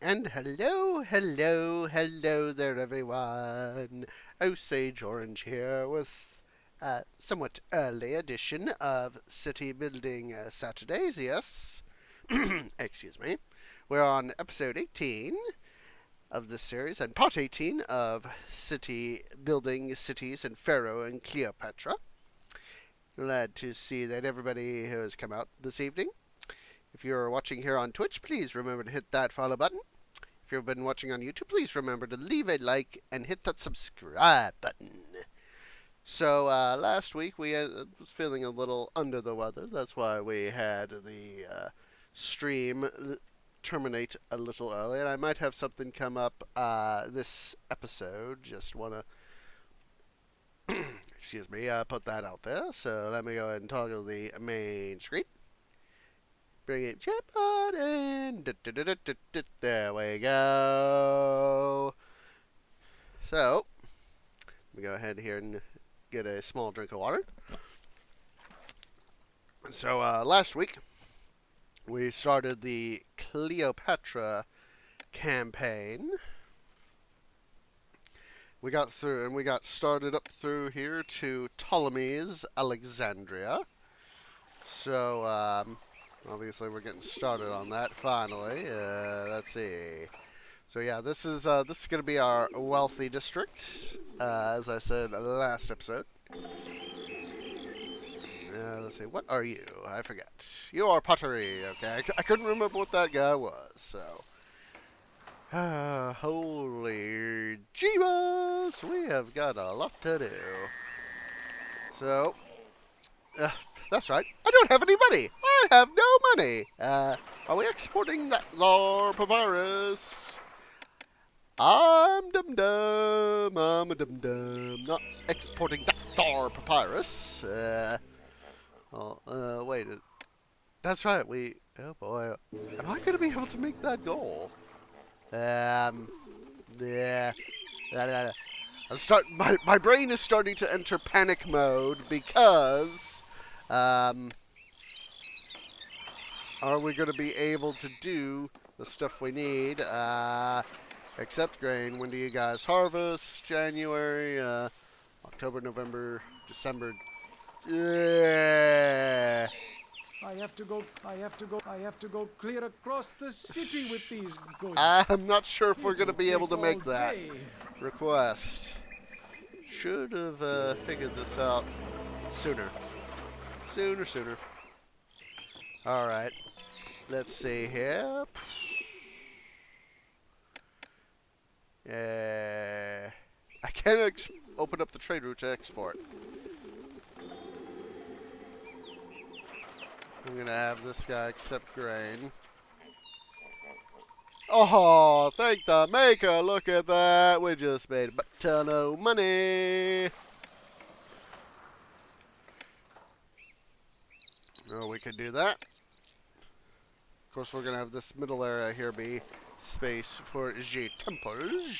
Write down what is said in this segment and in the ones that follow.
And hello there, everyone. Osage Orange here with a somewhat early edition of City Building Saturdays, yes. Excuse me. We're on episode 18 of this series and part 18 of City Building Cities in Pharaoh and Cleopatra. Glad to see that everybody has come out this evening. If you're watching here on Twitch, please remember to hit that follow button. If you've been watching on YouTube, please remember to leave a like and hit that subscribe button. So last week we was feeling a little under the weather. That's why we had the stream terminate a little early. And I might have something come up this episode. Just want to, excuse me, put that out there. So let me go ahead and toggle the main screen. Bring it chat button. There we go. So, let me go ahead here and get a small drink of water. So, last week, we started the Cleopatra campaign. We got through, and we got started up through here to Ptolemy's Alexandria. So, obviously, we're getting started on that finally. Let's see. So yeah, this is going to be our wealthy district, as I said in the last episode. Let's see, what are you? I forget. You are pottery. Okay, I couldn't remember what that guy was. So, holy Jeebus, we have got a lot to do. So. That's right. I don't have any money. I have no money. Are we exporting that lore papyrus? I'm dum-dum. I'm a dum-dum. Not exporting that lore papyrus. Wait. That's right. Oh boy. Am I going to be able to make that goal? Yeah. My brain is starting to enter panic mode because are we going to be able to do the stuff we need? Accept grain. When do you guys harvest? January, October, November, December. Yeah. I have to go clear across the city with these goods. I'm not sure if we're going to be able to make all that day. request. Should have figured this out sooner. Sooner. Alright. Let's see here. I can't open up the trade route to export. I'm gonna have this guy accept grain. Oh, thank the maker! Look at that! We just made a ton of money! Oh, we could do that. Of course, we're gonna have this middle area here be space for the temples,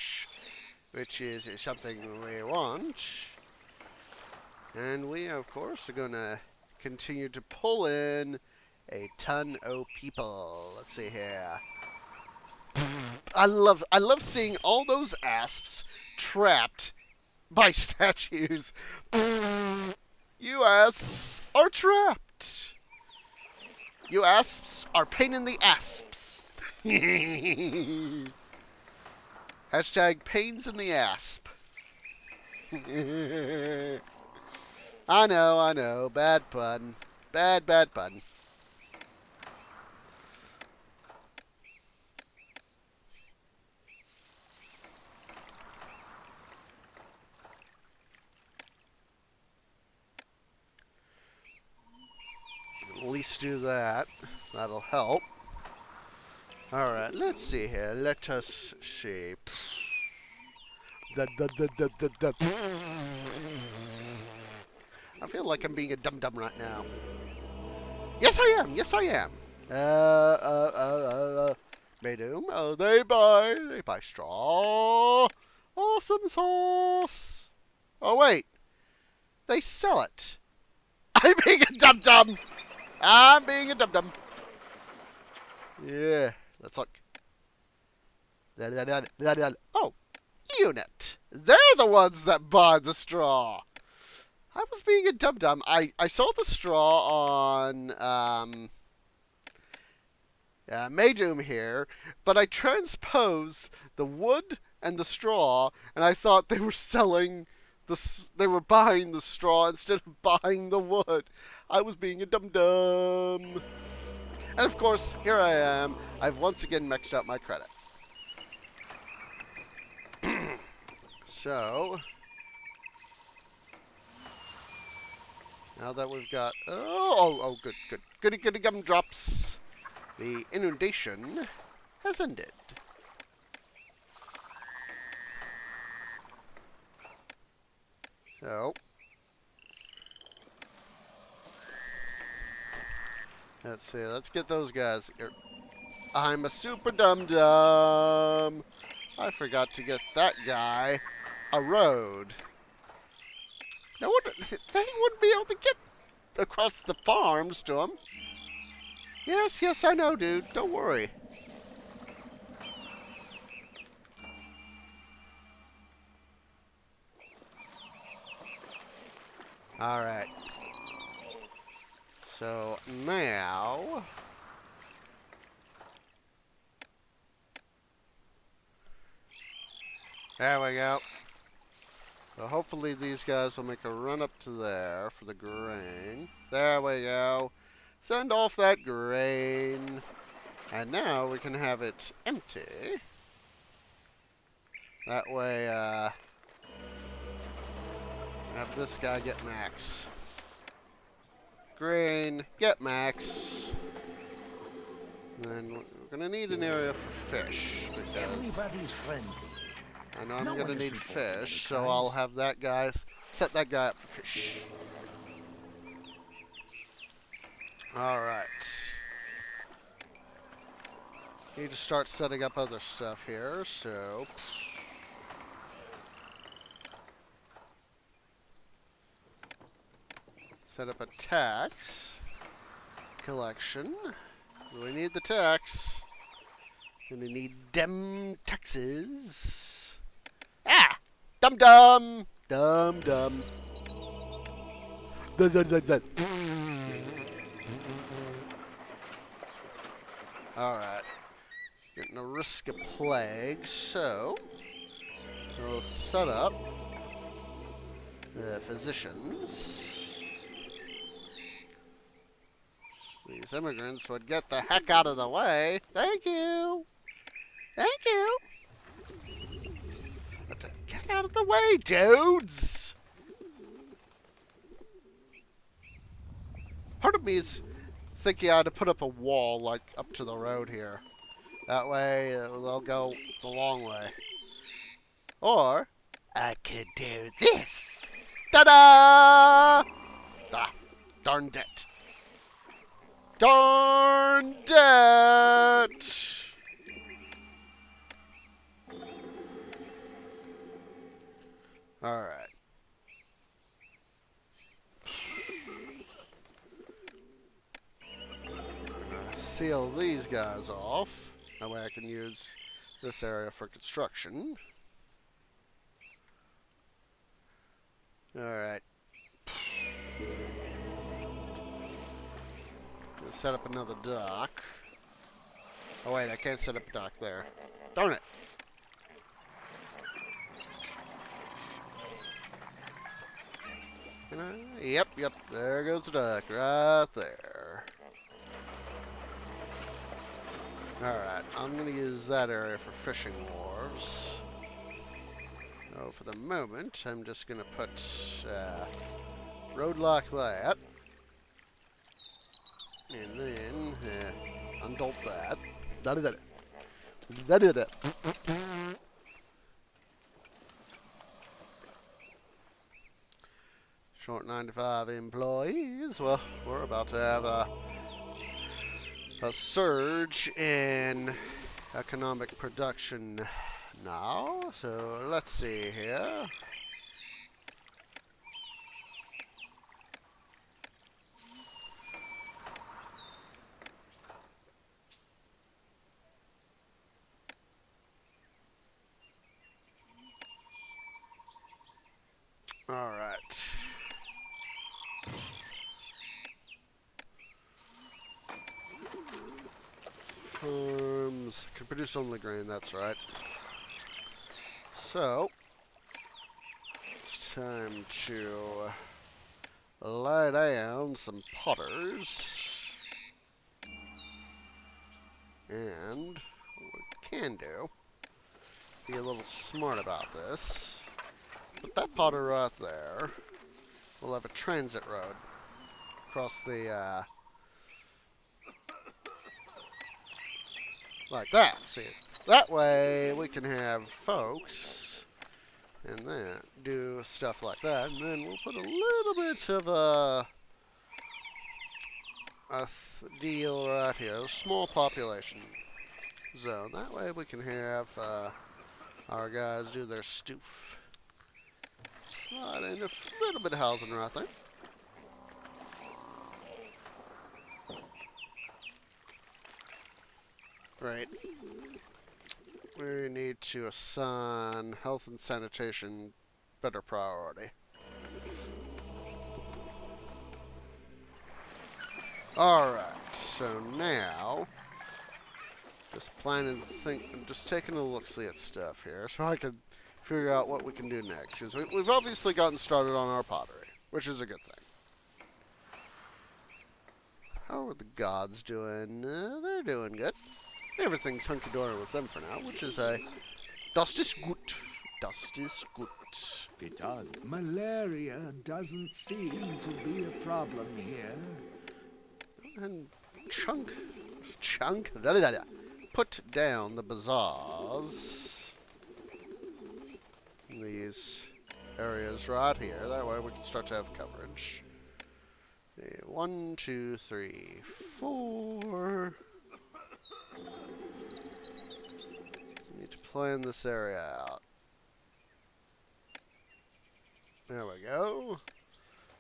which is something we want. And we, of course, are gonna continue to pull in a ton of people. Let's see here. I love seeing all those asps trapped by statues. You asps are trapped. You asps are pain in the asps. Hashtag pains in the asp. I know. Bad pun. Bad pun. At least do that. That'll help. Alright, let's see here. Let us see. I feel like I'm being a dum-dum right now. Yes, I am. Maydoom. Oh, they buy straw. Awesome sauce. Oh, wait. They sell it. I'm being a dum-dum. Yeah, let's look. Oh, unit. They're the ones that buy the straw. I was being a dum-dum. I saw the straw on Maydoom here, but I transposed the wood and the straw, and I thought they were selling they were buying the straw instead of buying the wood. I was being a dum-dum. And of course, here I am. I've once again mixed up my credit. So, now that we've got... Oh, good. Goody gumdrops. The inundation has ended. So, let's see. Let's get those guys. I'm a super dum-dum. I forgot to get that guy a road. No one, they wouldn't be able to get across the farms to him. Yes, I know, dude. Don't worry. Alright. So, now... There we go. So hopefully these guys will make a run up to there for the grain. There we go. Send off that grain. And now we can have it empty. That way, have this guy get max. Grain, get max. And then we're gonna need an area for fish because Everybody's friend. I know I'm gonna need fish, so I'll have that guy set that guy up for fish. All right. Need to start setting up other stuff here, so. Set up a tax collection. We need the tax. Gonna need dem taxes. Ah! Dum-dum! Dum-dum. Alright. Getting a risk of plague, so we'll set up the physicians. These immigrants would get the heck out of the way. Thank you. Thank you. Get out of the way, dudes. Part of me is thinking I had to put up a wall, like, up to the road here. That way, they'll go the long way. Or, I could do this. Ta-da! Ah, darned it. Darned it! Alright. Seal these guys off. That way I can use this area for construction. Alright. Let's set up another dock. Oh wait, I can't set up a dock there. Darn it! Can I? Yep, there goes the dock right there. Alright, I'm gonna use that area for fishing wharves. So for the moment, I'm just gonna put roadlock that. And then undolt that. Short 95 employees. Well, we're about to have a surge in economic production now. So let's see here. Alright. Farms can produce only grain, that's right. So, it's time to lay down some potters. And what we can do, be a little smart about this. Put that potter right there. We'll have a transit road across the, like that. See, that way we can have folks and then do stuff like that. And then we'll put a little bit of a deal right here, a small population zone. That way we can have our guys do their stoof. Slide in a little bit of housing right there. Right. We need to assign health and sanitation better priority. Alright, so now just planning to think, just taking a look-see at stuff here so I can figure out what we can do next. Because we've obviously gotten started on our pottery, which is a good thing. How are the gods doing? They're doing good. Everything's hunky-dory with them for now, which is a... Das ist gut. Das ist gut. It does. Malaria doesn't seem to be a problem here. And chunk, put down the bazaars in these areas right here. That way we can start to have coverage. 1, 2, 3, 4. Need to plan this area out. There we go.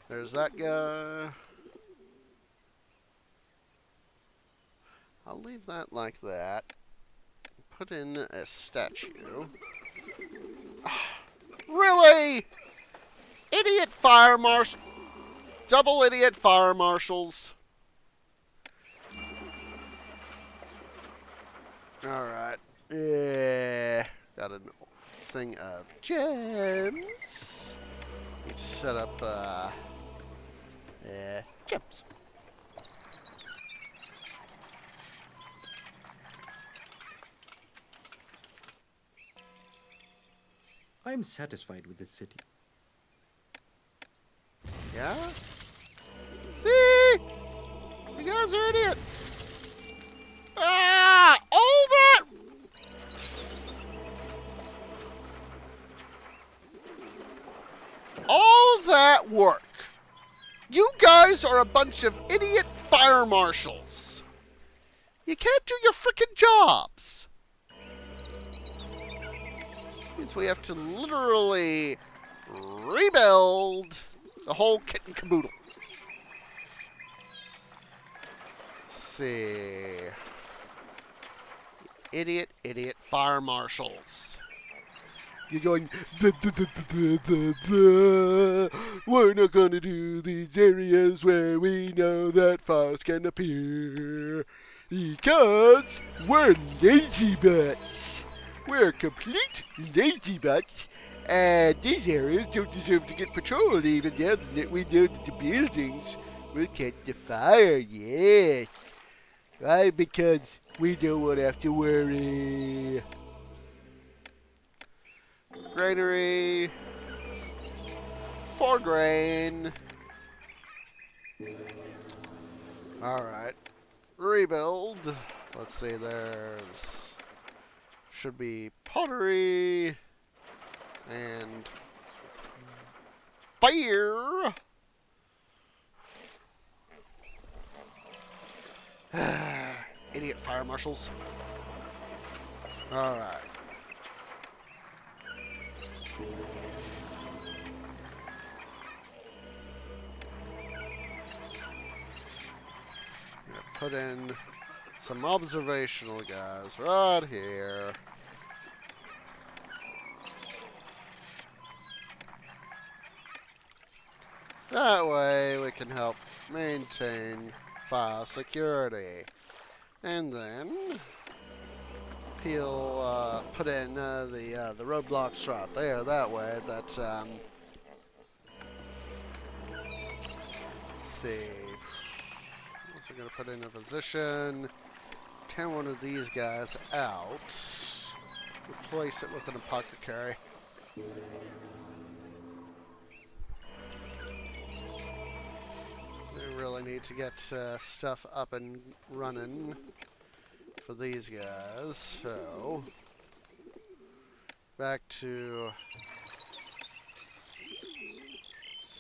There's that guy. I'll leave that like that. Put in a statue. Really? Idiot fire marshal. Double idiot fire marshals. Alright. Yeah. Got a thing of gems. Need to set up gems. I'm satisfied with this city. Yeah? See? You guys are idiot. Ah! All that! All that work. You guys are a bunch of idiot fire marshals. You can't do your frickin' jobs. Means we have to literally rebuild the whole kit and caboodle. Let's see. Idiot fire marshals. You're going, "Duh, duh, duh, duh, duh, duh, duh. We're not going to do these areas where we know that fires can appear. Because we're lazy butts. We're complete lazy butts. And these areas don't deserve to get patrolled even though we know that the buildings will catch the fire, yes. Right? Because we don't want to have to worry. Granary. For grain. Alright. Rebuild. Let's see, there's... should be pottery. And... fire! Idiot fire marshals. Alright. Put in some observational guys right here. That way we can help maintain file security. And then put in the roadblocks right there. That way, let's see. Also gonna put in a position. Turn one of these guys out. Replace it with an apothecary. We really need to get stuff up and running for these guys. So, back to,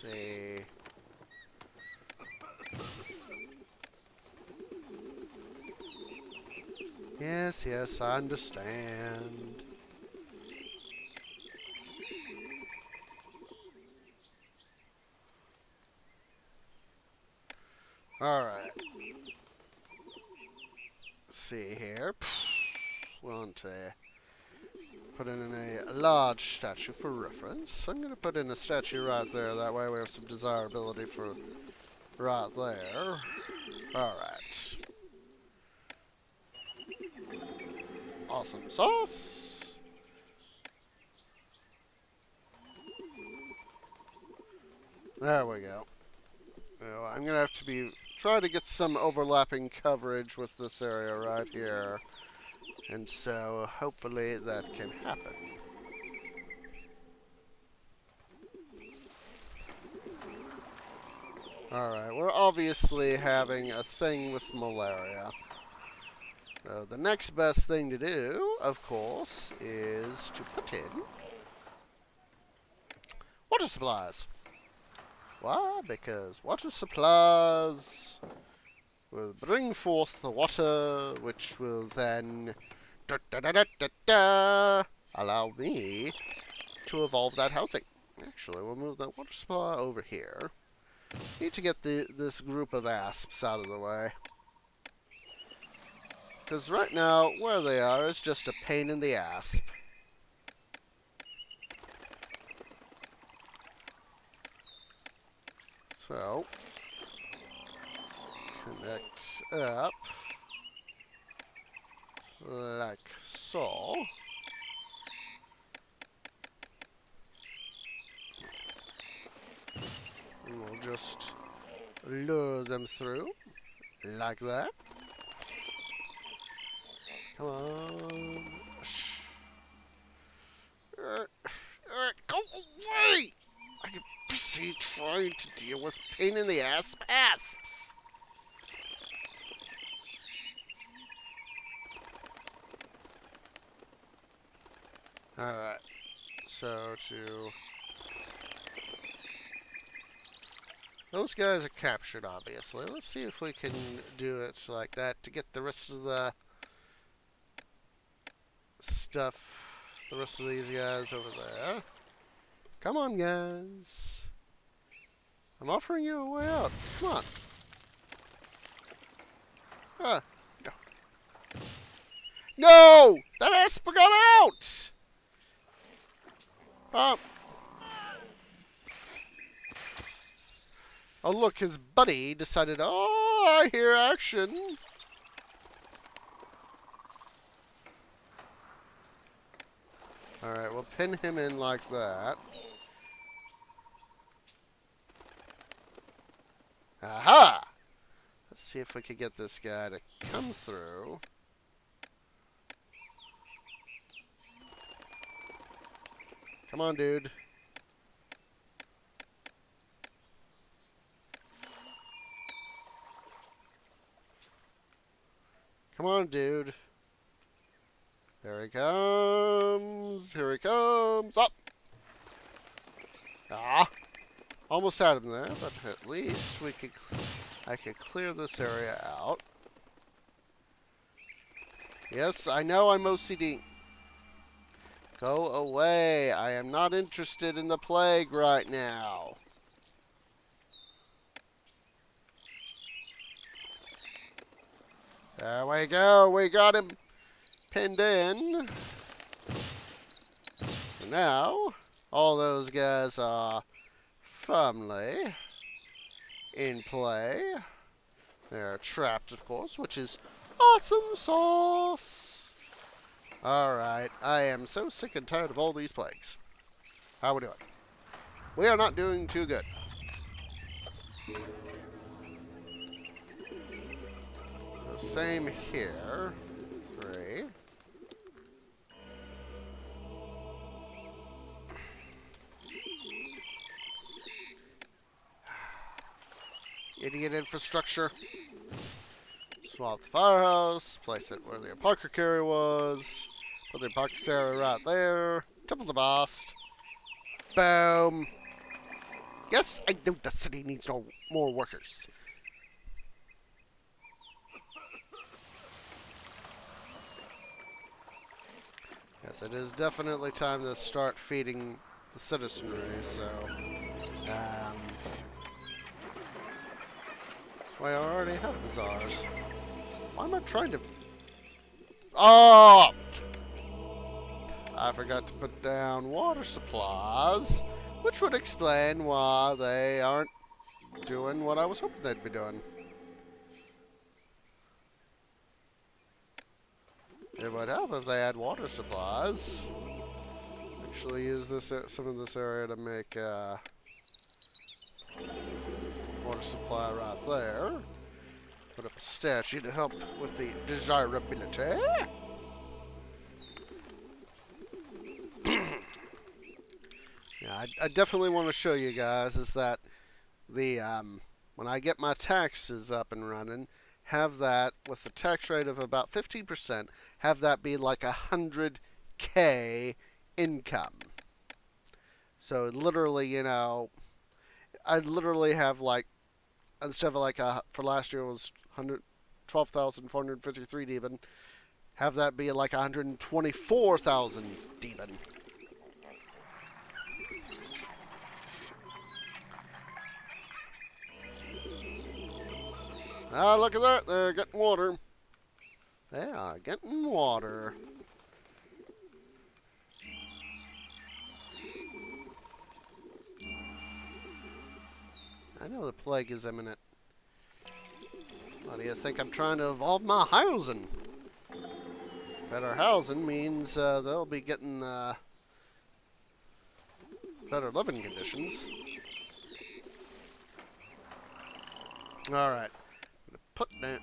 see. Yes, yes, I understand. Alright. Let's see here. Want to put in a large statue for reference. I'm going to put in a statue right there. That way we have some desirability for right there. Alright. Awesome sauce. There we go. So I'm going to have to try to get some overlapping coverage with this area right here. And so hopefully that can happen. Alright, we're obviously having a thing with malaria. So the next best thing to do, of course, is to put in water supplies. Why? Because water supplies will bring forth the water, which will then allow me to evolve that housing. Actually, we'll move that water supply over here. Need to get this group of asps out of the way. Because right now, where they are is just a pain in the asp. So, connect up like so. And we'll just lure them through like that. Come on. Go away! I am busy trying to deal with pain in the ass asps. Alright. So those guys are captured, obviously. Let's see if we can do it like that to get the rest of the stuff, the rest of these guys over there. Come on, guys. I'm offering you a way out. Come on. No. No! That asp got out! Oh, look, his buddy decided, oh, I hear action. Alright, we'll pin him in like that. Aha! Let's see if we can get this guy to come through. Come on, dude. Come on, dude. There he comes. Here he comes. Up. Ah. Almost had him there, but at least I could clear this area out. Yes, I know I'm OCD. Go away. I am not interested in the plague right now. There we go. We got him pinned in. And now, all those guys are firmly in play. They're trapped, of course, which is awesome sauce. Alright, I am so sick and tired of all these plagues. How we doing? We are not doing too good. So same here. 3. Idiot infrastructure. Swap the firehouse. Place it where the apothecary was. Put the apothecary right there. Temple the bast. Boom. Yes, I know the city needs no more workers. Yes, it is definitely time to start feeding the citizenry, so... Why, I already have bazaars. Why am I trying to... Oh! I forgot to put down water supplies, which would explain why they aren't doing what I was hoping they'd be doing. It would help if they had water supplies. Actually use this some of this area to make water supply right there. Put up a statue to help with the desirability. Yeah, I definitely want to show you guys is that the when I get my taxes up and running, have that with the tax rate of about 15%, have that be like 100K income. So literally, you know, I'd literally have like, instead of like for last year it was 12,453 demon, have that be like 124,000 demon. Ah, look at that. They're getting water. They are getting water. I know the plague is imminent. Why do you think I'm trying to evolve my housing? Better housing means they'll be getting better living conditions. Alright. Put that.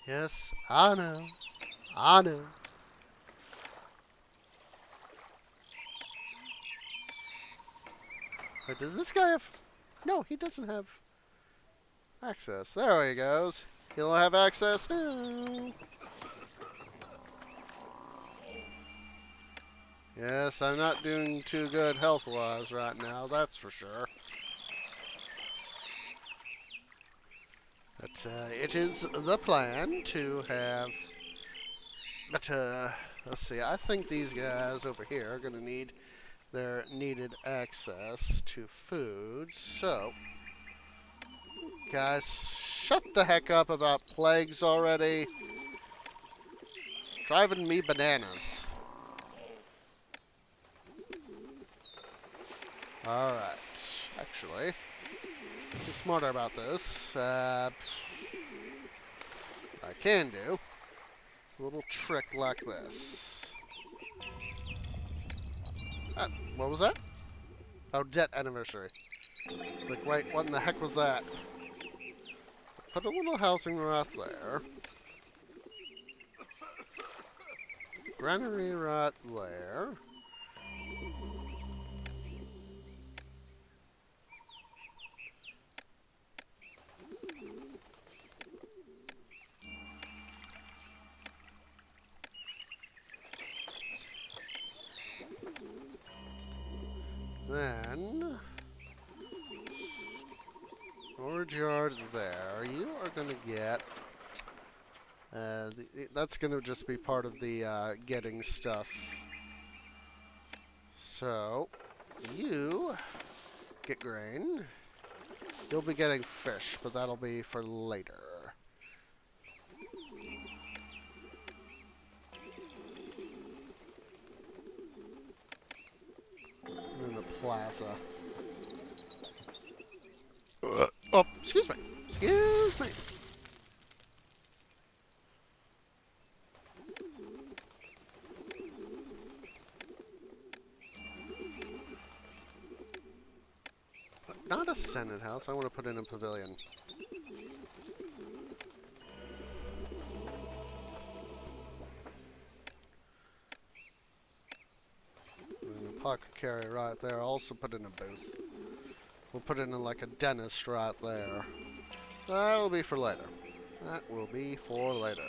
Yes, I know. I know. But does this guy have... No, he doesn't have access. There he goes. He'll have access now. Yes, I'm not doing too good health-wise right now, that's for sure. But it is the plan to have... But, let's see, I think these guys over here are going to need their needed access to food, so... Guys, shut the heck up about plagues already. Driving me bananas. Alright, actually, be smarter about this. I can do a little trick like this. What was that? Oh, debt anniversary. Like, wait, what in the heck was that? Put a little housing right there. Granary right there. Then, storage yard there. You are going to get, that's going to just be part of the getting stuff. So, you get grain. You'll be getting fish, but that'll be for later. In the plaza. Oh, excuse me. Excuse me. Not a Senate house. I want to put in a pavilion. And a pocket carrier right there. I'll also put in a booth. We'll put in like a dentist right there. That will be for later. That will be for later.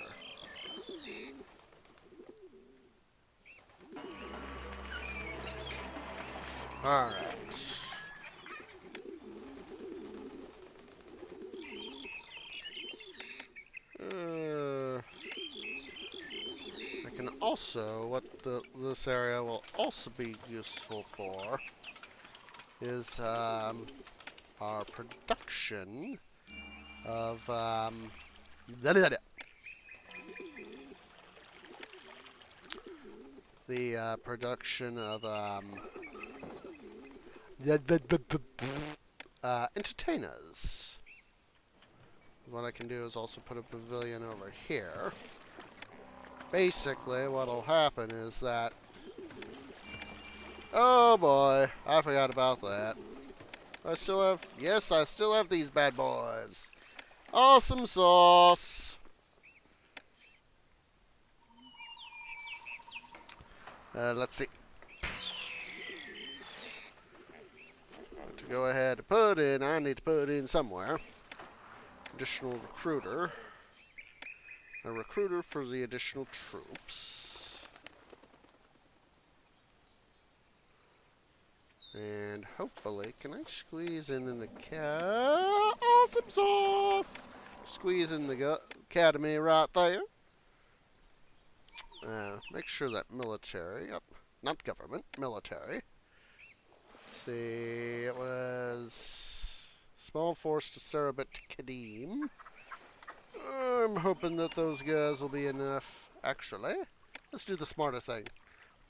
Alright. I can also, what this area will also be useful for is our production of the production of entertainers. What I can do is also put a pavilion over here. Basically, what'll happen is that... Oh boy, I forgot about that. I still have... Yes, I still have these bad boys. Awesome sauce! Let's see. To go ahead and put in, I need to put in somewhere. Additional recruiter. A recruiter for the additional troops. And hopefully, can I squeeze in the awesome sauce? Squeeze in the academy right there. Make sure that military, not government, military. See, it was small force to Sarabit Kadim. I'm hoping that those guys will be enough. Actually, let's do the smarter thing.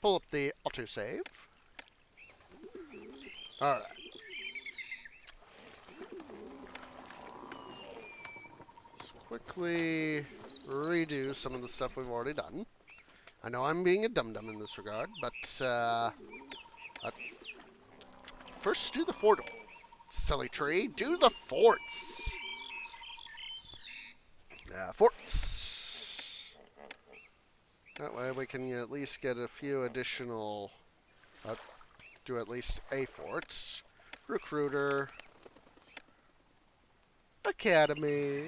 Pull up the autosave. Alright. Let's quickly redo some of the stuff we've already done. I know I'm being a dum-dum in this regard, but first do the fort. Silly tree, do the forts. Forts. That way we can at least get a few additional, do at least a fort. Recruiter. Academy.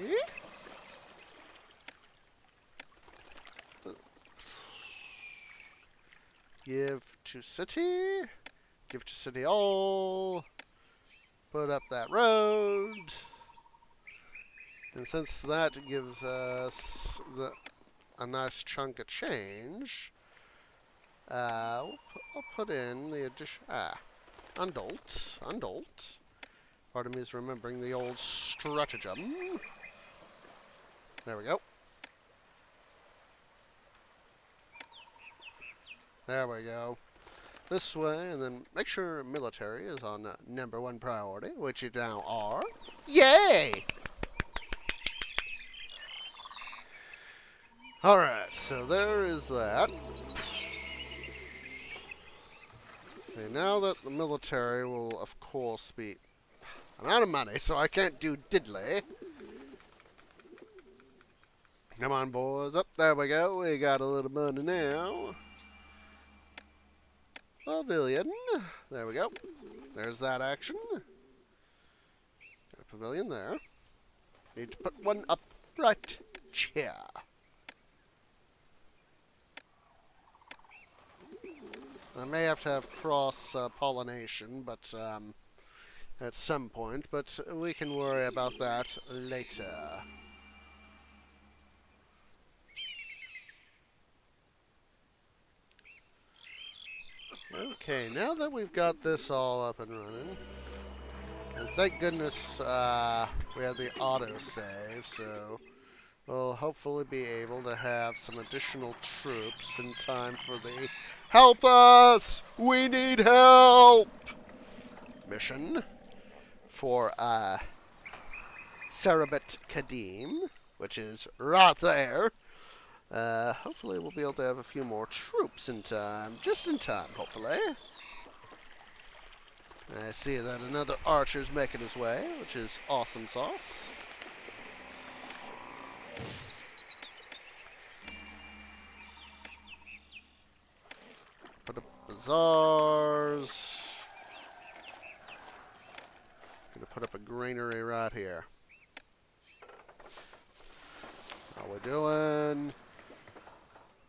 Give to city. Give to city all. Put up that road. And since that gives us a nice chunk of change, I'll put in the addition. Undolt. Part of me is remembering the old stratagem. There we go. There we go. This way, and then make sure military is on #1 priority, which you now are. Yay! Alright, so there is that. Okay, now that the military will, of course, be... I'm out of money, so I can't do diddly. Come on, boys. Up, there we go. We got a little money now. Pavilion. There we go. There's that action. Got a pavilion there. Need to put one up right here. I may have to have cross-pollination, but at some point, but we can worry about that later. Okay, now that we've got this all up and running, and thank goodness we have the autosave, so we'll hopefully be able to have some additional troops in time for the help us! We need help! Mission for Sarabet Kadim, which is right there. Hopefully we'll be able to have a few more troops in time. Just in time, hopefully. I see that another archer's making his way, which is awesome sauce. Put up bazaars. Gonna put up a granary right here. How we doing?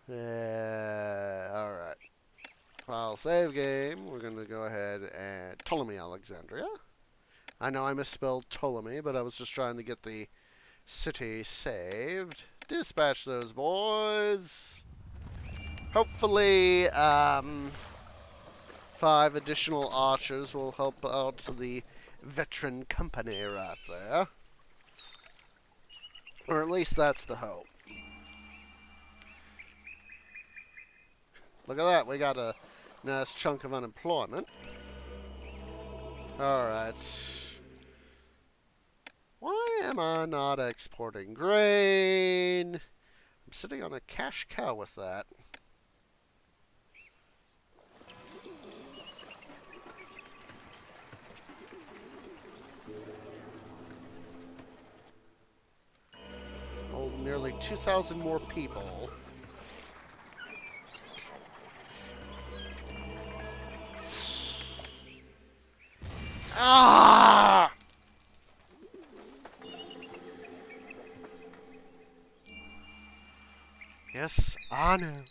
Alright. File save game. We're gonna go ahead and Ptolemy Alexandria. I know I misspelled Ptolemy, but I was just trying to get the city saved. Dispatch those boys. Hopefully, 5 additional archers will help out the veteran company right there. Or at least that's the hope. Look at that, we got a nice chunk of unemployment. Alright. Why am I not exporting grain? I'm sitting on a cash cow with that. Oh, nearly 2,000 more people. Ah! Yes, I know.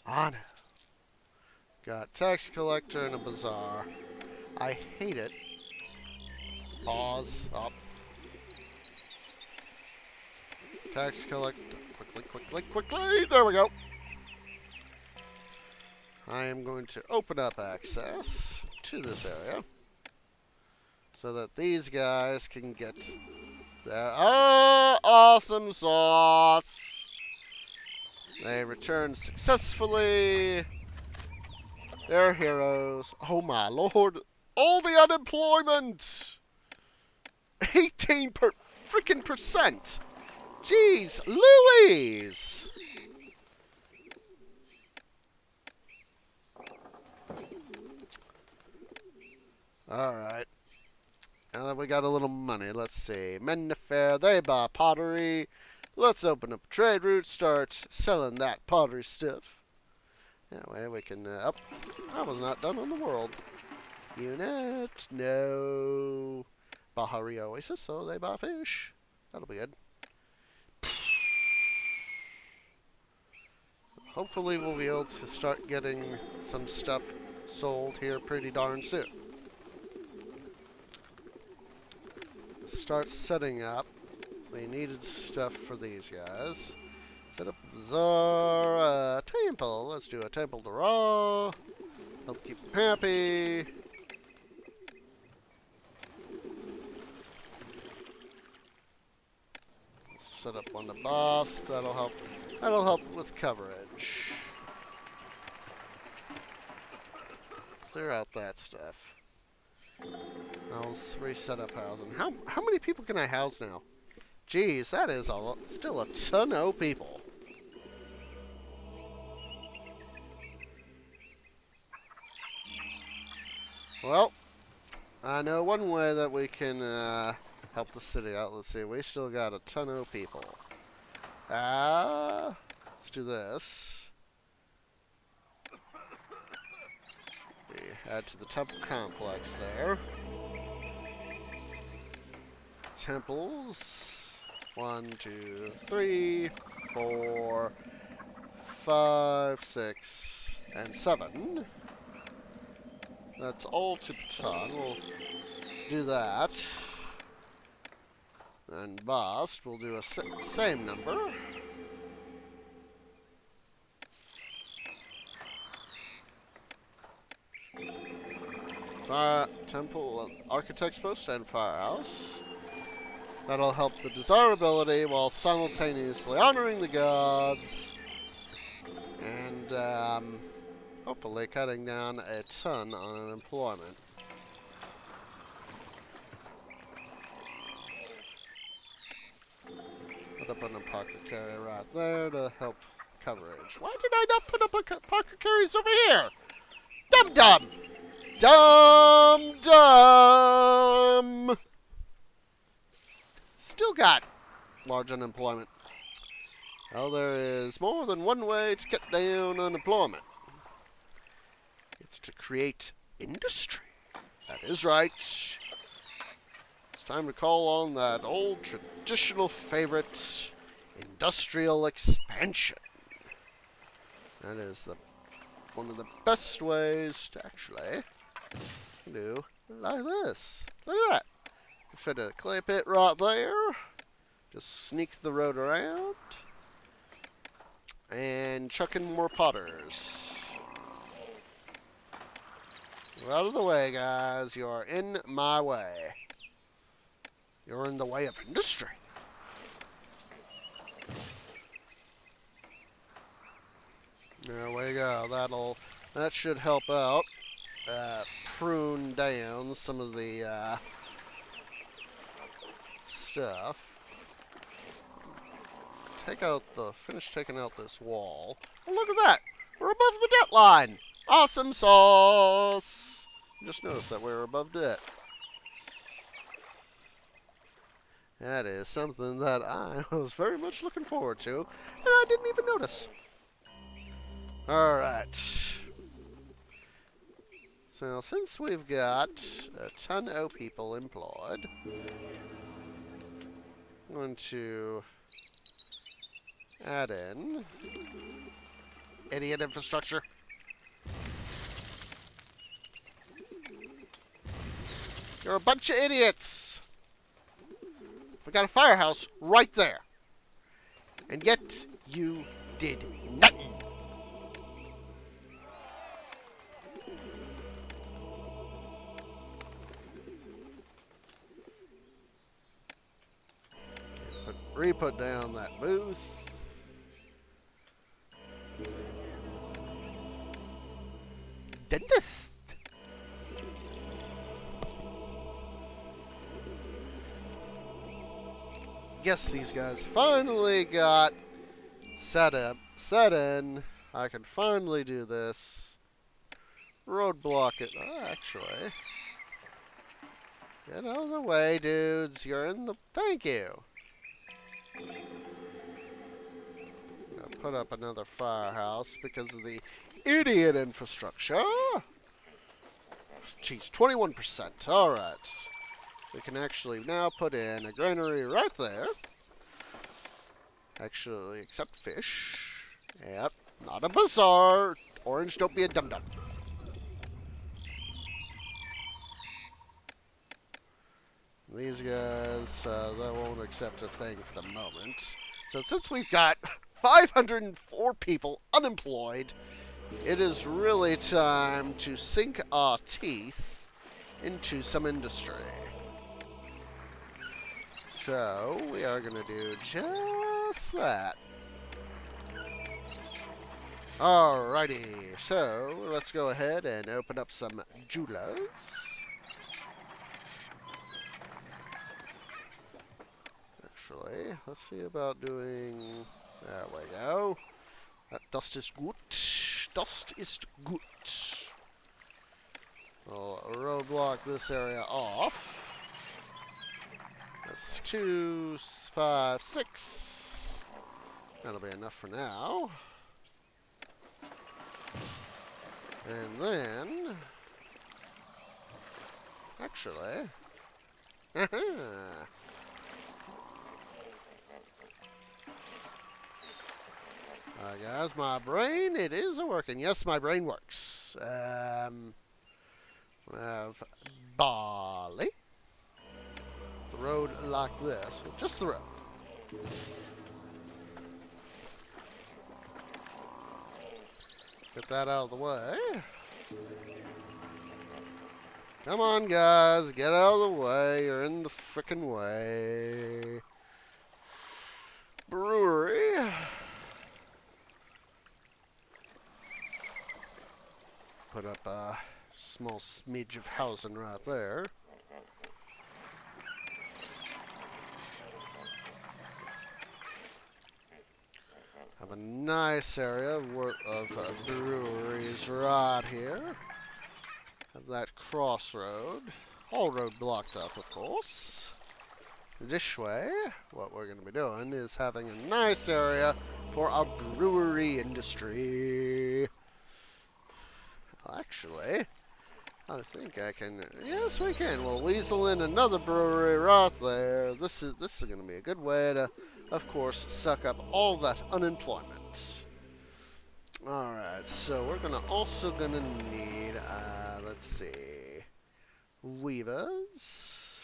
I know. Got tax collector and a bazaar. I hate it. Pause. Up. Tax collector. Quickly, quickly, quickly. There we go. I am going to open up access to this area so that these guys can get their awesome sauce. They returned successfully. They're heroes. Oh my lord. All the unemployment! 18 freaking percent! Jeez Louise! Alright. Now that we got a little money, let's see. Men of fair, they buy pottery. Let's open up a trade route, start selling that pottery stuff. That way we can, oh, I was not done on the world. Unit, no. Bahari Oasis, so they buy fish. That'll be good. Hopefully we'll be able to start getting some stuff sold here pretty darn soon. Start setting up the needed stuff for these guys. Set up a bazaar, temple. Let's do a temple to Ra. Help keep them happy. Set up one to boss. That'll help. That'll help with coverage. Clear out that stuff. I'll reset up housing. How many people can I house now? Jeez, that is still a ton of people. Well, I know one way that we can help the city out. Let's see, we still got a ton of people. Let's do this. We add to the temple complex there. Temples. 1, 2, 3, 4, 5, 6, and 7. That's all to Patan. We'll do that. And Bast, we'll do a same number. Temple, Architect's Post, and Firehouse. That'll help the desirability while simultaneously honoring the gods. And hopefully cutting down a ton on unemployment. Put up an apothecary right there to help coverage. Why did I not put up apothecaries over here? Dum dum! Dum dum! Still got large unemployment. Well, there is more than one way to cut down unemployment. It's to create industry. That is right. It's time to call on that old traditional favorite, industrial expansion. That is one of the best ways to actually do like this. Look at that. Fit a clay pit right there. Just sneak the road around. And chuck in more potters. Out of the way, guys. You're in my way. You're in the way of industry. There we go. That should help out. Prune down some of the stuff. Finish taking out this wall. Oh, look at that! We're above the debt line! Awesome sauce! Just noticed that we're above debt. That is something that I was very much looking forward to, and I didn't even notice. Alright. So, since we've got a ton of people employed, I'm going to add in idiot infrastructure. You're a bunch of idiots! We got a firehouse right there. And yet, you did nothing. Re-put down that booth. Dentist. Guess these guys finally got set in. I can finally do this. Roadblock it. Actually. Get out of the way, dudes. You're in the... Thank you. Gotta put up another firehouse because of the idiot infrastructure. Jeez, 21%. Alright. We can actually now put in a granary right there. Actually, accept fish. Yep, not a bazaar. Orange, don't be a dum-dum. These guys, they won't accept a thing for the moment. So since we've got 504 people unemployed, it is really time to sink our teeth into some industry. So, we are going to do just that. Alrighty, so let's go ahead and open up some jewelers. Actually, let's see about doing... There we go. That dust is good. Dust is good. I'll roadblock this area off. That's 2, 5, 6. That'll be enough for now. And then... Actually... Alright guys, my brain, it is working. Yes, my brain works. We have barley. The road like this. Just the road. Get that out of the way. Come on, guys. Get out of the way. You're in the frickin' way. Brewery. Put up a small smidge of housing right there. a nice area of breweries right here. Have that crossroad. Whole road blocked up, of course. This way, what we're going to be doing is having a nice area for our brewery industry. Actually, I think I can. Yes, we can. We'll weasel in another brewery right there. This is going to be a good way to, of course, suck up all that unemployment. All right, so we're also gonna need. Let's see, weavers.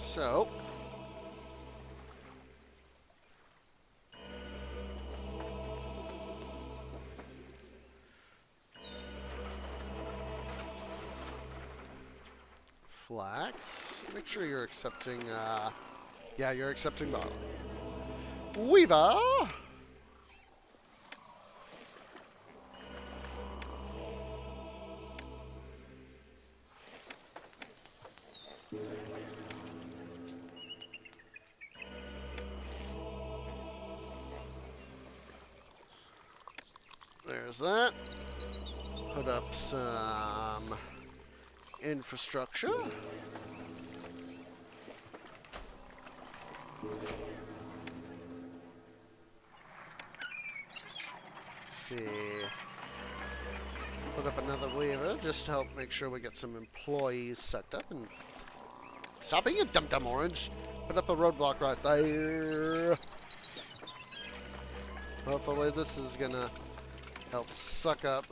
So. Flax. Make sure you're accepting, yeah, you're accepting barley. Weaver! There's that. Put up some infrastructure. See. Put up another weaver just to help make sure we get some employees set up. And stop being a dum-dum orange. Put up a roadblock right there. Hopefully this is gonna help suck up.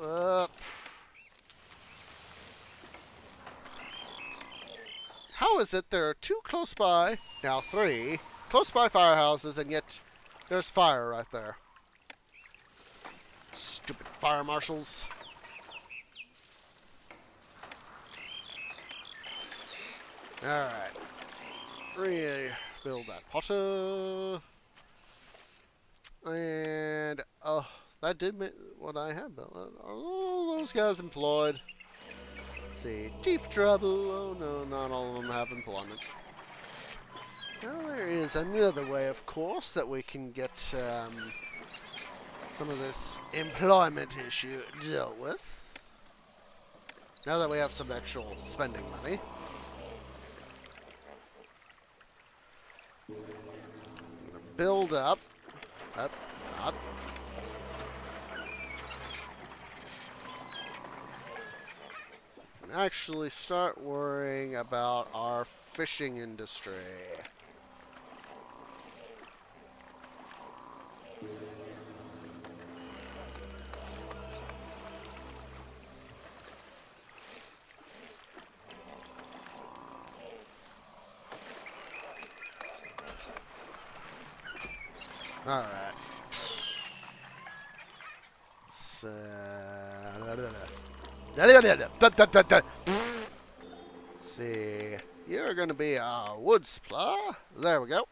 How is it there are 2 close by, now 3, close by firehouses, and yet there's fire right there? Stupid fire marshals. Alright. Rebuild that potter. And, oh, that did make what I had built. Are all those guys employed? Let's see, deep trouble. Oh no, not all of them have employment. Now there is another way, of course, that we can get some of this employment issue dealt with. Now that we have some actual spending money. I'm gonna build up. Not. And actually start worrying about our fishing industry. All right. See, you're going to be our wood supply. There we go.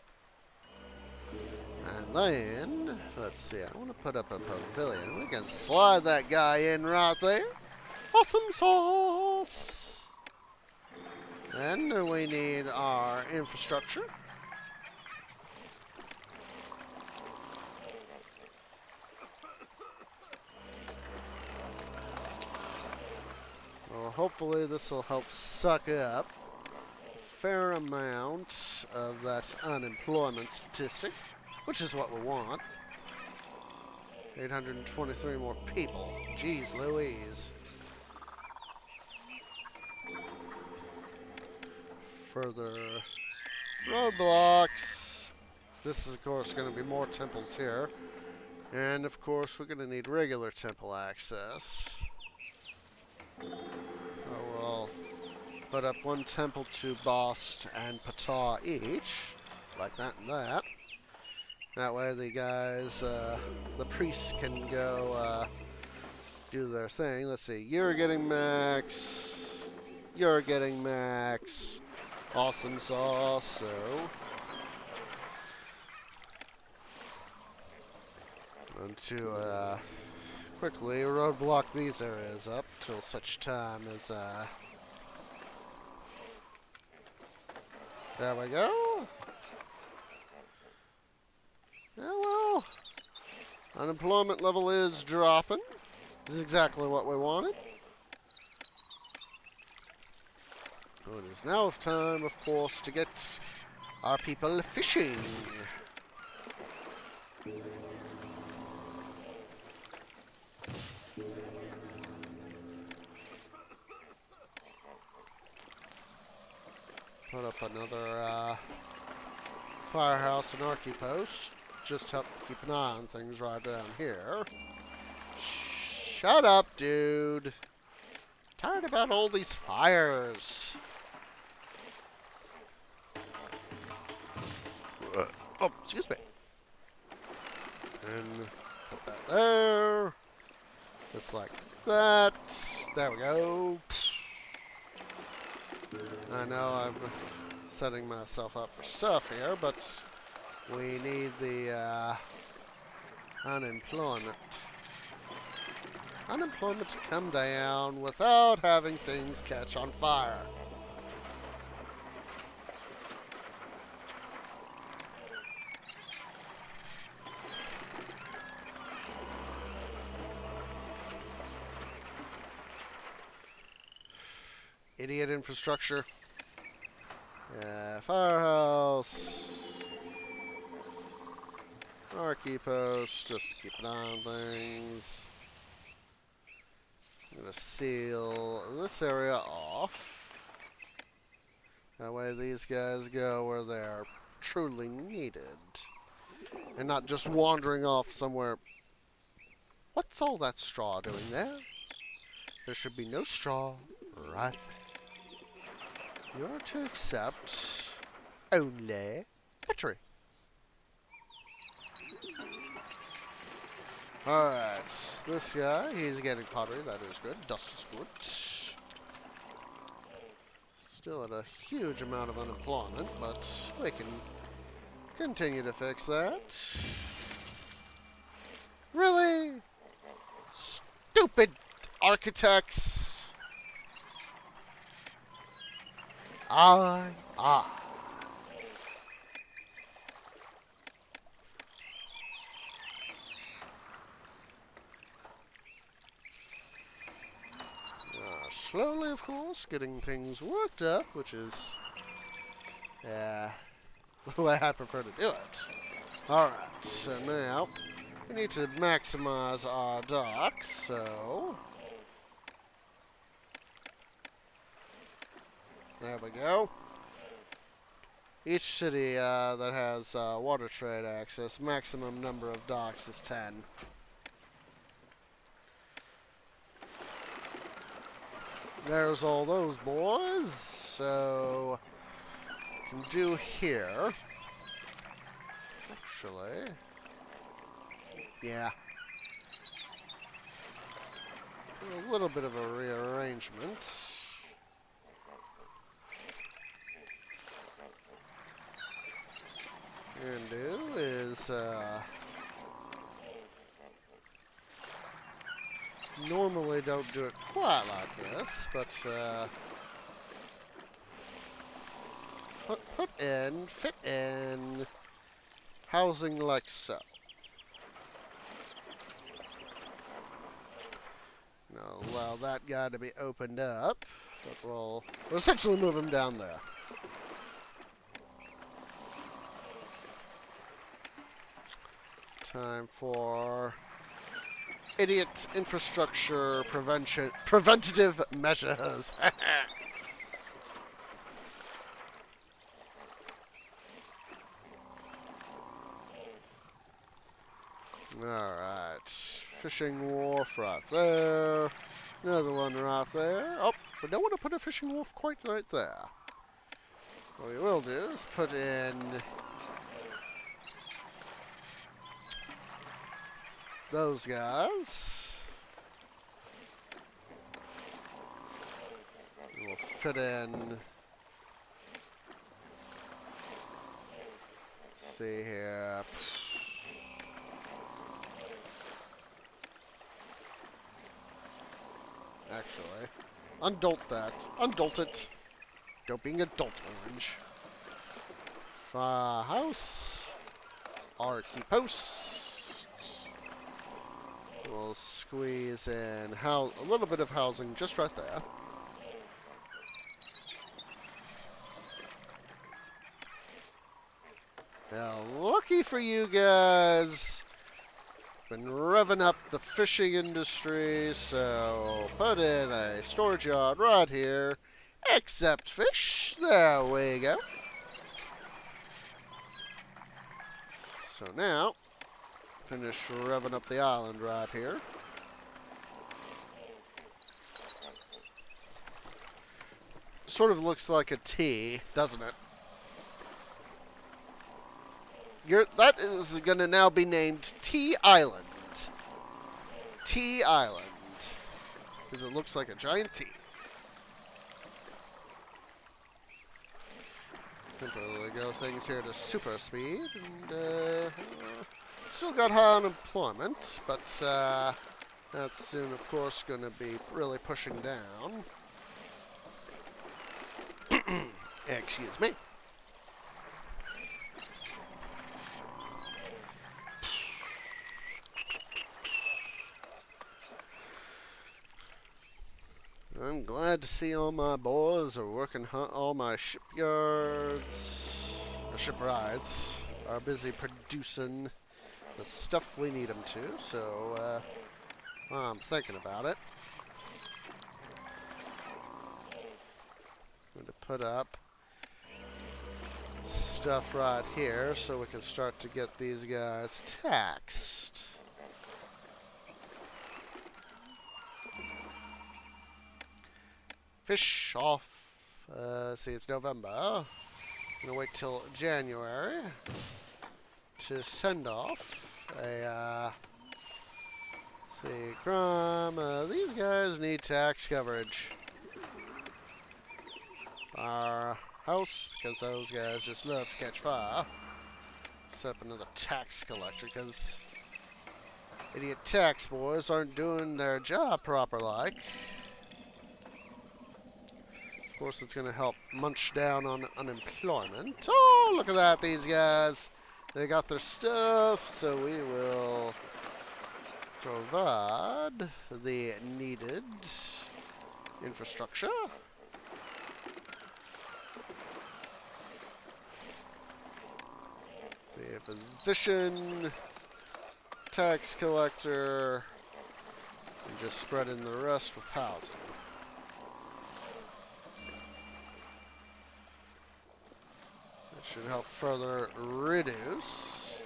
And then, let's see, I want to put up a pavilion. We can slide that guy in right there. Awesome sauce. Then we need our infrastructure. Well, hopefully this will help suck up a fair amount of that unemployment statistic, which is what we want. 823 more people. Jeez Louise. Further roadblocks. This is, of course, going to be more temples here. And, of course, we're going to need regular temple access. We'll put up 1 temple to Bast and Ptah each. Like that and that. That way the guys, the priests can go do their thing. Let's see, you're getting max. You're getting max. Awesome sauce, so. And to quickly roadblock these areas up till such time as there we go. Yeah, well, Unemployment level is dropping. This is exactly what we wanted. So it is now time, of course, to get our people fishing. Put up another firehouse and archie post. Just help keep an eye on things right down here. Shut up, dude. Tired about all these fires. Oh, excuse me. And put that there. Just like that. There we go. I know I'm setting myself up for stuff here, but we need the unemployment. Unemployment to come down without having things catch on fire. Idiot infrastructure. Firehouse. Archie post, just to keep an eye on things. I'm gonna seal this area off. That way these guys go where they're truly needed. And not just wandering off somewhere. What's all that straw doing there? There should be no straw right there. You're to accept only pottery. Alright, this guy, he's getting pottery, that is good. Dust is good. Still at a huge amount of unemployment, but we can continue to fix that. Really? Stupid architects! Ah. Slowly, of course, getting things worked up, which is the way I prefer to do it. Alright, so now we need to maximize our docks, so there we go. Each city that has water trade access, maximum number of docks is 10. There's all those boys, so can do here. Actually, yeah. A little bit of a rearrangement. And do is normally don't do it quite like this, but fit in housing like so. Now allow that guy to be opened up, but we'll essentially move him down there. Time for idiot infrastructure preventative measures. Alright. Fishing wharf right there. Another one right there. Oh, we don't want to put a fishing wharf quite right there. What we will do is put in those guys. We'll fit in. Let's see here. Actually, undolt that. Undolt it. Don't being adult orange. House. Archie post. We'll squeeze in a little bit of housing just right there. Now, lucky for you guys, been revving up the fishing industry, so put in a storage yard right here. Except fish. There we go. So now, finish revving up the island right here. Sort of looks like a T, doesn't it? That is going to now be named T Island. T Island. Because it looks like a giant T. Temporarily go things here to super speed. And still got high unemployment, but that's soon, of course, going to be really pushing down. Excuse me. I'm glad to see all my boys are working, all my shipyards, or shipwrights, are busy producing the stuff we need them to, so while I'm thinking about it, I'm going to put up stuff right here so we can start to get these guys taxed. Fish off. See, it's November. I'm gonna wait till January to send off a, see, crime. These guys need tax coverage. Our house, because those guys just love to catch fire. Set up another tax collector, because idiot tax boys aren't doing their job proper like. Of course, it's going to help munch down on unemployment. Oh, look at that, these guys. They got their stuff, so we will provide the needed infrastructure. See, a physician, tax collector, and just spread in the rest with housing. Should help further reduce.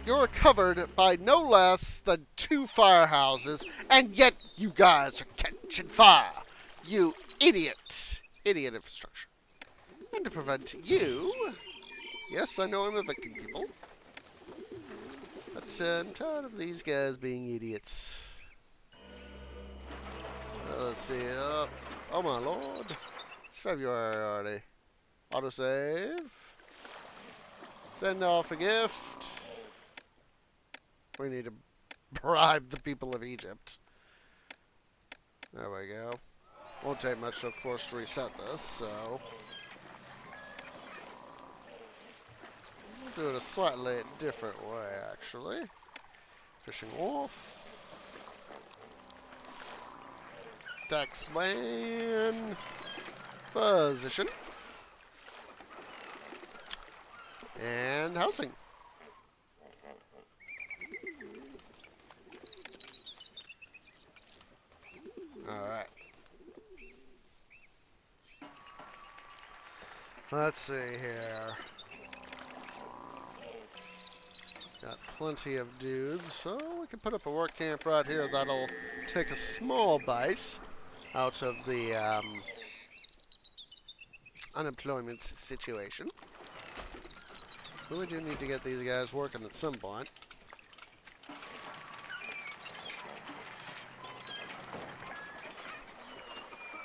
You're covered by no less than 2 firehouses, and yet you guys are catching fire. You idiot. Idiot infrastructure. And to prevent you, yes, I know I'm evicting people, but I'm tired of these guys being idiots. Let's see, oh my lord. It's February already. Autosave. Send off a gift. We need to bribe the people of Egypt. There we go. Won't take much, of course, to reset this, so we'll do it a slightly different way, actually. Fishing off. Tax ban. Physician. And housing. Alright. Let's see here. Got plenty of dudes, so we can put up a work camp right here that'll take a small bite out of the unemployment situation. Really do need to get these guys working at some point.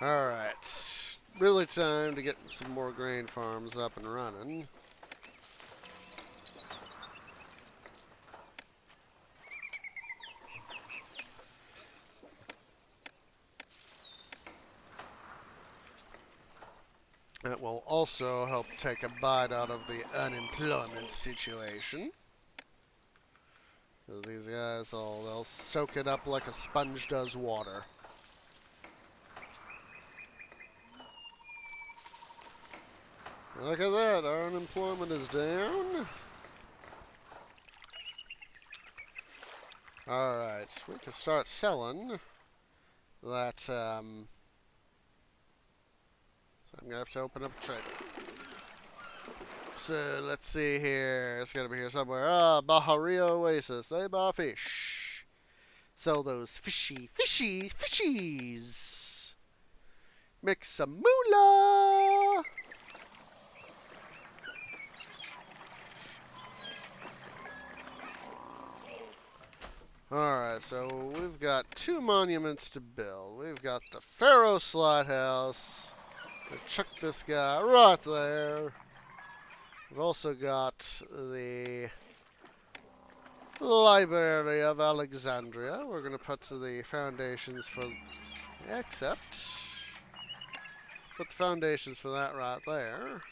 Alright, really time to get some more grain farms up and running. It will also help take a bite out of the unemployment situation. These guys, they'll soak it up like a sponge does water. Look at that, our unemployment is down. Alright, we can start selling that, so I'm gonna have to open up a trade. So, let's see here, it's gotta be here somewhere. Baharia Oasis, they buy fish. Sell those fishies. Make some moolah. Alright, so we've got 2 monuments to build. We've got the Pharaoh Slaughterhouse. Chuck this guy right there. We've also got the Library of Alexandria. We're going to put the foundations for... Put the foundations for that right there.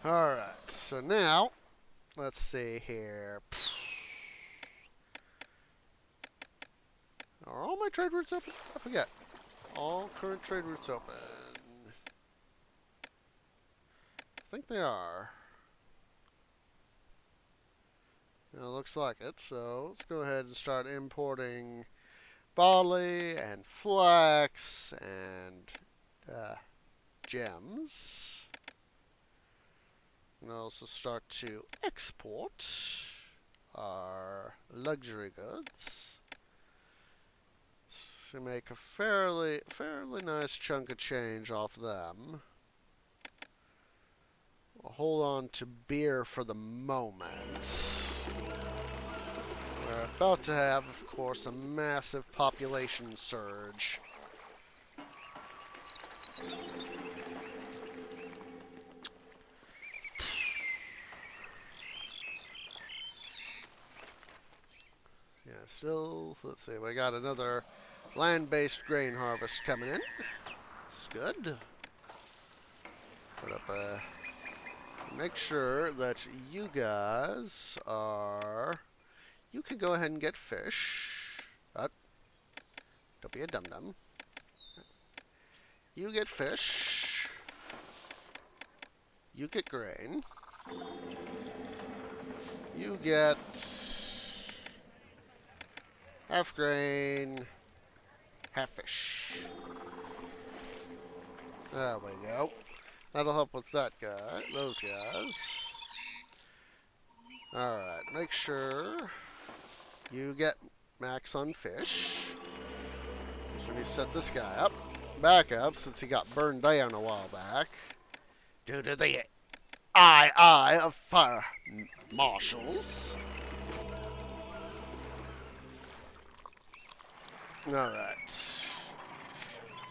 Alright, so now, let's see here. Are all my trade routes open? I forget. All current trade routes open. I think they are. It looks like it, so let's go ahead and start importing barley and flax and gems. And also start to export our luxury goods. So make a fairly nice chunk of change off them. We'll hold on to beer for the moment. We're about to have, of course, a massive population surge. Yeah, still, let's see, we got another land-based grain harvest coming in. It's good. Put up a... Make sure that you guys are... You can go ahead and get fish. But don't be a dum-dum. You get fish. You get grain. You get... half grain, half fish. There we go. That'll help with that guy, those guys. Alright, make sure you get max on fish. So we set this guy up, back up, since he got burned down a while back. Due to the eye of fire marshals. Alright.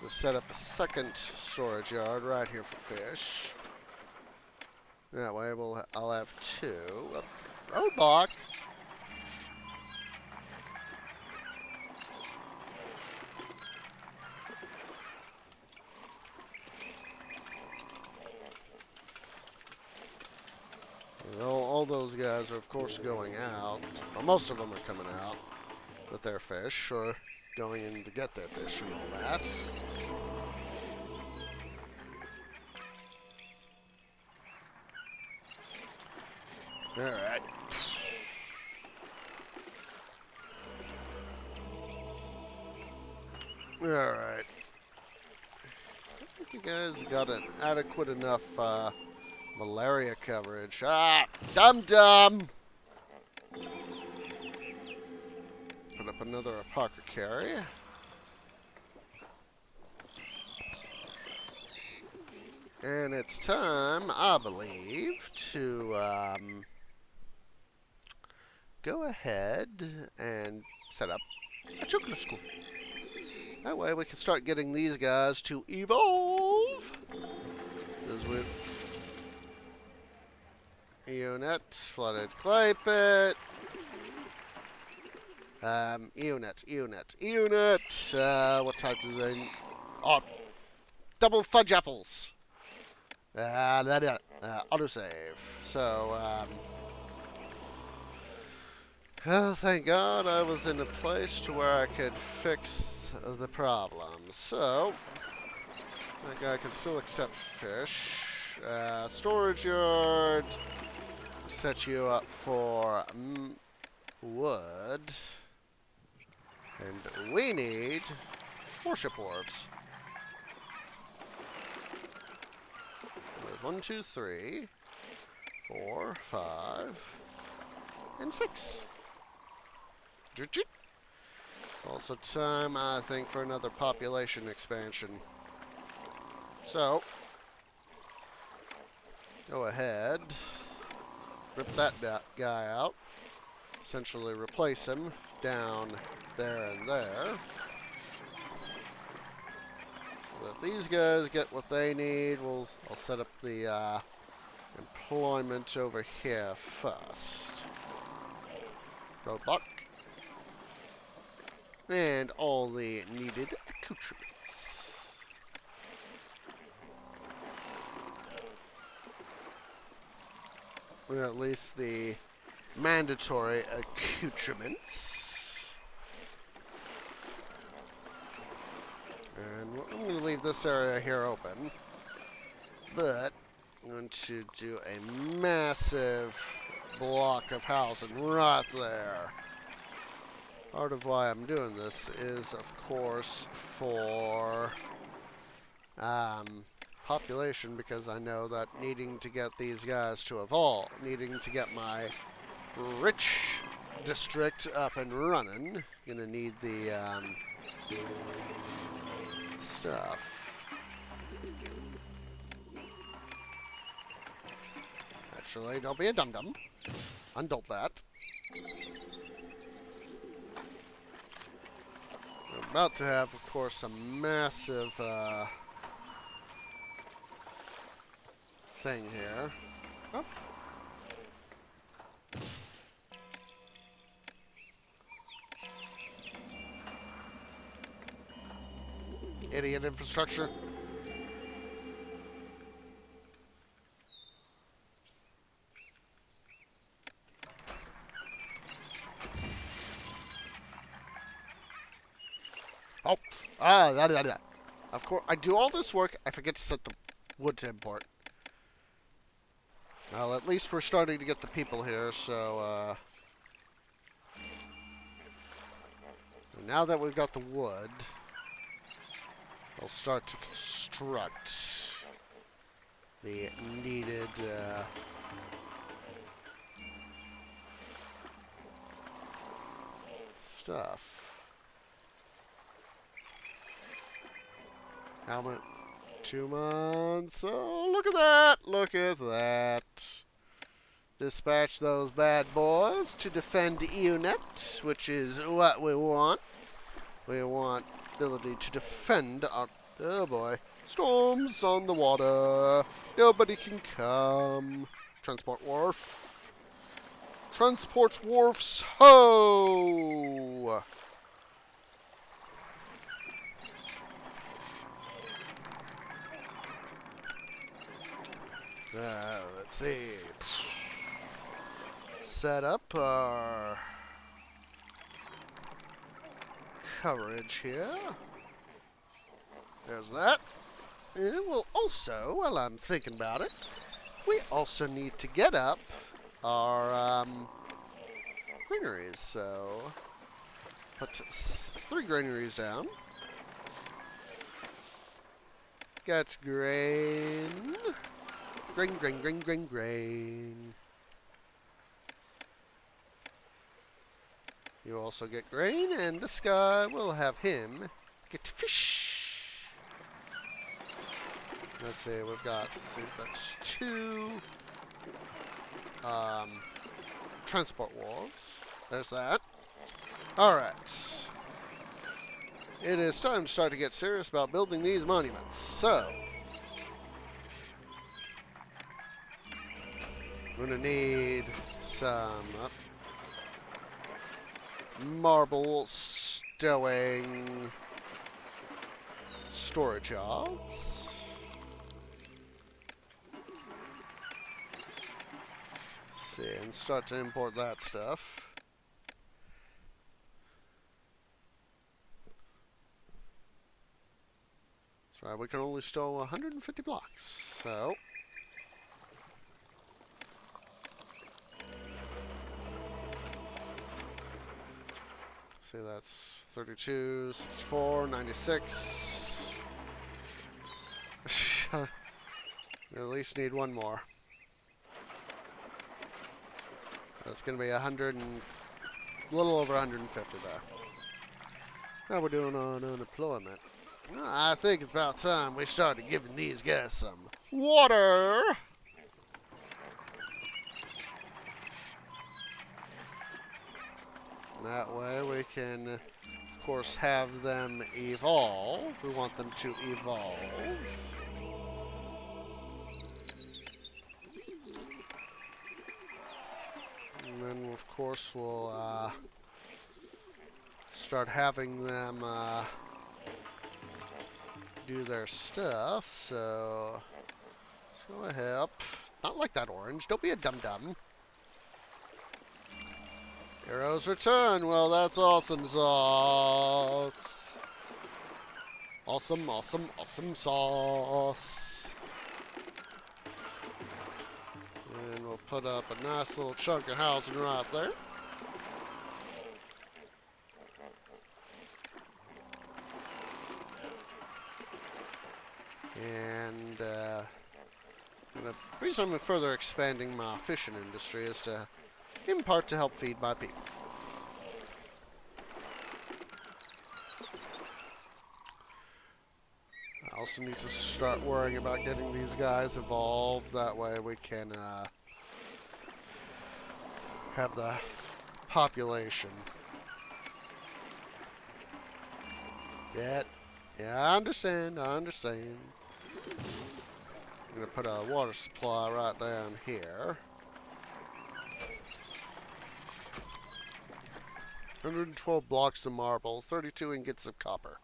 We'll set up a second storage yard right here for fish. That way I'll have 2. Roadblock! All those guys are, of course, going out. Well, most of them are coming out with their fish, or going in to get their fish and all that. Alright. Alright. I think you guys got an adequate enough malaria coverage. Ah! Dum-dum! Put up another apothecary. And it's time, I believe, to go ahead and set up a chocolate school. That way we can start getting these guys to evolve. As we unit, flooded clay pit. Unit. What type do they? Oh, double fudge apples. Autosave. So, well, thank God I was in a place to where I could fix the problem. So, that guy can still accept fish. Storage yard. Set you up for wood. And we need warship wharves. There's 1, 2, 3, 4, 5, and 6. It's also time, I think, for another population expansion. So, go ahead, rip that guy out, essentially replace him down there and there. So that these guys get what they need, I'll set up the employment over here first. Roadblock. And all the needed accoutrements. Or at least the mandatory accoutrements. And I'm going to leave this area here open. But I'm going to do a massive block of housing right there. Part of why I'm doing this is, of course, for population, because I know that needing to get these guys to evolve, needing to get my rich district up and running, gonna need the stuff. Actually, don't be a dum-dum. Undult that. We're about to have, of course, a massive thing here. Oh. Idiot infrastructure. Oh, that. Of course, I do all this work, I forget to set the wood to import. Well, at least we're starting to get the people here, so, now that we've got the wood, I'll start to construct the needed, stuff. How much? 2 months. Oh, look at that! Look at that. Dispatch those bad boys to defend unit, which is what we want. We want ability to defend our... Oh boy. Storms on the water. Nobody can come. Transport wharf. Transport wharfs. Ho! Let's see. Set up our coverage here. There's that. And we'll also, while I'm thinking about it, we also need to get up our granaries. So put 3 granaries down. Got grain. Grain. You also get grain, and this guy will have him get fish. Let's see, we've got, that's 2 transport wharves. There's that. Alright. It is time to start to get serious about building these monuments. So, we're going to need some marble stowing storage yards. See, and start to import that stuff. That's right, we can only stow 150 blocks, so... See, that's 32, 64, 96. At least need one more. That's going to be 100 and... a little over 150 there. How we're doing on unemployment? I think it's about time we started giving these guys some water. That way we can, of course, have them evolve. We want them to evolve. And then, of course, we'll start having them do their stuff. So, let's go ahead. Not like that, Orange. Don't be a dum-dum. Heroes return. Well, that's awesome sauce. Awesome, awesome, awesome sauce. And we'll put up a nice little chunk of housing right there. And the reason I'm further expanding my fishing industry is to, in part, to help feed my people. I also need to start worrying about getting these guys evolved. That way we can have the population. Yeah, I understand, I'm gonna put a water supply right down here. 112 blocks of marble, 32 ingots of copper.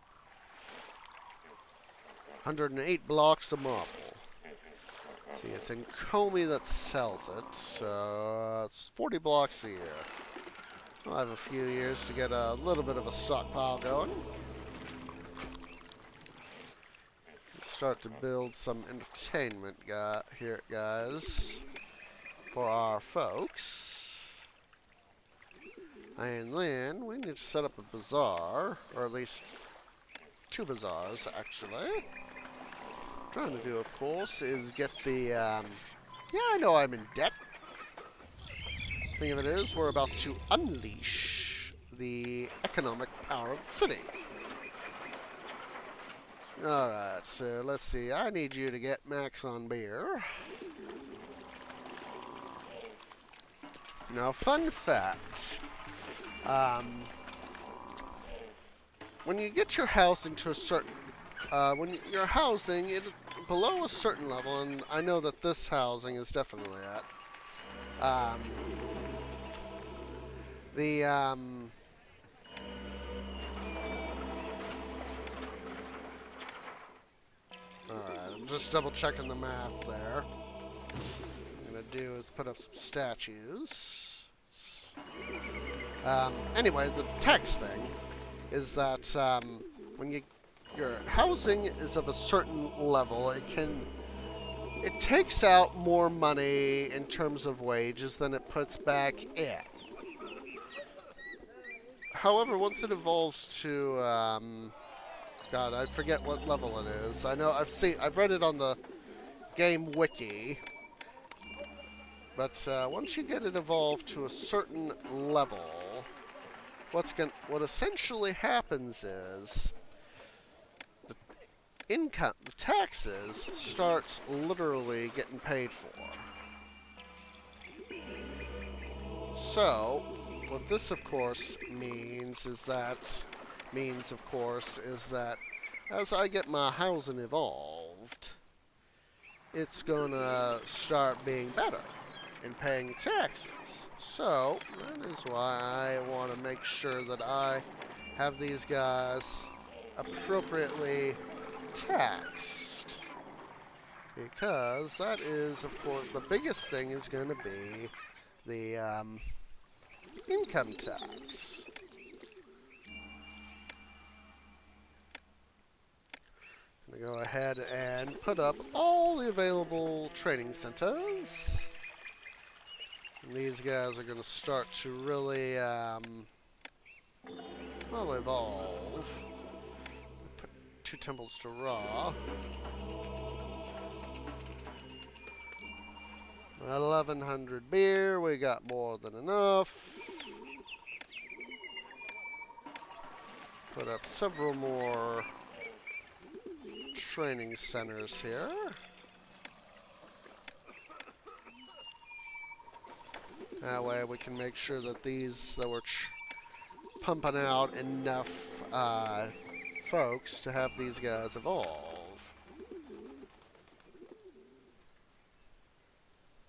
108 blocks of marble. See, it's in Comey that sells it, so it's 40 blocks a year. I'll have a few years to get a little bit of a stockpile going. Start to build some entertainment here, guys, for our folks. And then we need to set up a bazaar, or at least 2 bazaars, actually. Trying to do, of course, is get the, yeah, I know I'm in debt. Thing of it is, we're about to unleash the economic power of the city. Alright, so let's see. I need you to get Max on beer. Now, fun fact. When you get your housing to a certain... when your housing is below a certain level, and I know that this housing is definitely at, alright, I'm just double checking the math there. What I'm gonna do is put up some statues. Anyway, the tax thing is that when your housing is of a certain level, it takes out more money in terms of wages than it puts back in. However, once it evolves to God, I forget what level it is. I know I've read it on the game wiki. But once you get it evolved to a certain level, what essentially happens is the taxes start literally getting paid for. So, what this of course means is that as I get my housing evolved, it's gonna start being better. in paying taxes. So, that is why I want to make sure that I have these guys appropriately taxed. Because that is, of course, the biggest thing is going to be the income tax. I'm going to go ahead and put up all the available training centers. And these guys are going to start to really, well, evolve. Put 2 temples to Ra. 1,100 beer, we got more than enough. Put up several more training centers here. That way we can make sure that that we're pumping out enough folks to have these guys evolve.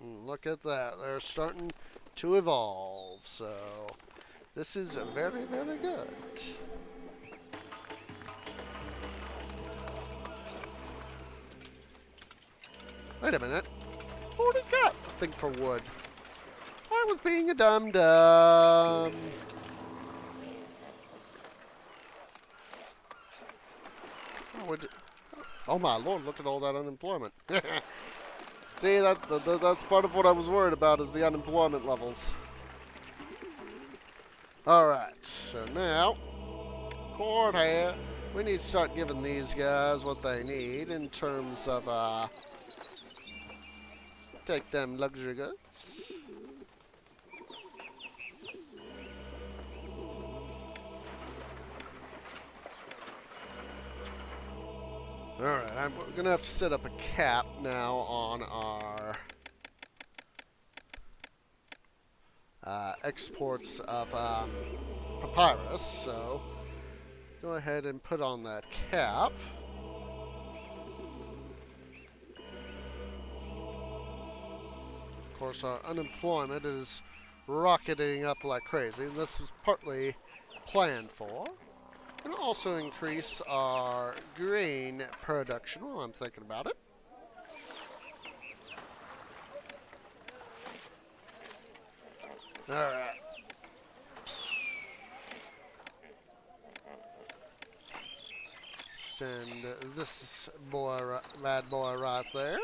Look at that, they're starting to evolve, so this is very, very good. Wait a minute, I already got a thing for wood. I was being a dum-dum. Oh my lord, look at all that unemployment. See, that's part of what I was worried about, is the unemployment levels. Alright, so now, court here. We need to start giving these guys what they need in terms of, take them luxury goods. Alright, we're going to have to set up a cap now on our exports of papyrus, so go ahead and put on that cap. Of course, our unemployment is rocketing up like crazy, and this was partly planned for. And also increase our grain production while I'm thinking about it. Alright. Stand this boy, bad boy right there.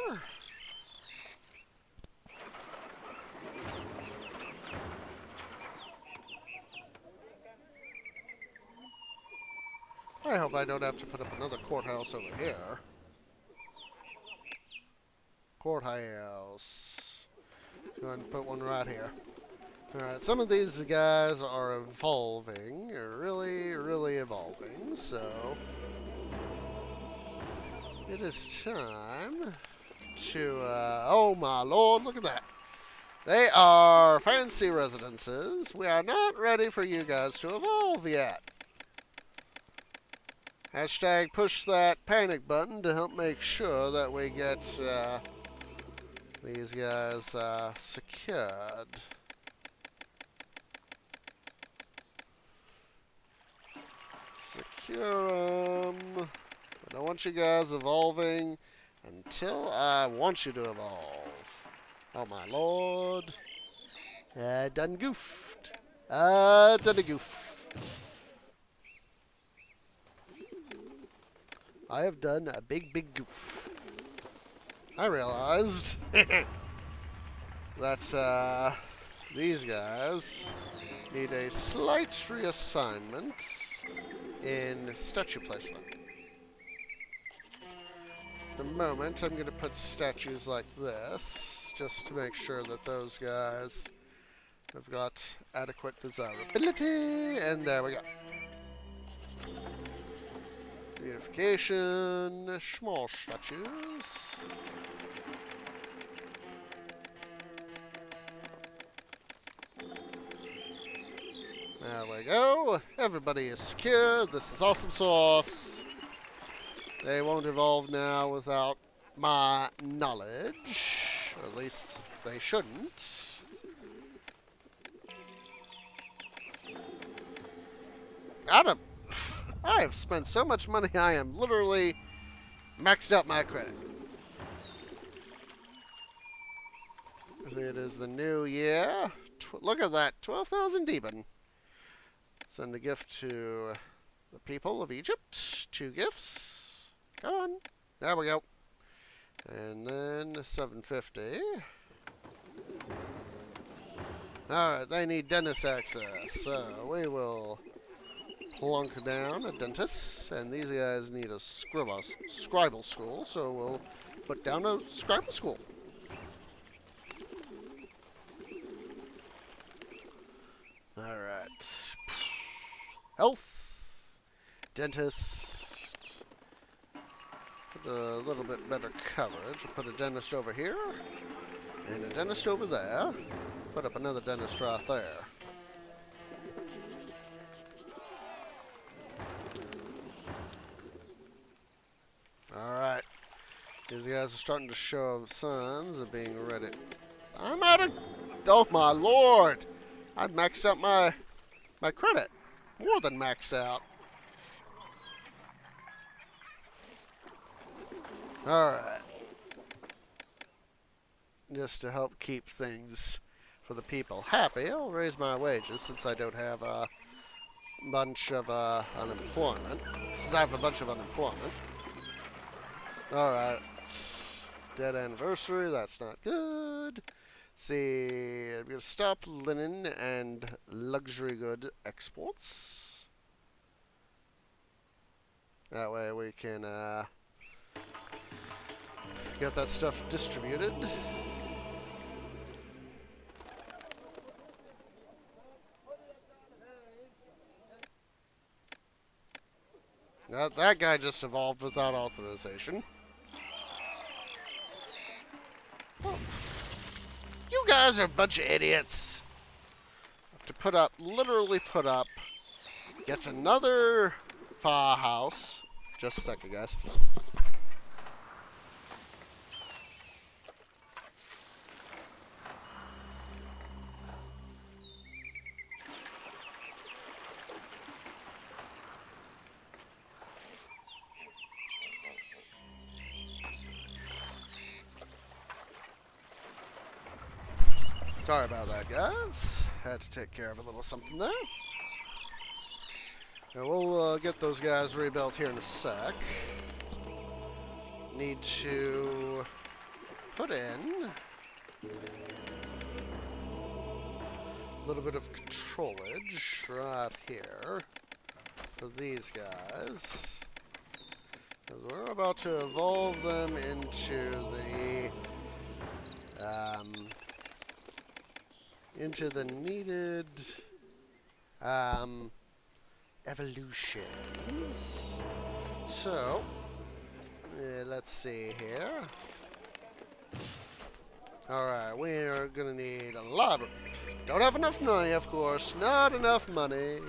I hope I don't have to put up another courthouse over here. Courthouse. Go ahead and put one right here. Alright, some of these guys are evolving. Really, really evolving. So, it is time to, oh my lord, look at that. They are fancy residences. We are not ready for you guys to evolve yet. Hashtag push that panic button to help make sure that we get these guys secured. Secure them. I don't want you guys evolving until I want you to evolve. Oh my lord. Done goofed. Done a goof. I have done a big, big goof. I realized that these guys need a slight reassignment in statue placement. At the moment, I'm going to put statues like this, just to make sure that those guys have got adequate desirability, and there we go. Beautification, small statues. There we go. Everybody is secure. This is awesome sauce. They won't evolve now without my knowledge. Or at least they shouldn't. out of... I have spent so much money, I am literally maxed out my credit. It is the new year. Look at that, 12,000 demon. Send a gift to the people of Egypt. 2 gifts. Come on. There we go. And then 750. Alright, they need dentist access. So we will plunk down a dentist. And these guys need a scribal school. So we'll put down a scribal school. Alright. Health. Dentist. Put a little bit better coverage. We'll put a dentist over here. And a dentist over there. Put up another dentist right there. Alright. These guys are starting to show signs of being ready. I'm out of... Oh my lord! I've maxed out my credit. More than maxed out. Alright. Just to help keep things for the people happy, I'll raise my wages since I don't have a bunch of unemployment. Since I have a bunch of unemployment. Alright. Dead anniversary, that's not good. See, I'm going to stop linen and luxury good exports. That way we can get that stuff distributed. That guy just evolved without authorization. Oh. You guys are a bunch of idiots. Have to put up, literally put up, gets another farmhouse. Just a second, guys. Sorry about that, guys. Had to take care of a little something there. Now we'll get those guys rebuilt here in a sec. Need to put in a little bit of controlage right here for these guys. Because we're about to evolve them into the needed evolutions. So, let's see here. Alright, we are going to need a library. Don't have enough money, of course. Not enough money.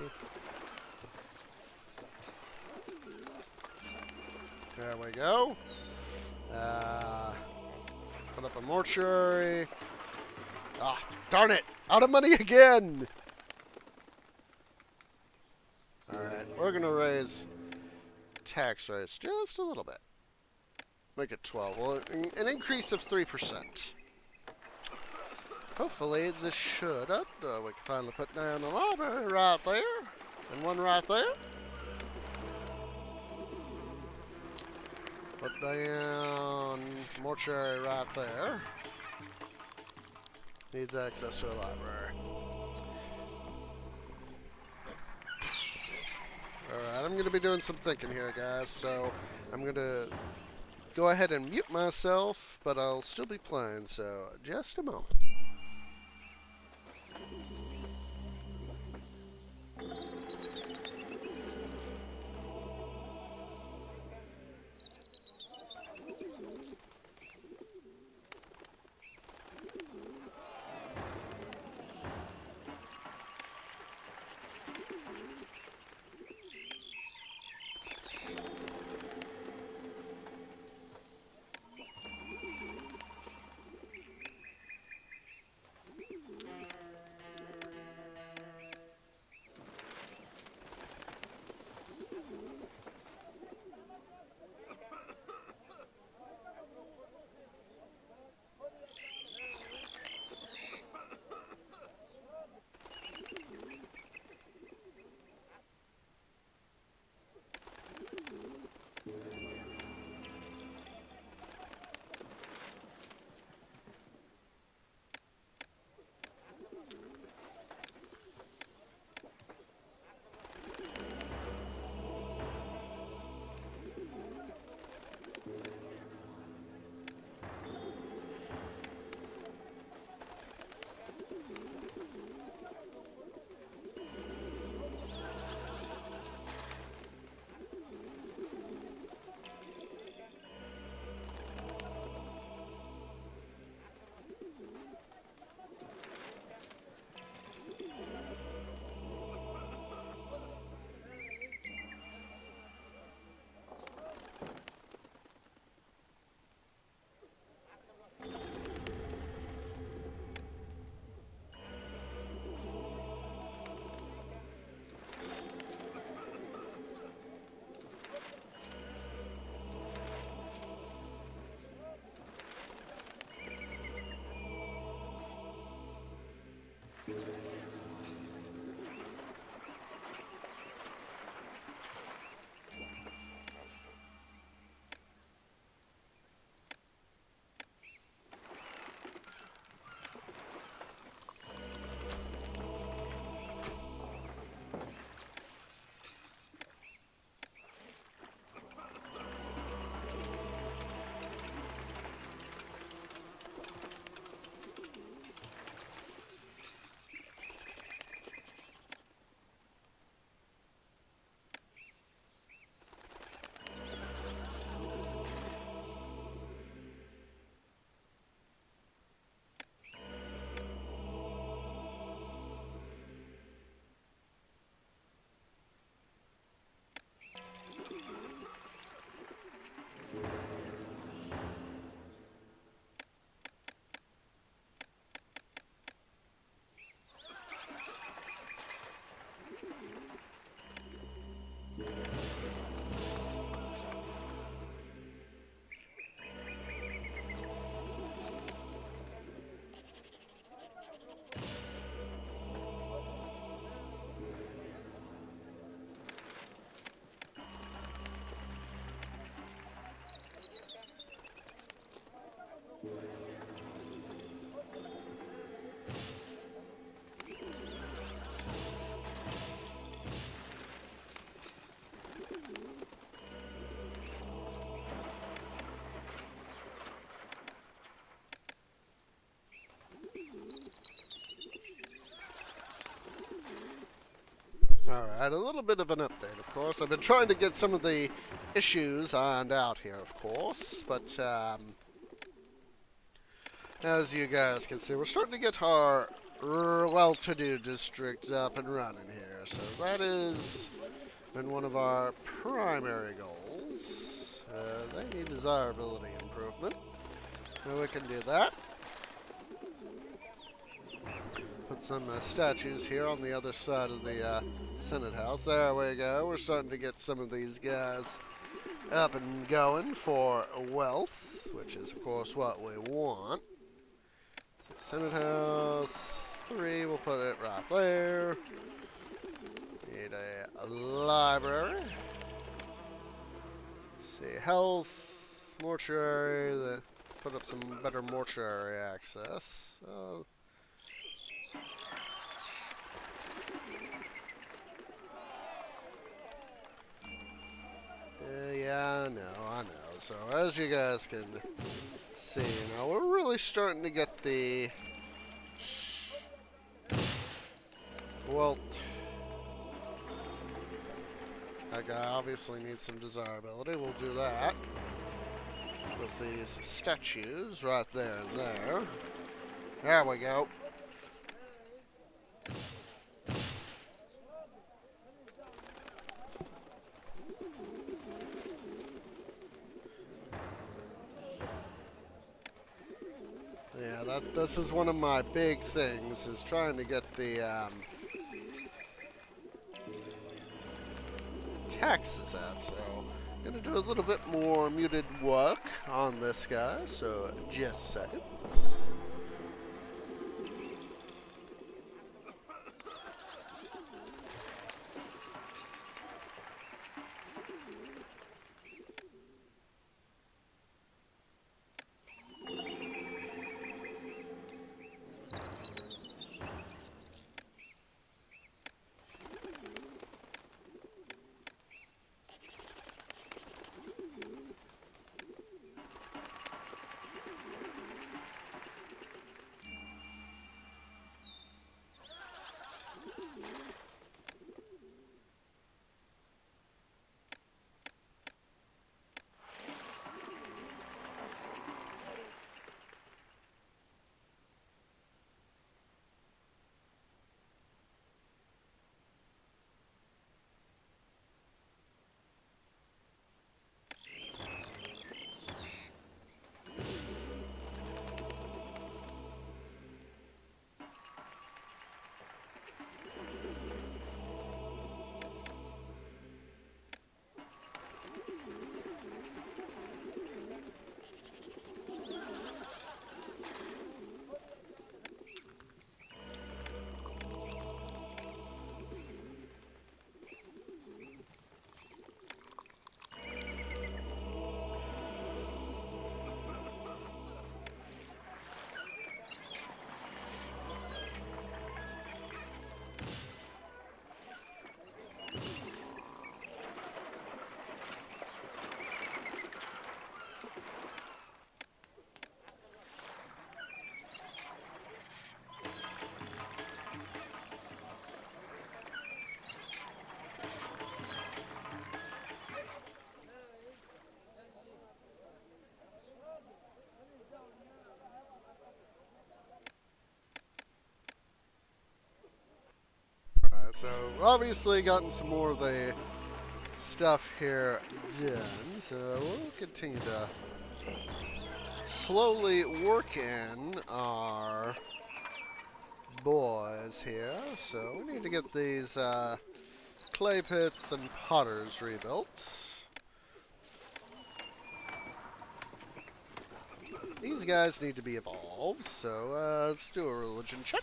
There we go. Put up a mortuary. Ah, darn it! Out of money again! Alright, we're gonna raise tax rates just a little bit. Make it 12. Well, an increase of 3%. Hopefully this should... we can finally put down a library right there. And one right there. Put down mortuary right there. Needs access to a library. Alright, I'm going to be doing some thinking here, guys, so I'm going to go ahead and mute myself, but I'll still be playing, so just a moment. Alright, a little bit of an update, of course. I've been trying to get some of the issues ironed out here, of course, but as you guys can see, we're starting to get our well-to-do district up and running here. So that has been one of our primary goals. They need desirability improvement. So we can do that. Put some statues here on the other side of the Senate House. There we go. We're starting to get some of these guys up and going for wealth, which is, of course, what we want. So Senate House 3, we'll put it right there. Need a library. Let's see, health, mortuary. Put up some better mortuary access. Yeah, I know. So, as you guys can see, we're really starting to get the... Well, that guy obviously needs some desirability. We'll do that with these statues right there and there. There we go. Yeah, this is one of my big things, is trying to get the taxes up. So I'm gonna do a little bit more muted work on this guy. So just a second. Alright, so obviously gotten some more of the stuff here done. So we'll continue to slowly work in our boys here. So we need to get these clay pits and potters rebuilt. These guys need to be evolved, so let's do a religion check.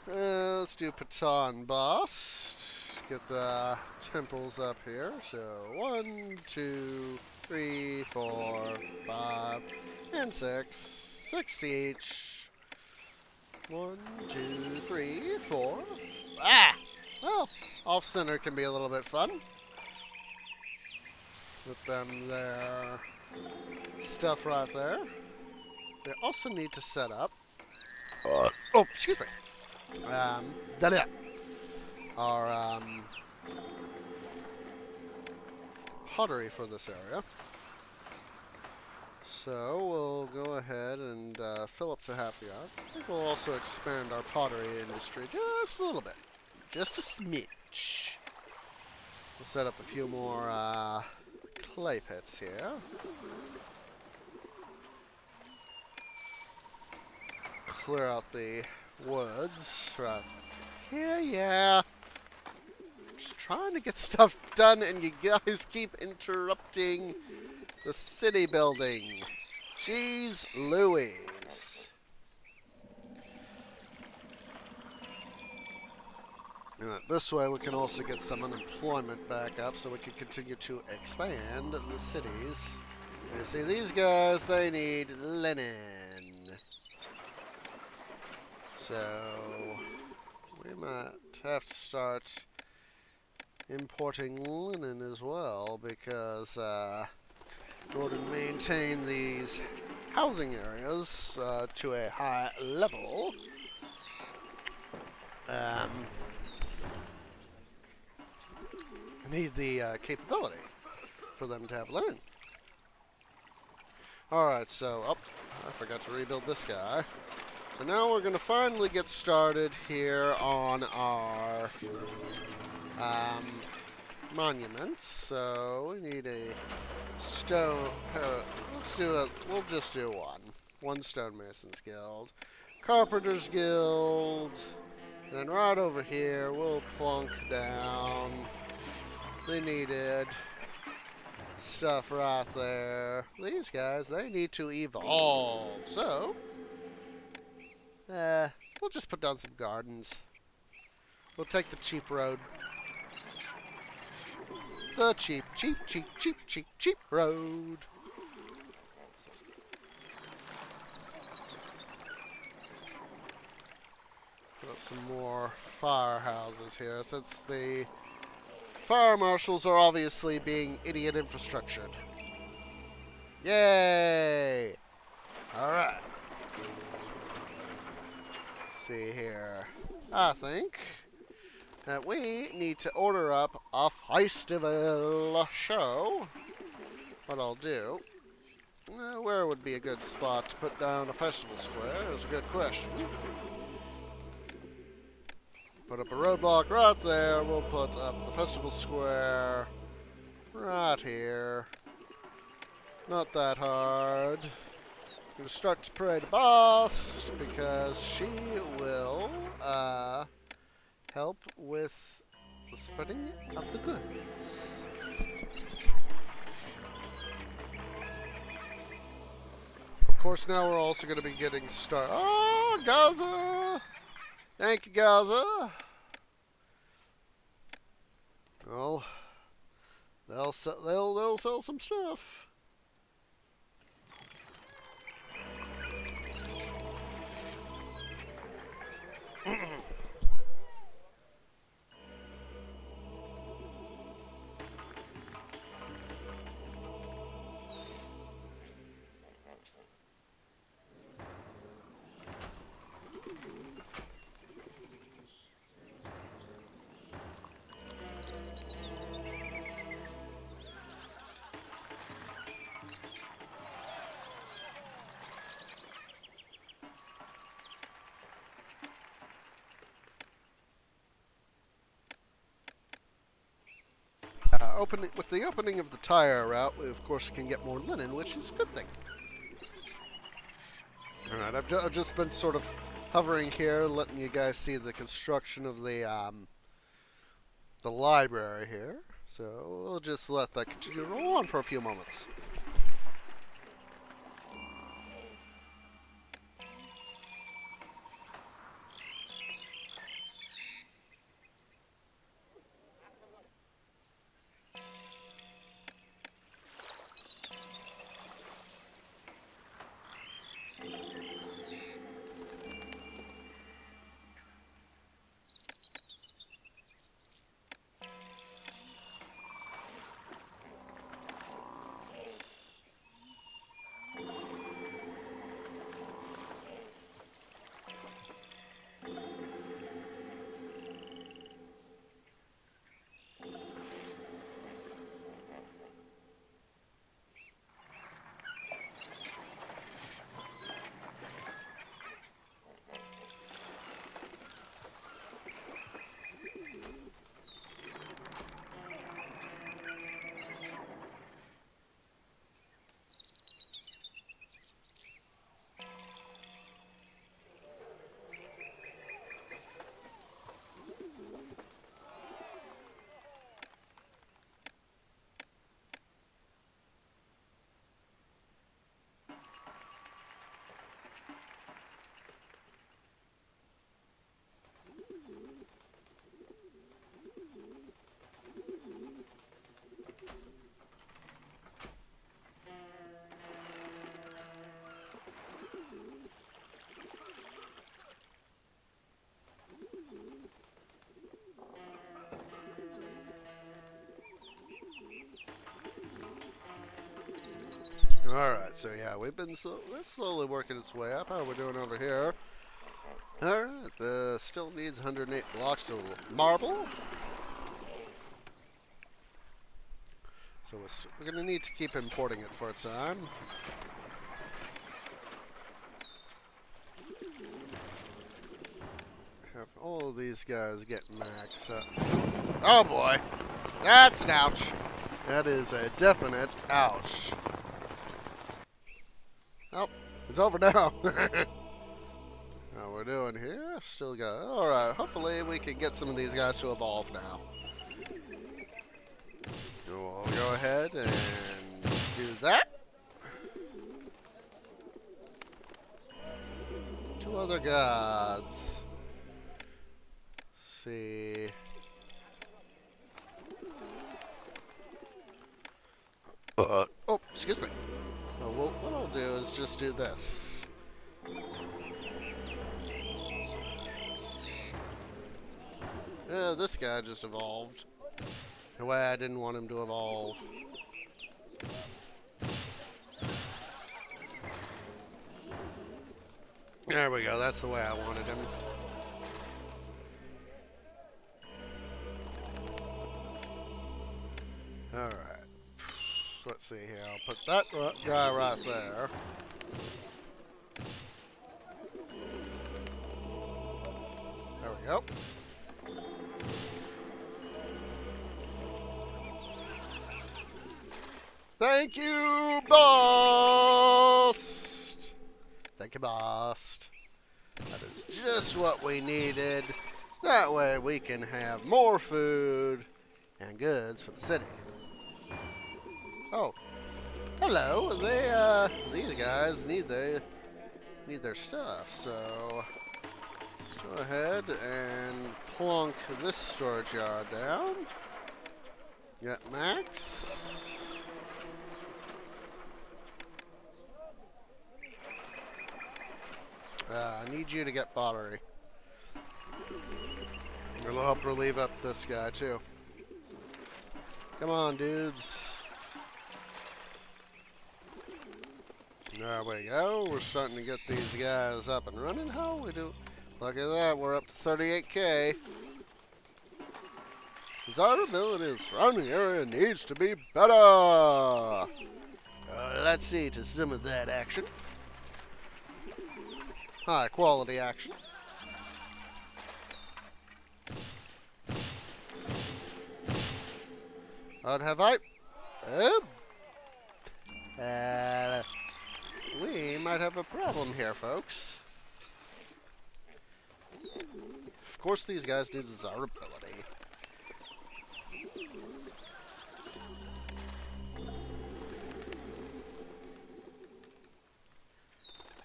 Let's do Patan Bast. Get the temples up here. So 1, 2, 3, 4, 5, and 6. 6 to each. 1, 2, 3, 4. Ah! Well, off center can be a little bit fun. Put them there. Stuff right there. They also need to set up. Oh, excuse me. our pottery for this area. So we'll go ahead and fill up the happy hour. I think we'll also expand our pottery industry just a little bit. Just a smidge. We'll set up a few more clay pits here. Clear out the woods right here, yeah. Just trying to get stuff done and you guys keep interrupting the city building. Jeez Louise. This way we can also get some unemployment back up so we can continue to expand the cities. You see, these guys, they need linen. So we might have to start importing linen as well because in order to maintain these housing areas to a high level, need the capability for them to have linen. Alright, so, I forgot to rebuild this guy. So now we're going to finally get started here on our monuments. So we need a stone, we'll just do one. One stonemason's guild. Carpenter's guild. Then right over here, we'll plunk down the needed stuff right there. These guys, they need to evolve. So, we'll just put down some gardens. We'll take the cheap road. The cheap road. Put up some more firehouses here, since the fire marshals are obviously being idiot infrastructured. Yay! Alright. Let's see here. I think that we need to order up a festival show. What I'll do, where would be a good spot to put down a festival square is a good question. Put up a roadblock right there. We'll put up the festival square right here. Not that hard. I'm going to start to parade a boss because she will help with the spreading of the goods. Of course, now we're also going to be getting started. Oh, Gaza! Thank you, Gaza. Well, they'll sell some stuff. With the opening of the tire route, we of course can get more linen, which is a good thing. Alright, I've just been sort of hovering here, letting you guys see the construction of the library here. So we'll just let that continue to roll on for a few moments. Alright, so yeah, it's slowly working its way up. How are we doing over here? Alright, still needs 108 blocks of marble. So we're going to need to keep importing it for a time. Have all of these guys get max up. Oh boy! That's an ouch! That is a definite ouch. Oh, it's over now. How we're doing here? Still got... Alright, hopefully we can get some of these guys to evolve now. We'll go ahead and do that. 2 other gods. Let's see... oh, excuse me. Well, what I'll do is just do this. This guy just evolved. The way I didn't want him to evolve. There we go, that's the way I wanted him. Alright. Let's see here, I'll put that guy right there. There we go. Thank you, boss! Thank you, boss. That is just what we needed. That way we can have more food and goods for the city. Oh, hello. These guys need their stuff, so let's go ahead and plunk this storage yard down. Got Max. I need you to get pottery. It'll help relieve up this guy too. Come on, dudes. There we go. We're starting to get these guys up and running. How we do? Look at that. We're up to 38k. Desirability of surrounding area needs to be better. Let's see to some of that action. High quality action. What have I? We might have a problem here, folks. Of course, these guys need desirability.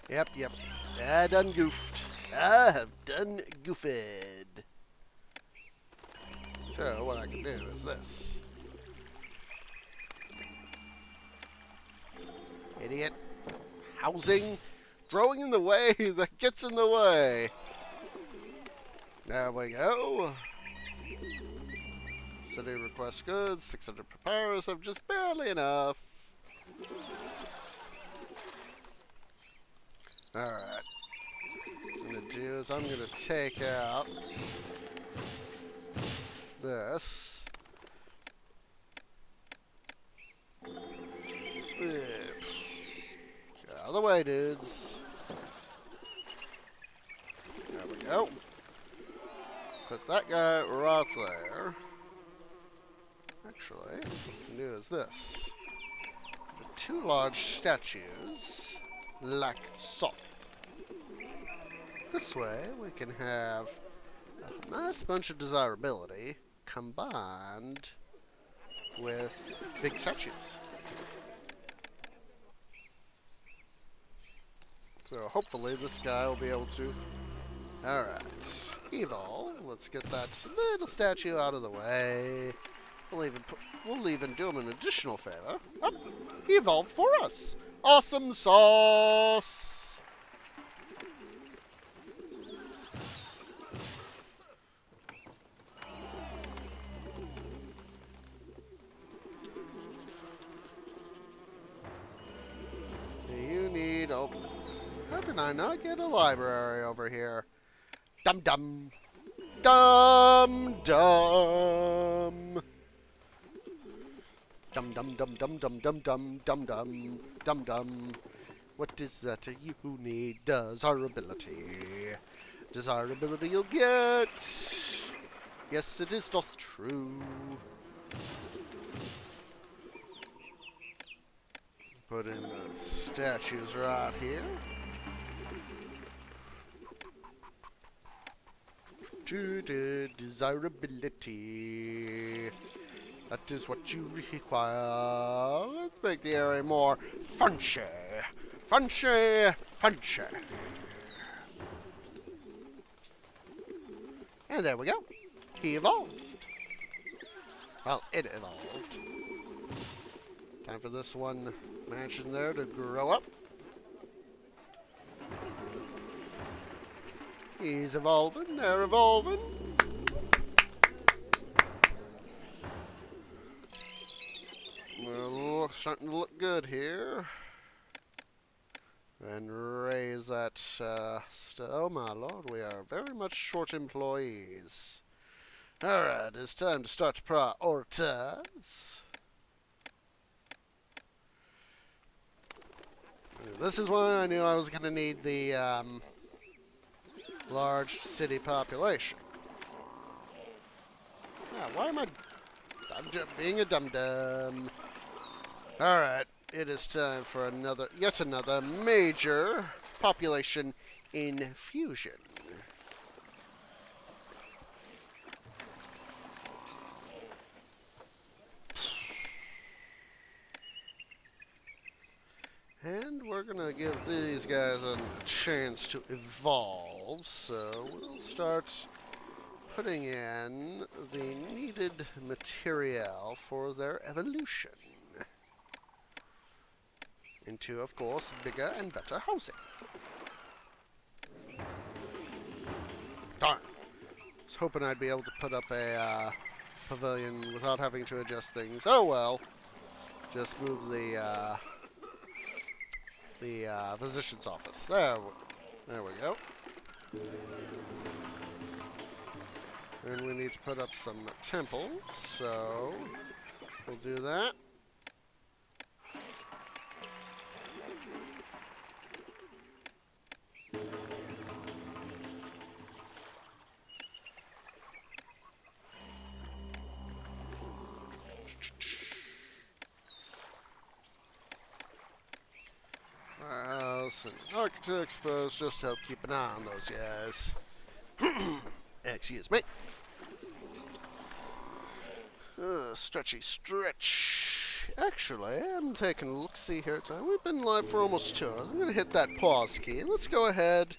Yep. I done goofed. I have done goofed. So, what I can do is this. Idiot. Housing growing in the way that gets in the way. There we go. City requests goods. 600 preparers have just barely enough. Alright. What I'm going to do is I'm going to take out this. Get out of the way, dudes. There we go. Put that guy right there. Actually, what we can do is this. Put 2 large statues, like so. This way, we can have a nice bunch of desirability combined with big statues. So hopefully this guy will be able to... Alright. Evolve. Let's get that little statue out of the way. We'll even do him an additional favor. Oh, he evolved for us. Awesome sauce! go. How did I not get a library over here? Dum dum. Dum dum. Dum dum dum dum dum dum dum dum dum dum dum. What is that you need? Desirability. Desirability you'll get. Yes, it is doth true. Put in the statues right here. To the desirability. That is what you require. Let's make the area more funchy. Funchy, funchy. And there we go. He evolved. Well, it evolved. Time for this one mansion there to grow up. He's evolving, they're evolving. We're starting to look good here. And raise that, oh my lord, we are very much short employees. Alright, it's time to start to prioritize. This is why I knew I was going to need the, large city population. Ah, why am I... I'm being a dum-dum. Alright, it is time for yet another major population infusion. And we're gonna give these guys a chance to evolve, so we'll start putting in the needed material for their evolution. Into, of course, bigger and better housing. Darn. I was hoping I'd be able to put up a pavilion without having to adjust things. Oh well. Just move the physician's office. There we go. And we need to put up some temples, so we'll do that. Firehouse and architects post, just to help keep an eye on those guys. Excuse me. Stretchy stretch. Actually, I'm taking a look-see here at time. We've been live for almost 2 hours. I'm going to hit that pause key. Let's go ahead.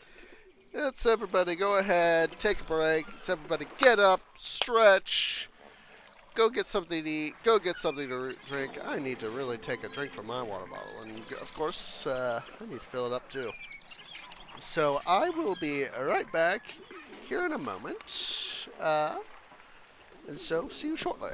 Let's everybody go ahead, take a break. Let's everybody get up, stretch, go get something to eat, go get something to drink. I need to really take a drink from my water bottle. And, of course, I need to fill it up, too. So I will be right back here in a moment. And so, see you shortly.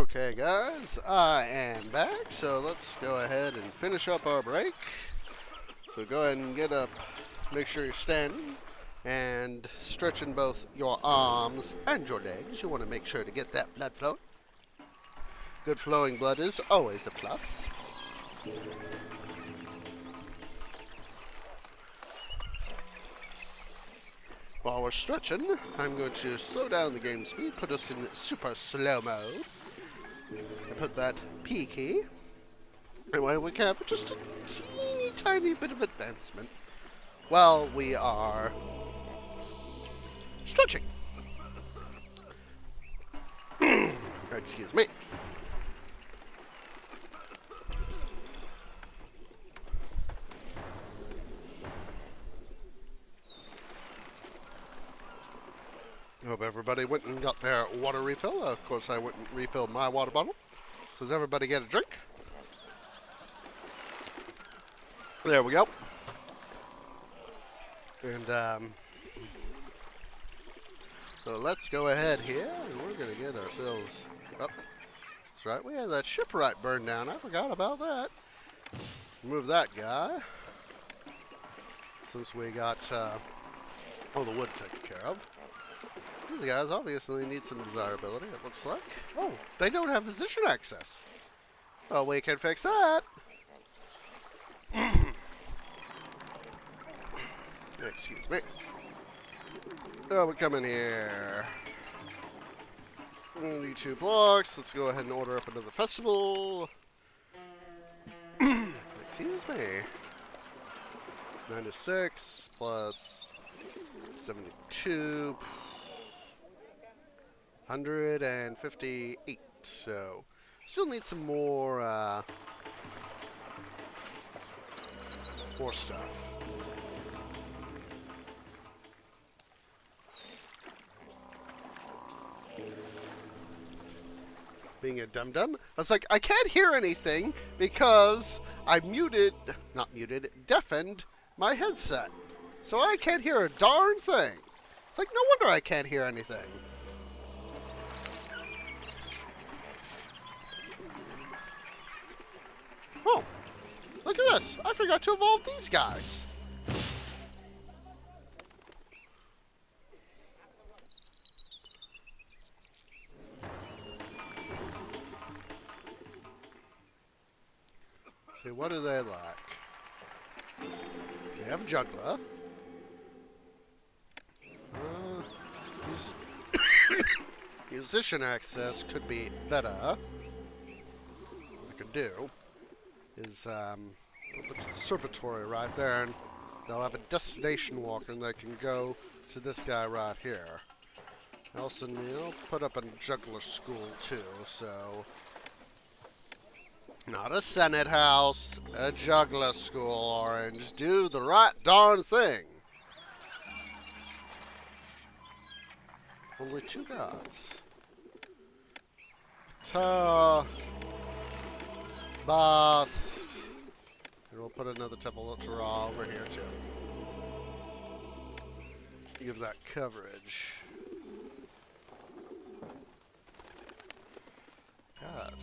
Okay, guys, I am back, so let's go ahead and finish up our break. So go ahead and get up, make sure you're standing, and stretching both your arms and your legs. You want to make sure to get that blood flow. Good flowing blood is always a plus. While we're stretching, I'm going to slow down the game speed, put us in super slow mode, and put that P key. And when we can have just a teeny tiny bit of advancement while we are stretching. Excuse me. Hope everybody went and got their water refill. Of course, I went and refilled my water bottle. So does everybody get a drink? There we go. And so let's go ahead here, and we're gonna get ourselves up. That's right. We had that shipwright burned down. I forgot about that. Move that guy. Since we got all the wood taken care of. These guys obviously need some desirability, it looks like. Oh, they don't have physician access. Well, we can fix that. Excuse me. Oh, we come in here. We need 2 blocks. Let's go ahead and order up another festival. Excuse me. 96 plus 72. 158. So, still need some more stuff. Being a dum-dum, I was like, I can't hear anything because I deafened my headset. So I can't hear a darn thing. It's like, no wonder I can't hear anything. Oh, look at this. I forgot to evolve these guys. See, what do they like? They have a juggler. Musician access could be better. What I could do is put the conservatory right there, and they'll have a destination walker, and they can go to this guy right here. I also put up a juggler school too, so not a senate house, a juggler school, Orange. Do the right darn thing. Only 2 gods. Bust. And we'll put another temple to Ra over here too. Give that coverage. God.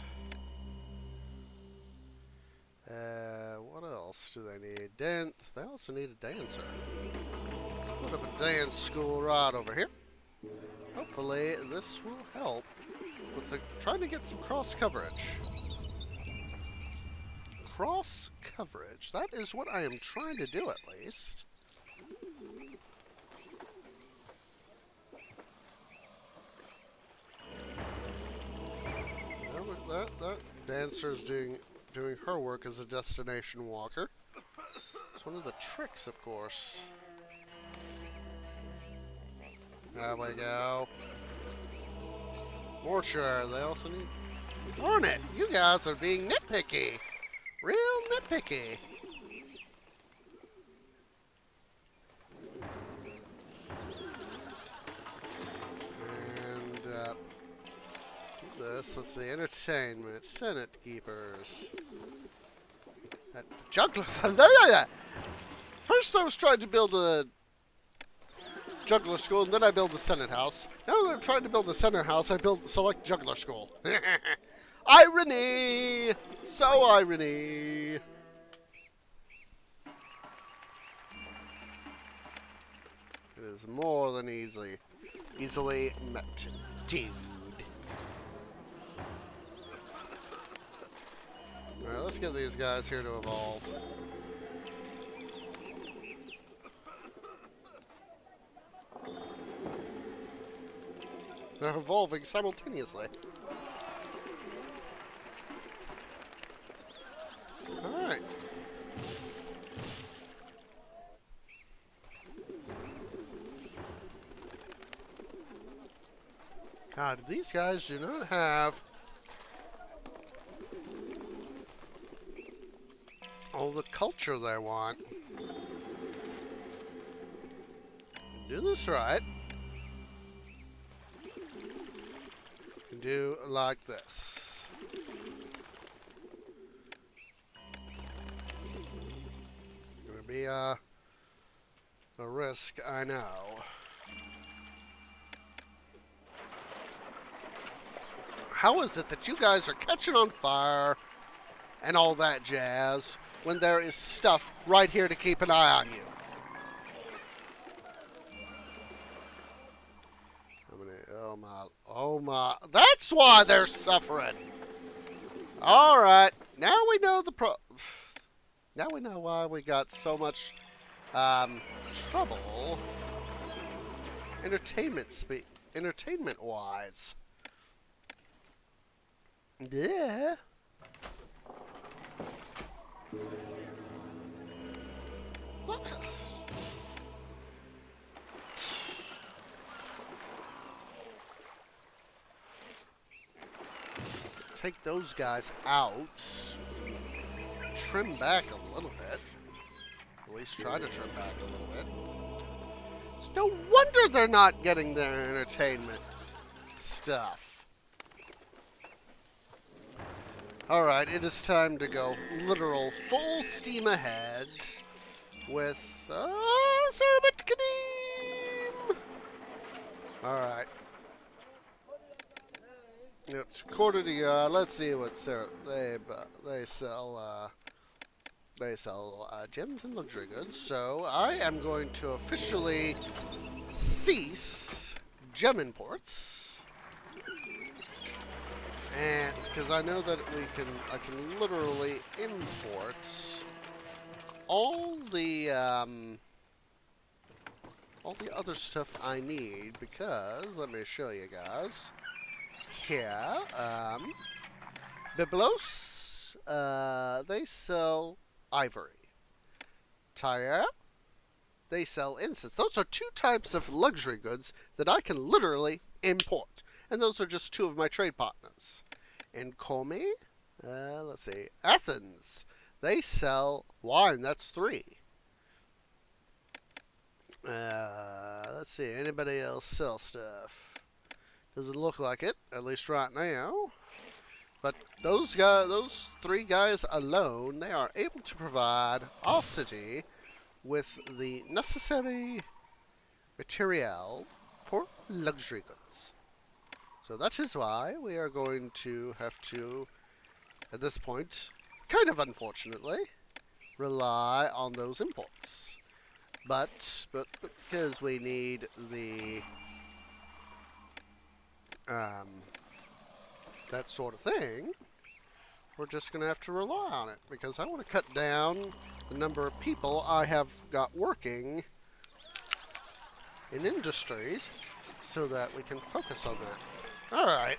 What else do they need? They also need a dancer. Let's put up a dance school right over here. Hopefully this will help with trying to get some cross coverage. Cross coverage. That is what I am trying to do, at least. That dancer's doing her work as a destination walker. It's one of the tricks, of course. There we go. Mortuary, they also need... Darn it! You guys are being nitpicky! Real nitpicky! And, do this. Let's see. Entertainment. Senate keepers. That juggler... First I was trying to build a juggler school, and then I build the senate house. Now that I'm trying to build the senate house, I build select juggler school. Irony! So irony! It is more than easily met, dude. Alright, let's get these guys here to evolve. They're evolving simultaneously. Alright. God, these guys do not have all the culture they want. Do this right. Do like this. Gonna be a risk, I know. How is it that you guys are catching on fire and all that jazz when there is stuff right here to keep an eye on you? Oh my, that's why they're suffering. Alright, now we know now we know why we got so much trouble entertainment wise. Yeah. What? Take those guys out. Trim back a little bit. At least try to trim back a little bit. It's no wonder they're not getting their entertainment stuff. Alright, it is time to go literal full steam ahead with Cerebit Kadeem! Alright. It's quarter to yard. Let's see what they sell. They sell gems and luxury goods. So I am going to officially cease gem imports, and because I know that I can literally import all the other stuff I need. Because let me show you guys. Here, Biblos, they sell ivory. Tyre, they sell incense. Those are two types of luxury goods that I can literally import. And those are just two of my trade partners. In Komi, let's see, Athens, they sell wine. That's three. Let's see, anybody else sell stuff? Doesn't look like it, at least right now. But those three guys alone, they are able to provide our city with the necessary material for luxury goods. So that is why we are going to have to, at this point, kind of unfortunately, rely on those imports. But because we need the that sort of thing, we're just going to have to rely on it, because I want to cut down the number of people I have got working in industries so that we can focus on that. Alright.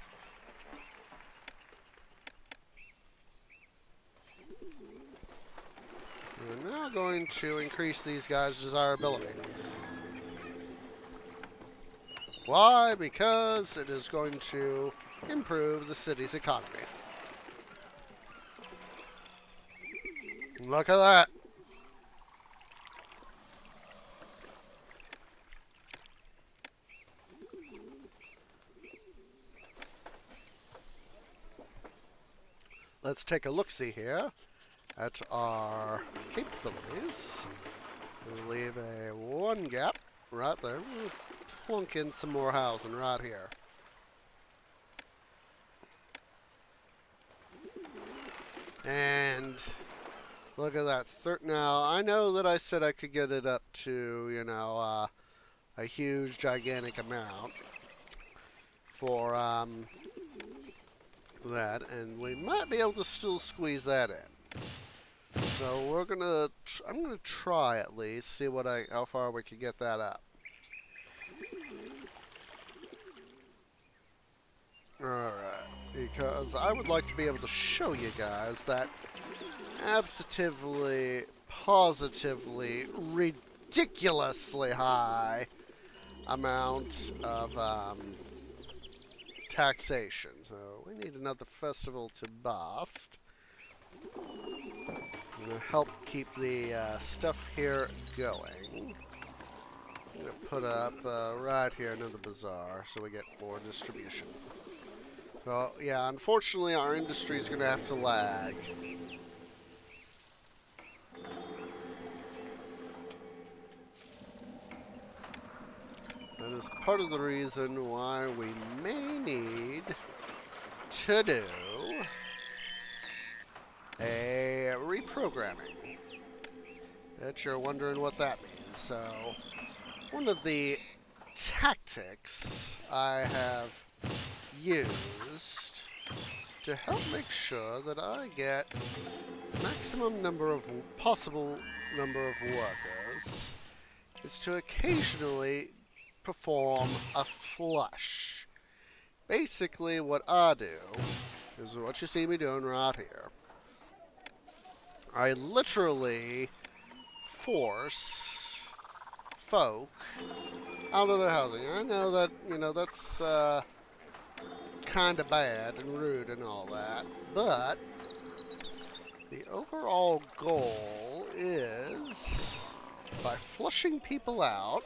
We're now going to increase these guys' desirability. Why? Because it is going to improve the city's economy. Look at that. Let's take a look-see here at our capabilities. We'll leave one gap right there. We'll plunk in some more housing right here. And look at that. Now, I know that I said I could get it up to, a huge, gigantic amount for that, and we might be able to still squeeze that in. So we're gonna, I'm gonna try at least, see how far we can get that up. Alright, because I would like to be able to show you guys that absolutely, positively, ridiculously high amount of taxation. So we need another festival to bust. I'm going to help keep the stuff here going. I'm going to put up right here another bazaar so we get more distribution. So yeah, unfortunately our industry is going to have to lag. That is part of the reason why we may need to do a reprogramming. Bet you're wondering what that means. So, one of the tactics I have used to help make sure that I get maximum number of possible number of workers is to occasionally perform a flush. Basically, what I do is what you see me doing right here. I literally force folk out of their housing. I know that, that's kind of bad and rude and all that, but the overall goal is by flushing people out,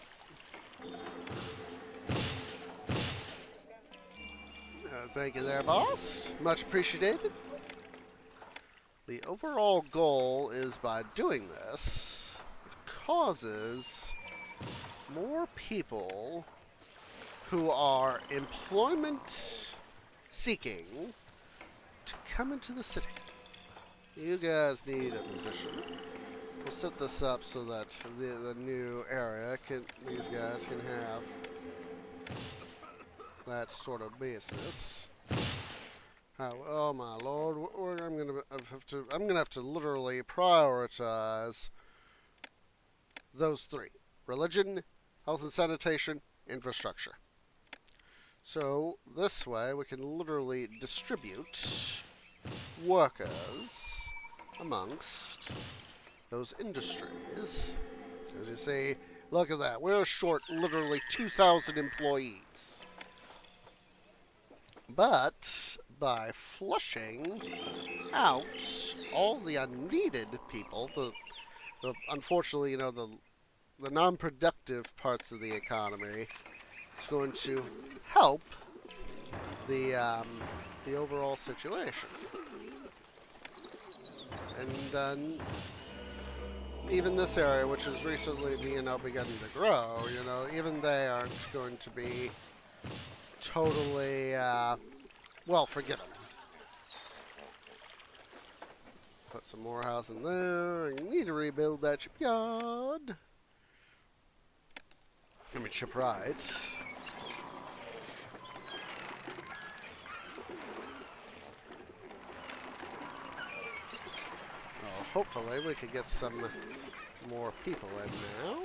thank you there, boss. Much appreciated. The overall goal is by doing this, it causes more people who are employment seeking to come into the city. You guys need a position. We'll set this up so that the new area these guys can have that sort of business. Oh my lord, I'm gonna have to literally prioritize those three: religion, health and sanitation, infrastructure. So this way we can literally distribute workers amongst those industries. As you see, look at that, we're short literally 2,000 employees. But by flushing out all the unneeded people, unfortunately, the non-productive parts of the economy, it's going to help the overall situation. And even this area, which has recently begun to grow, even they aren't going to be totally, well, forget them. Put some more house in there. You need to rebuild that shipyard. I mean, shipwright. Oh, hopefully we could get some more people in now.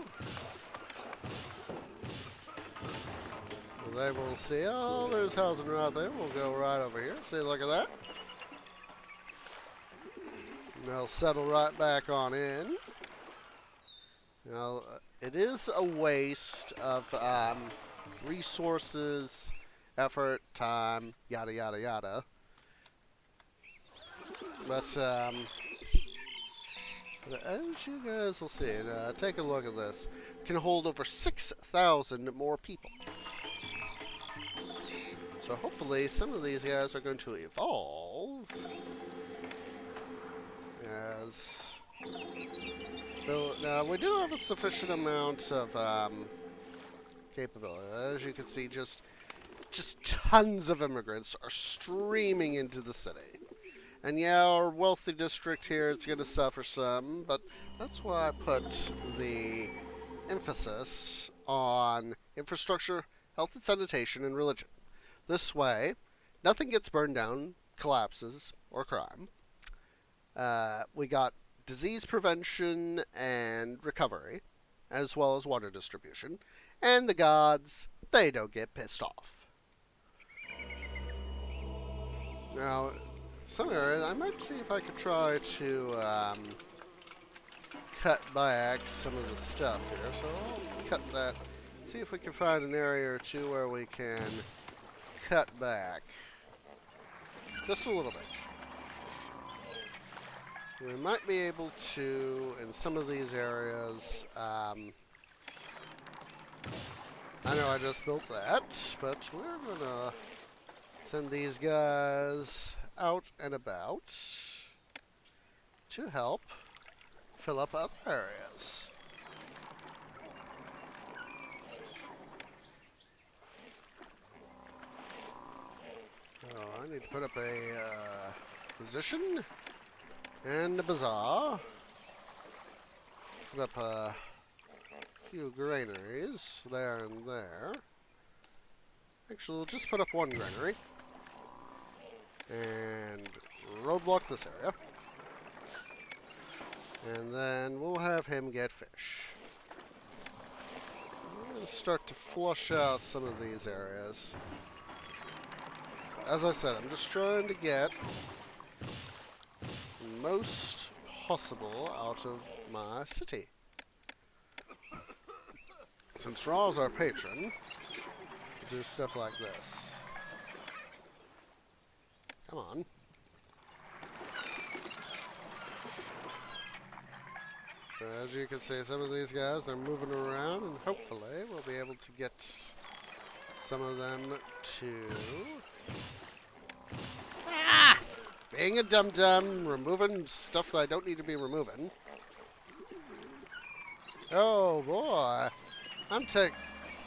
They will see, oh, there's housing right there. We'll go right over here. See, look at that. And they'll settle right back on in. Now, it is a waste of resources, effort, time, yada, yada, yada. But as you guys will see, take a look at this. It can hold over 6,000 more people. So hopefully some of these guys are going to evolve as... Now we do have a sufficient amount of capability. As you can see, just tons of immigrants are streaming into the city. And yeah, our wealthy district here is going to suffer some, but that's why I put the emphasis on infrastructure, health and sanitation, and religion. This way, nothing gets burned down, collapses, or crime. We got disease prevention and recovery, as well as water distribution. And the gods, they don't get pissed off. Now, some areas, I might see if I could try to cut back some of the stuff here. So I'll cut that. See if we can find an area or two where we can cut back just a little bit. We might be able to, in some of these areas, I know I just built that, but we're gonna send these guys out and about to help fill up other areas. Oh, I need to put up a position and a bazaar. Put up a few granaries there and there. Actually, we'll just put up one granary and roadblock this area. And then we'll have him get fish. I'm going to start to flush out some of these areas. As I said, I'm just trying to get the most possible out of my city. Since Ra's our patron, we'll do stuff like this. Come on. So as you can see, some of these guys, they're moving around, and hopefully we'll be able to get some of them to... Being a dum-dum, removing stuff that I don't need to be removing. Oh boy, I'm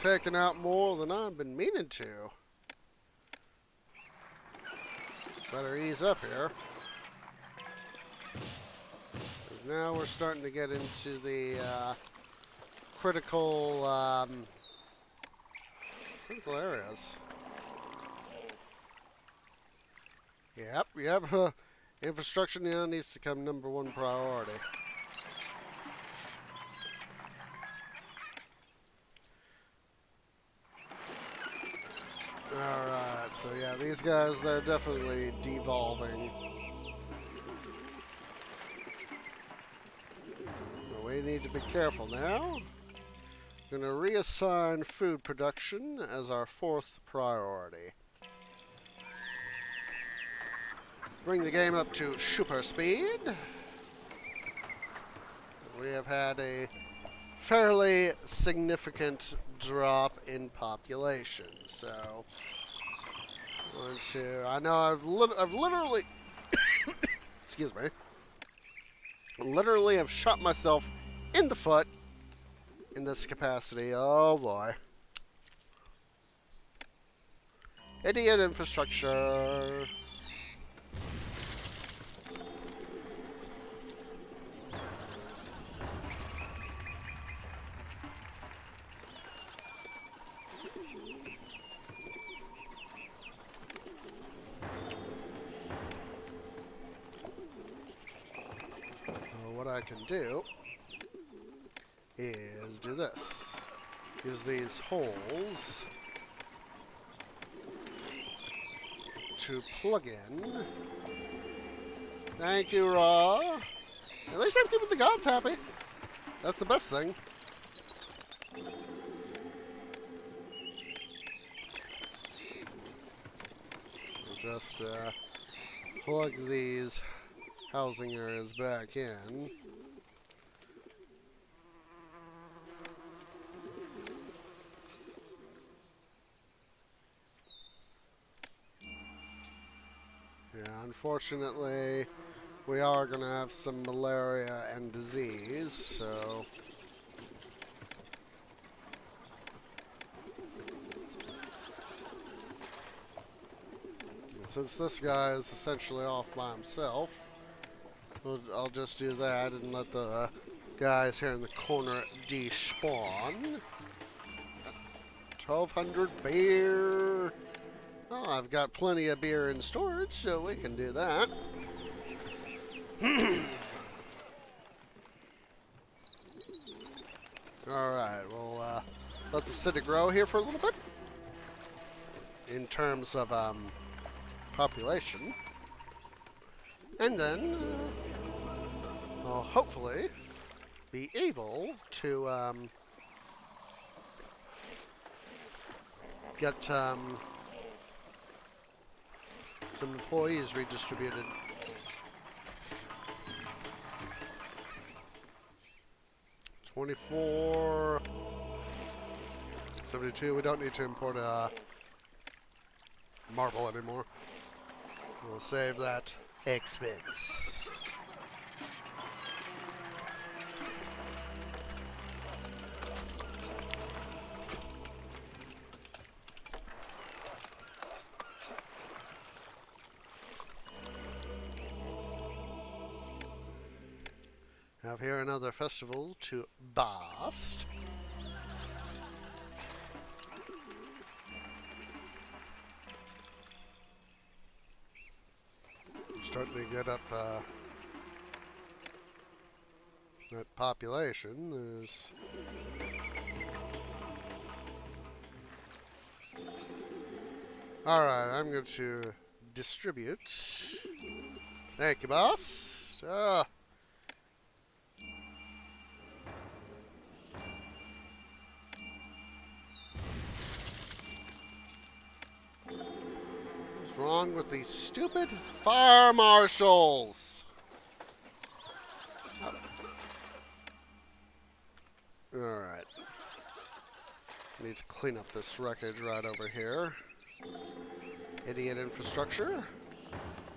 taking out more than I've been meaning to. Better ease up here. Because now we're starting to get into the critical areas. Yep. Infrastructure now needs to come #1 priority. Alright, so yeah, these guys, they're definitely devolving. So we need to be careful now. We're going to reassign food production as our 4th priority. Bring the game up to super speed. We have had a fairly significant drop in population, so I know I've literally excuse me, literally have shot myself in the foot in this capacity. Oh boy. Idiot infrastructure. What I can do is do this. Use these holes to plug in. Thank you, Ra. At least I'm keeping the gods happy. That's the best thing. We'll just plug these housing areas back in. Yeah, unfortunately, we are going to have some malaria and disease, so... since this guy is essentially off by himself, I'll just do that and let the guys here in the corner despawn. 1,200 beer. Oh, I've got plenty of beer in storage, so we can do that. Alright, we'll let the city grow here for a little bit. In terms of population. And then I'll hopefully be able to get some employees redistributed. $24, $72. We don't need to import marble anymore. We'll save that expense. Have here another festival to Bast. Starting to get up that population. There's alright, I'm going to distribute. Thank you, boss. What's wrong with these stupid fire marshals? Alright. Need to clean up this wreckage right over here. Idiot infrastructure.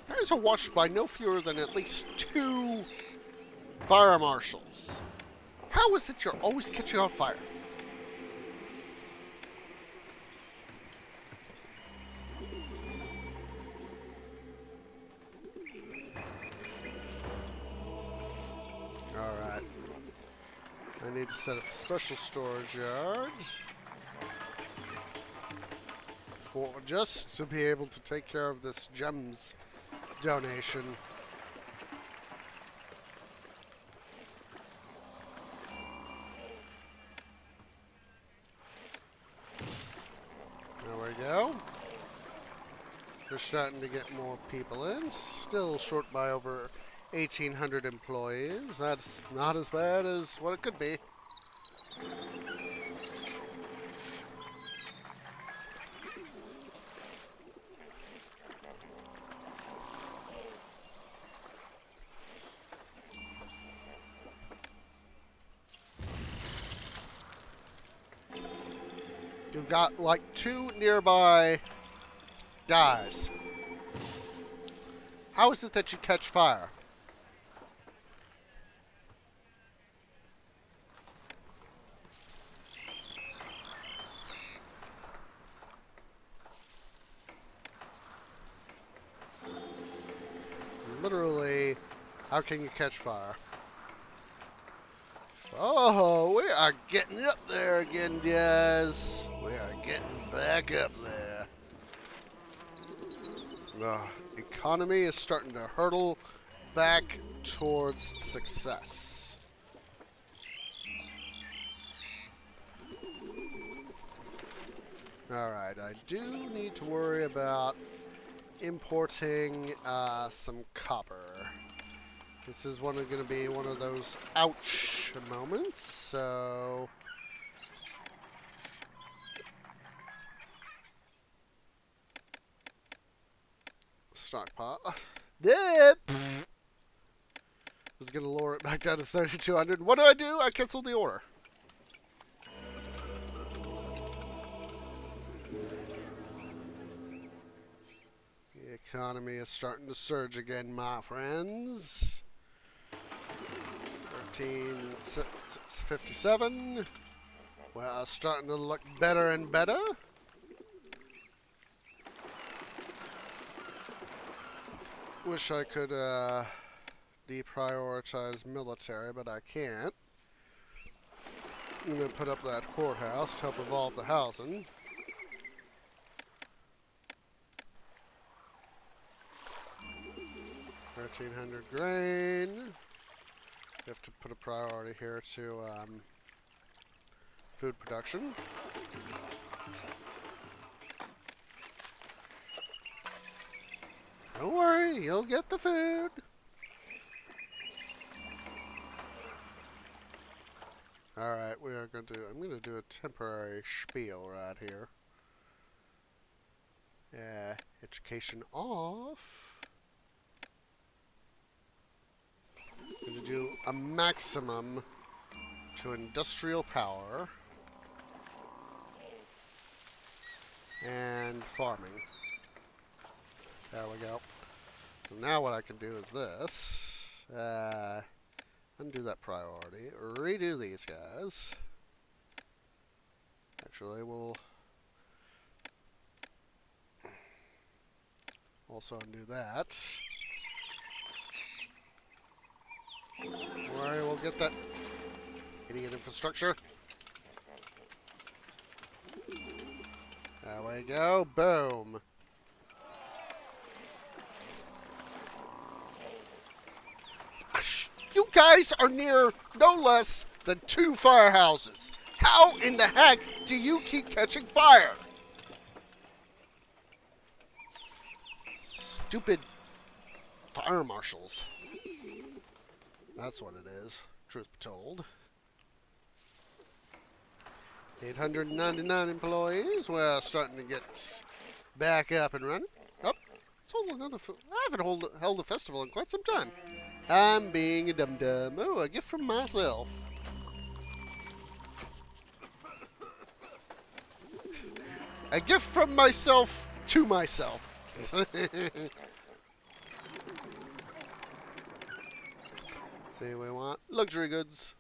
Guys are watched by no fewer than at least 2 fire marshals. How is it you're always catching on fire? Alright. I need to set up a special storage yard. For just to be able to take care of this gems donation. There we go. We're starting to get more people in. Still short by over 1,800 employees. That's not as bad as what it could be. You've got like 2 nearby guys. How is it that you catch fire? Literally, how can you catch fire? Oh, we are getting up there again, guys. We are getting back up there. The economy is starting to hurtle back towards success. Alright, I do need to worry about importing some copper. This is going to be one of those ouch moments, so stockpile. Yep. Was going to lower it back down to 3,200. What do? I canceled the order. The economy is starting to surge again, my friends. 1357. Well, starting to look better and better. Wish I could deprioritize military, but I can't. I'm gonna put up that courthouse to help evolve the housing. 1,300 grain. We have to put a priority here to food production. Don't worry, you'll get the food. Alright, we are going to I'm going to do a temporary spiel right here. Education off. I'm going to do a maximum to industrial power and farming. There we go. So now what I can do is this. Undo that priority. Redo these guys. Actually, we'll also undo that. Alright, we'll get that idiot infrastructure. There we go. Boom. You guys are near no less than 2 firehouses. How in the heck do you keep catching fire? Stupid fire marshals. That's what it is, truth be told. 899 employees. We're starting to get back up and running. Oh, let's hold another. I haven't held a festival in quite some time. I'm being a dum-dum. Oh, a gift from myself. A gift from myself to myself. See, we want luxury goods.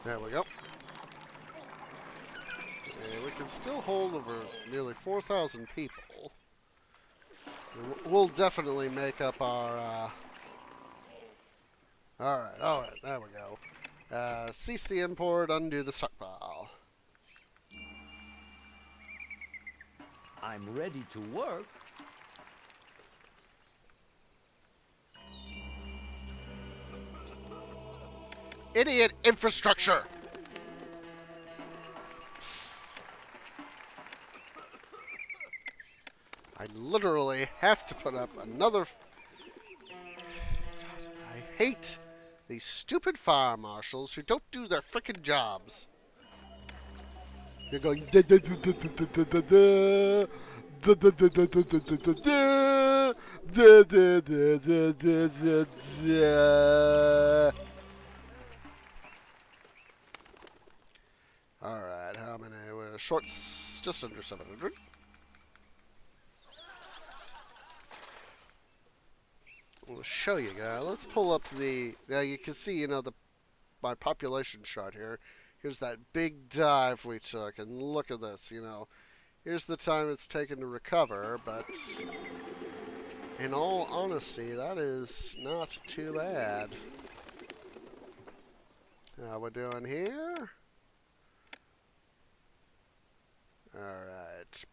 There we go. And we can still hold over nearly 4,000 people. We'll definitely make up our... Alright, there we go. Cease the import, undo the stockpile. I'm ready to work. Idiot infrastructure! I literally have to put up another... I hate these stupid fire marshals who don't do their frickin' jobs. You're going... Alright, how many? We're short just under 700. We'll show you guys. Let's pull up the... Now you can see, you know, my population chart here. Here's that big dive we took, and look at this, you know. Here's the time it's taken to recover, but in all honesty, that is not too bad. How we're doing here? Alright.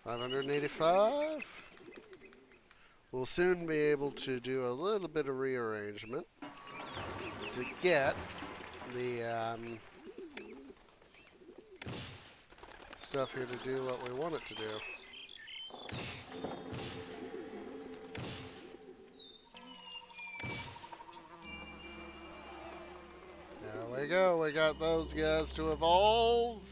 $585. We'll soon be able to do a little bit of rearrangement to get the stuff here to do what we want it to do. There we go. We got those guys to evolve.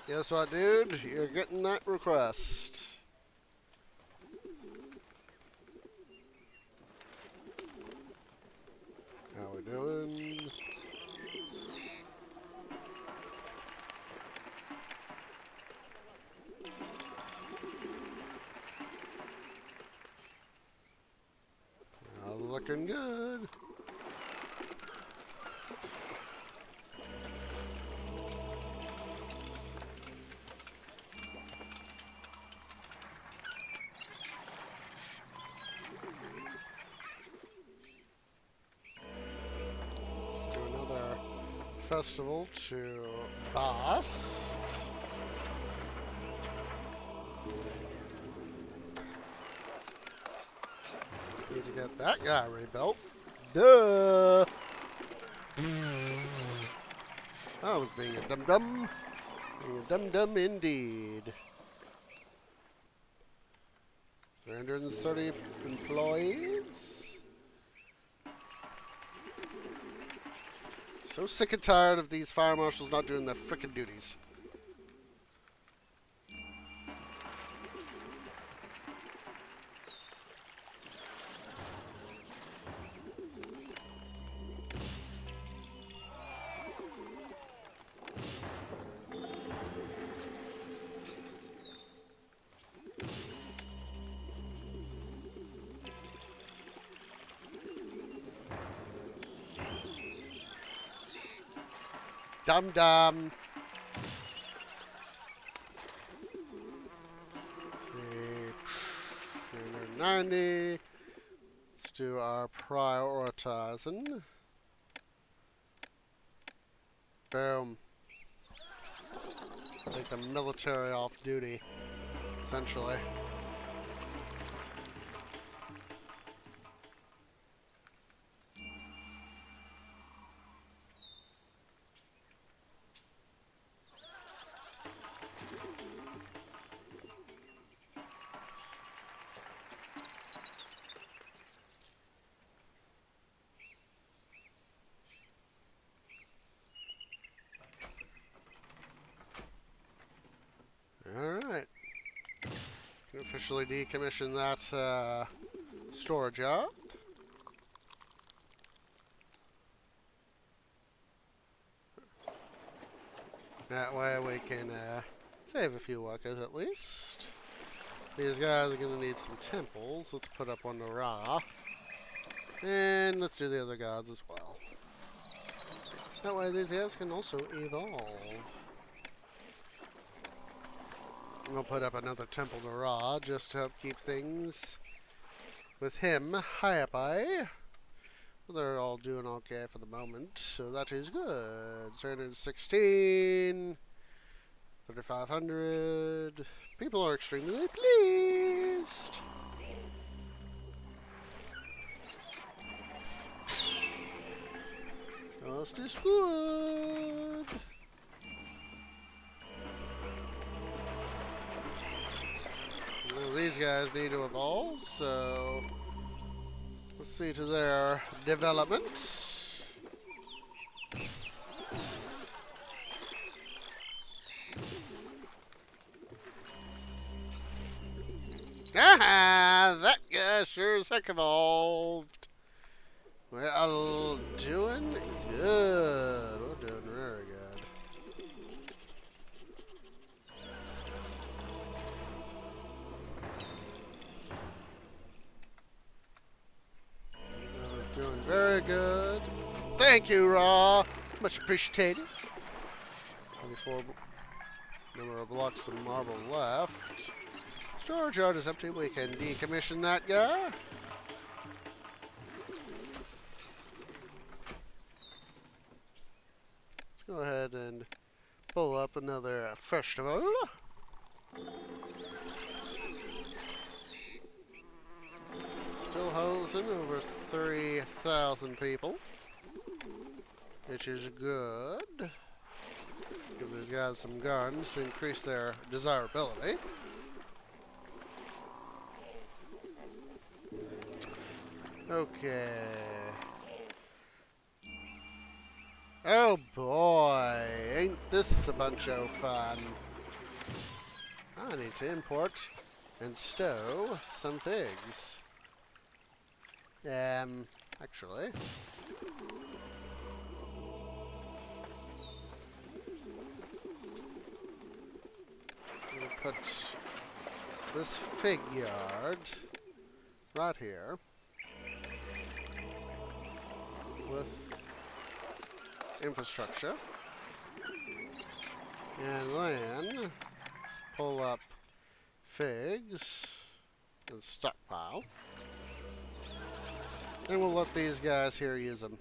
Guess what, dude? You're getting that request. How we doing? Looking good. Let's do another festival to Bast. Need to get that guy rebuilt. Duh! I was being a dum-dum. Being a dum-dum indeed. 330 employees. So sick and tired of these fire marshals not doing their frickin' duties. Dum dum. 390. Let's do our prioritizing. Boom. Take the military off duty, essentially. Alright. Officially decommission that storage yard. That way we can save a few workers at least. These guys are going to need some temples. Let's put up one to Ra. And let's do the other gods as well. That way these guys can also evolve. We'll put up another temple to Ra just to help keep things with him high up high. Well, they're all doing okay for the moment, so that is good. 316, 3,500. People are extremely pleased. Just is good. Well, these guys need to evolve, so let's see to their development. Ah, that guy sure as heck evolved. We're doing good. We're doing very good. Doing very good. Thank you, Raw. Much appreciated. 24 number of blocks of marble left. Storage yard is empty. We can decommission that guy. Let's go ahead and pull up another festival. Still hosing over 3,000 people, which is good. Give these guys some guns to increase their desirability. Okay. Oh boy, ain't this a bunch of fun. I need to import and stow some figs. Actually, I'm gonna put this fig yard right here with infrastructure. And then let's pull up figs and stockpile. And we'll let these guys here use them.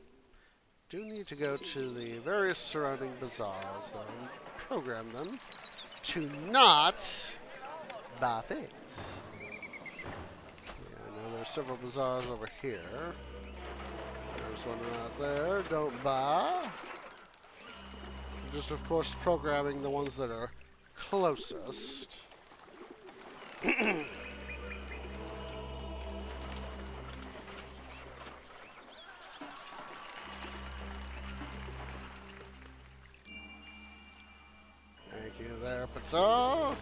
Do need to go to the various surrounding bazaars though and program them to not buy figs. Yeah, I know there's several bazaars over here. There's one right there. Don't buy. Just of course programming the ones that are closest. Thank you there, Pizza.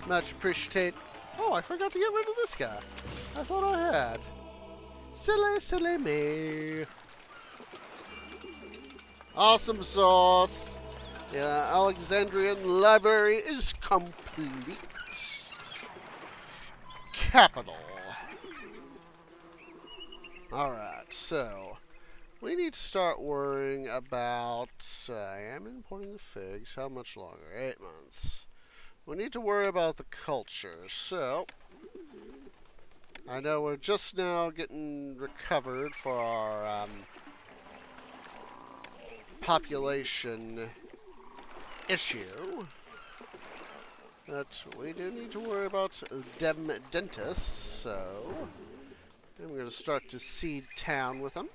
Much appreciate. Oh, I forgot to get rid of this guy. I thought I had. Silly, silly me. Awesome sauce. Yeah, Alexandrian library is complete. Capital. Alright, so we need to start worrying about. I am importing the figs. How much longer? 8 months. We need to worry about the culture. So I know we're just now getting recovered for our population issue. But we do need to worry about dem dentists, so I'm going to start to seed town with them.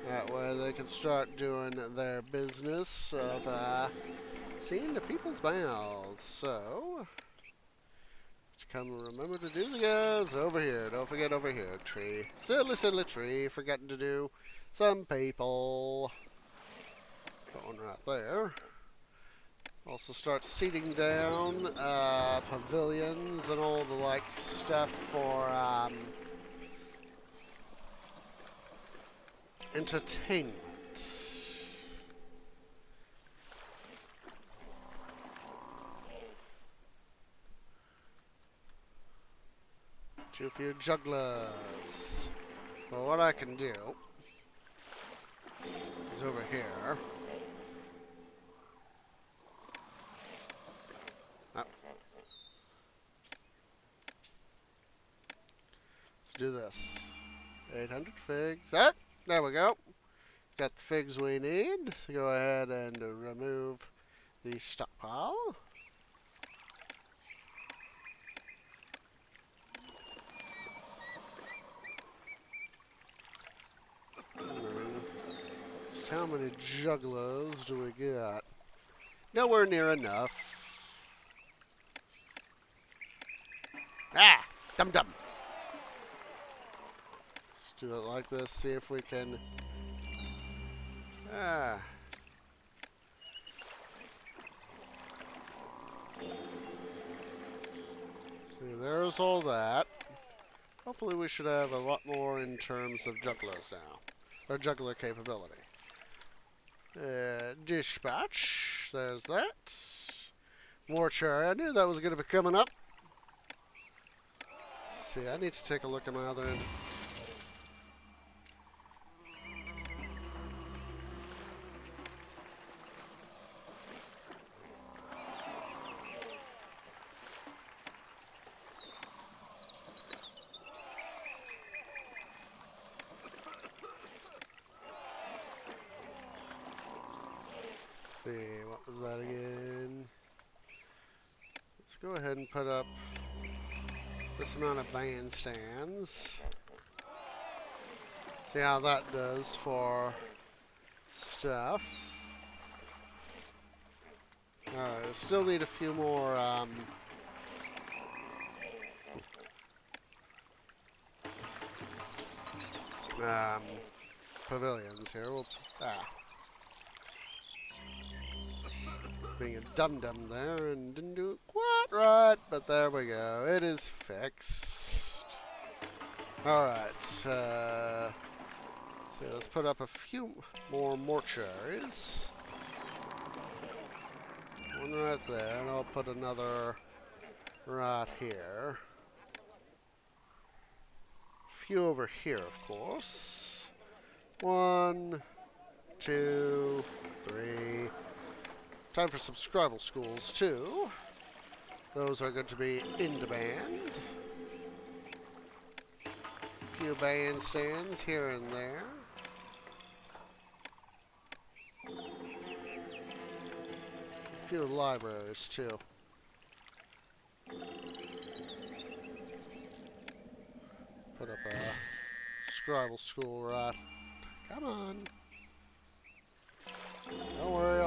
That way they can start doing their business of seeing to people's mouths. So, let's come and remember to do the guys over here. Don't forget over here, tree. Silly, silly tree. Forgetting to do some people. Got one right there. Also start seating down pavilions and all the like stuff for entertainment. A few jugglers. Well, what I can do is over here. Oh. Let's do this. 800 figs. Ah, there we go. Got the figs we need. Go ahead and remove the stockpile. Just how many jugglers do we got? Nowhere near enough. Ah! Dum-dum! Let's do it like this, see if we can... Ah. See, there's all that. Hopefully we should have a lot more in terms of jugglers now. Or juggler capability. Dispatch. There's that. Mortuary. I knew that was going to be coming up. See, I need to take a look at my other end. See, what was that again? Let's go ahead and put up this amount of bandstands. See how that does for stuff. Alright, still need a few more pavilions here. Being a dum-dum there and didn't do it quite right, but there we go. It is fixed. Alright, let's put up a few more mortuaries. One right there, and I'll put another right here. A few over here, of course. 1, 2, 3. Time for some scribal schools, too. Those are going to be in demand. A few bandstands here and there. A few libraries, too. Put up a scribal school right. Come on. Don't worry,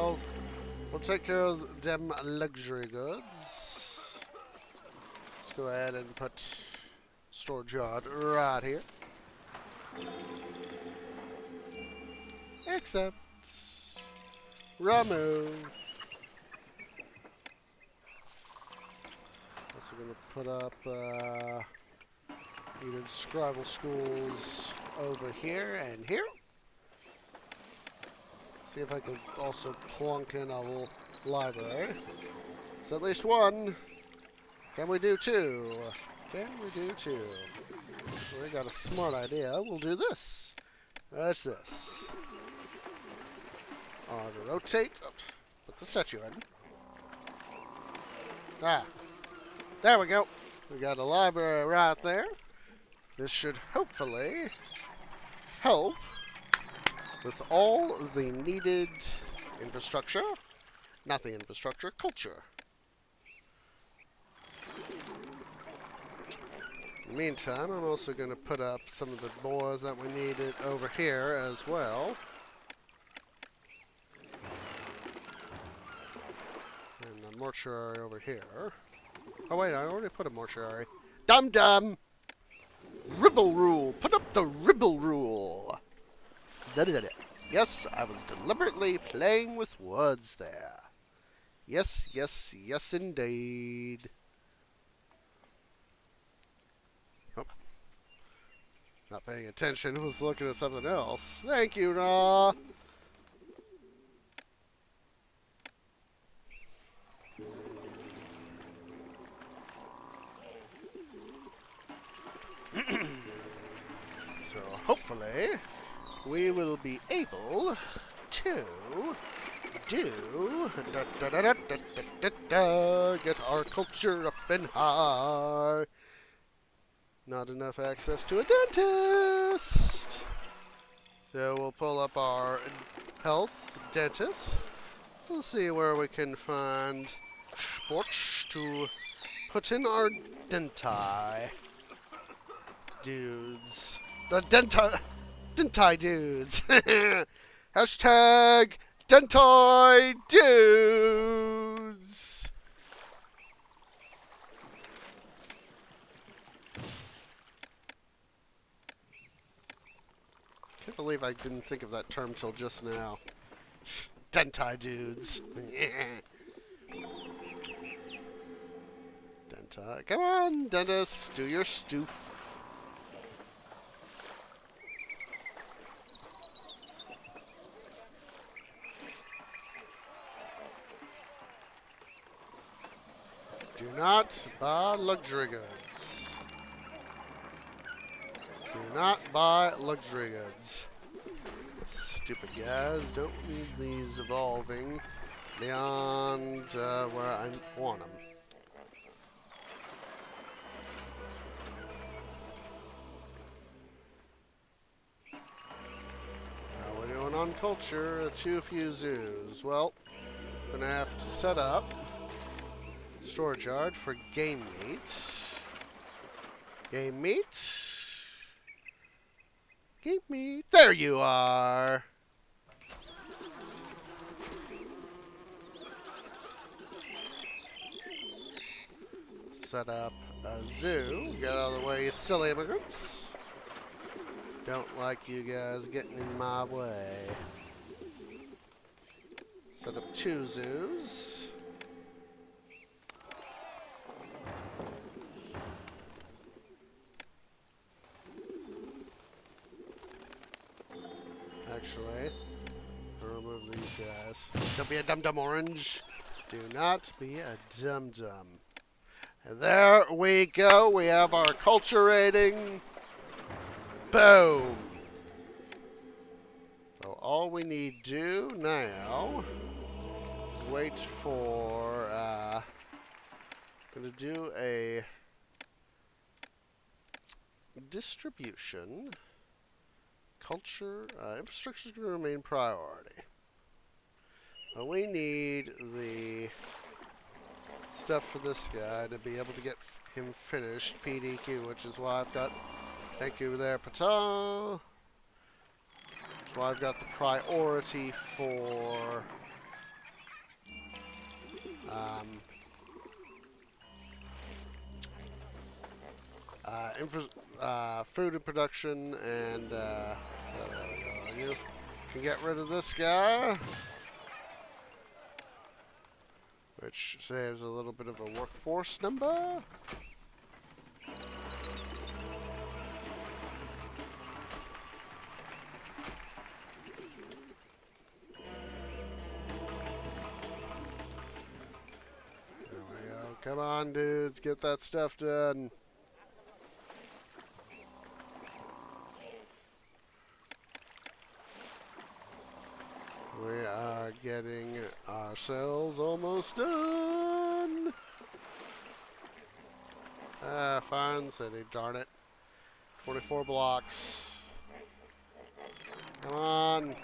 we'll take care of them luxury goods. Let's go ahead and put storage yard right here. Except remove. Also gonna put up even scribal schools over here and here. See if I can also plunk in a little library. So at least one. Can we do two? Can we do two? We got a smart idea. We'll do this. That's this. To rotate. Put the statue in. Ah. There we go. We got a library right there. This should hopefully help with all the needed infrastructure. Not the infrastructure, culture. In the meantime, I'm also going to put up some of the boys that we needed over here as well. And a mortuary over here. Oh wait, I already put a mortuary. Dum-dum! Ribble rule! Put up the ribble rule! Da-da-da-da. Yes, I was deliberately playing with words there. Yes, yes, yes indeed. Oh. Not paying attention, was looking at something else. Thank you, Raw! So, hopefully, we will be able to get our culture up and high. Not enough access to a dentist. So we'll pull up our health dentist. We'll see where we can find sports to put in our denti dudes. The denti dudes. Hashtag denti dudes. Can't believe I didn't think of that term till just now. Denti dudes. Denti. Come on, dentist. Do your stoof. Do not buy luxury goods. Do not buy luxury goods. Stupid guys don't need these evolving beyond where I want them. How are we doing on culture? Too few zoos. Well, gonna have to set up storage yard for game meat. Game meat. Game meat. There you are. Set up a zoo. Get out of the way, you silly immigrants. Don't like you guys getting in my way. Set up 2 zoos. guys. Don't be a dum-dum orange. Do not be a dum-dum. And there we go. We have our culture rating. Boom. So all we need to do now is wait for, going to do a distribution. Culture, infrastructure is going to remain priority. We need the stuff for this guy to be able to get him finished, PDQ, which is why I've got, thank you there, Patel. That's why I've got the priority for food and production, and there we go. You can get rid of this guy, which saves a little bit of a workforce number. There we go. Come on, dudes, get that stuff done. We are getting ourselves almost done. Fine city, darn it. 24 blocks. Come on. I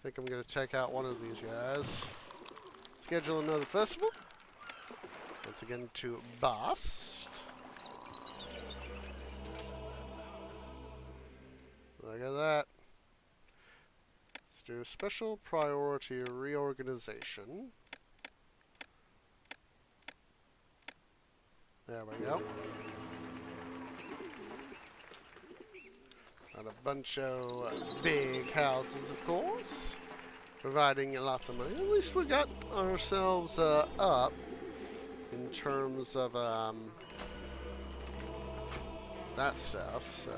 think I'm going to take out one of these guys. Schedule another festival. Once again to Bast. Look at that. Let's do special priority reorganization. There we go. And a bunch of big houses, of course. Providing lots of money. At least we got ourselves up in terms of that stuff, so.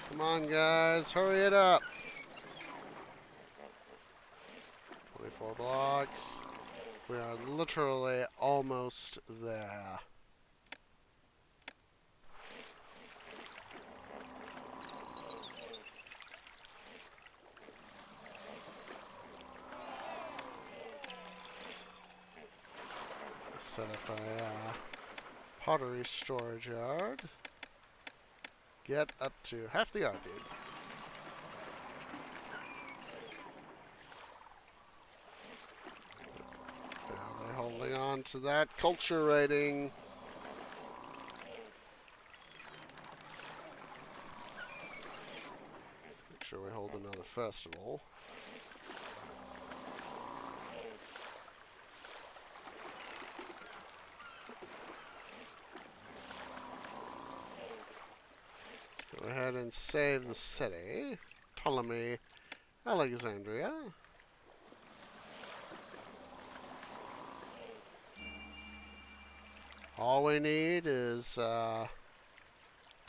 Come on, guys, hurry it up. 24 blocks. We are literally almost there. Set up a pottery storage yard. Get up to half the yard, dude. Barely holding on to that culture rating. Make sure we hold another festival. Go ahead and save the city. Ptolemy, Alexandria. All we need is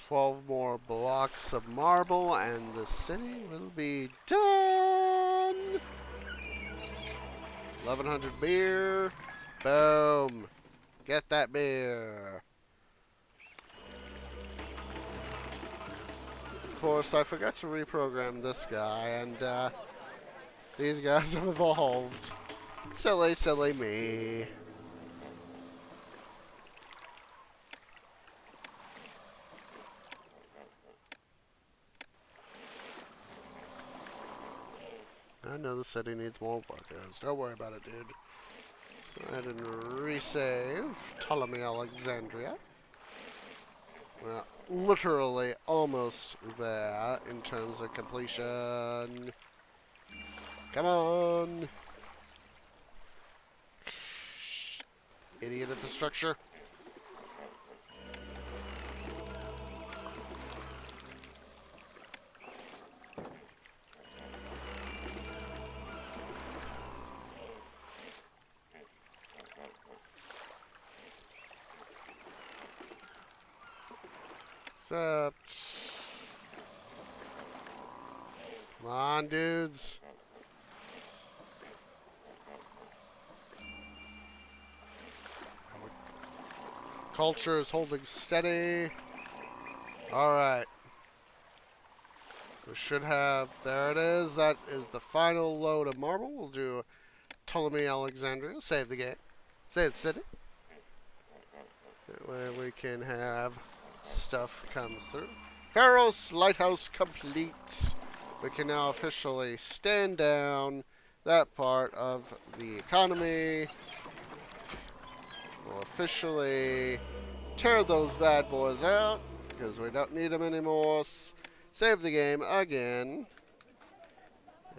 12 more blocks of marble and the city will be done. 1100 beer. Boom. Get that beer. Of course, I forgot to reprogram this guy, and these guys have evolved. Silly, silly me. I know the city needs more workers. Don't worry about it, dude. Let's go ahead and resave Ptolemy Alexandria. We're literally almost there in terms of completion. Come on! Idiot infrastructure. Except... Come on, dudes. Culture is holding steady. Alright. We should have... There it is. That is the final load of marble. We'll do Ptolemy Alexandria. Save the game. Save the city. That way we can have stuff come through. Pharaoh's lighthouse complete. We can now officially stand down that part of the economy. We'll officially tear those bad boys out because we don't need them anymore. Save the game again.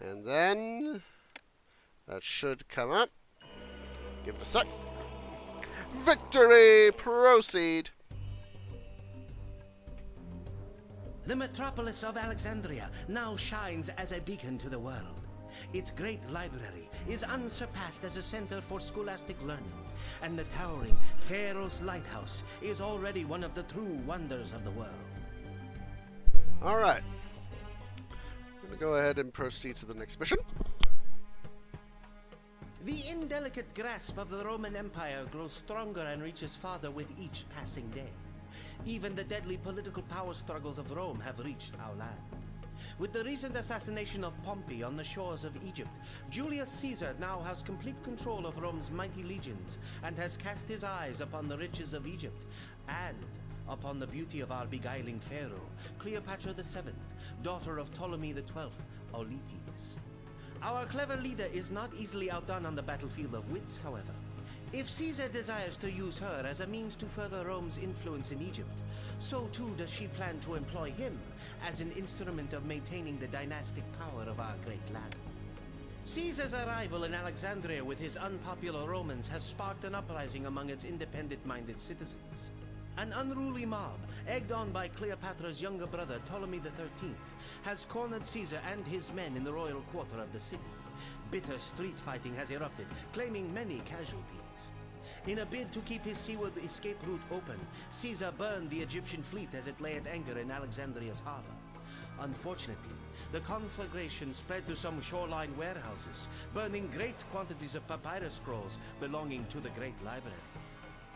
And then that should come up. Give it a sec. Victory! Proceed! The metropolis of Alexandria now shines as a beacon to the world. Its great library is unsurpassed as a center for scholastic learning, and the towering Pharaoh's lighthouse is already one of the true wonders of the world. Alright. I'm going to go ahead and proceed to the next mission. The indelicate grasp of the Roman Empire grows stronger and reaches farther with each passing day. Even the deadly political power struggles of Rome have reached our land. With the recent assassination of Pompey on the shores of Egypt, Julius Caesar now has complete control of Rome's mighty legions and has cast his eyes upon the riches of Egypt and upon the beauty of our beguiling Pharaoh, Cleopatra VII, daughter of Ptolemy XII, Auletes. Our clever leader is not easily outdone on the battlefield of wits, however. If Caesar desires to use her as a means to further Rome's influence in Egypt, so too does she plan to employ him as an instrument of maintaining the dynastic power of our great land. Caesar's arrival in Alexandria with his unpopular Romans has sparked an uprising among its independent-minded citizens. An unruly mob, egged on by Cleopatra's younger brother Ptolemy XIII, has cornered Caesar and his men in the royal quarter of the city. Bitter street fighting has erupted, claiming many casualties. In a bid to keep his seaward escape route open, Caesar burned the Egyptian fleet as it lay at anchor in Alexandria's harbor. Unfortunately, the conflagration spread to some shoreline warehouses, burning great quantities of papyrus scrolls belonging to the great library.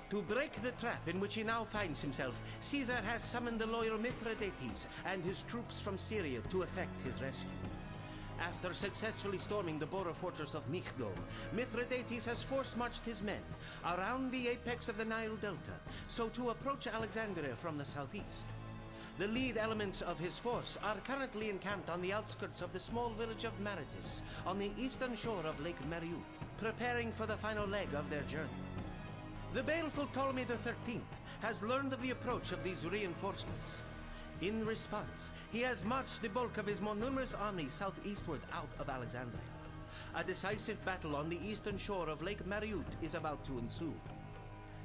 To break the trap in which he now finds himself, Caesar has summoned the loyal Mithridates and his troops from Syria to effect his rescue. After successfully storming the border fortress of Migdol, Mithridates has force-marched his men around the apex of the Nile Delta, so to approach Alexandria from the southeast. The lead elements of his force are currently encamped on the outskirts of the small village of Maritis, on the eastern shore of Lake Mariut, preparing for the final leg of their journey. The baleful Ptolemy XIII has learned of the approach of these reinforcements. In response, he has marched the bulk of his more numerous army southeastward out of Alexandria. A decisive battle on the eastern shore of Lake Mariut is about to ensue.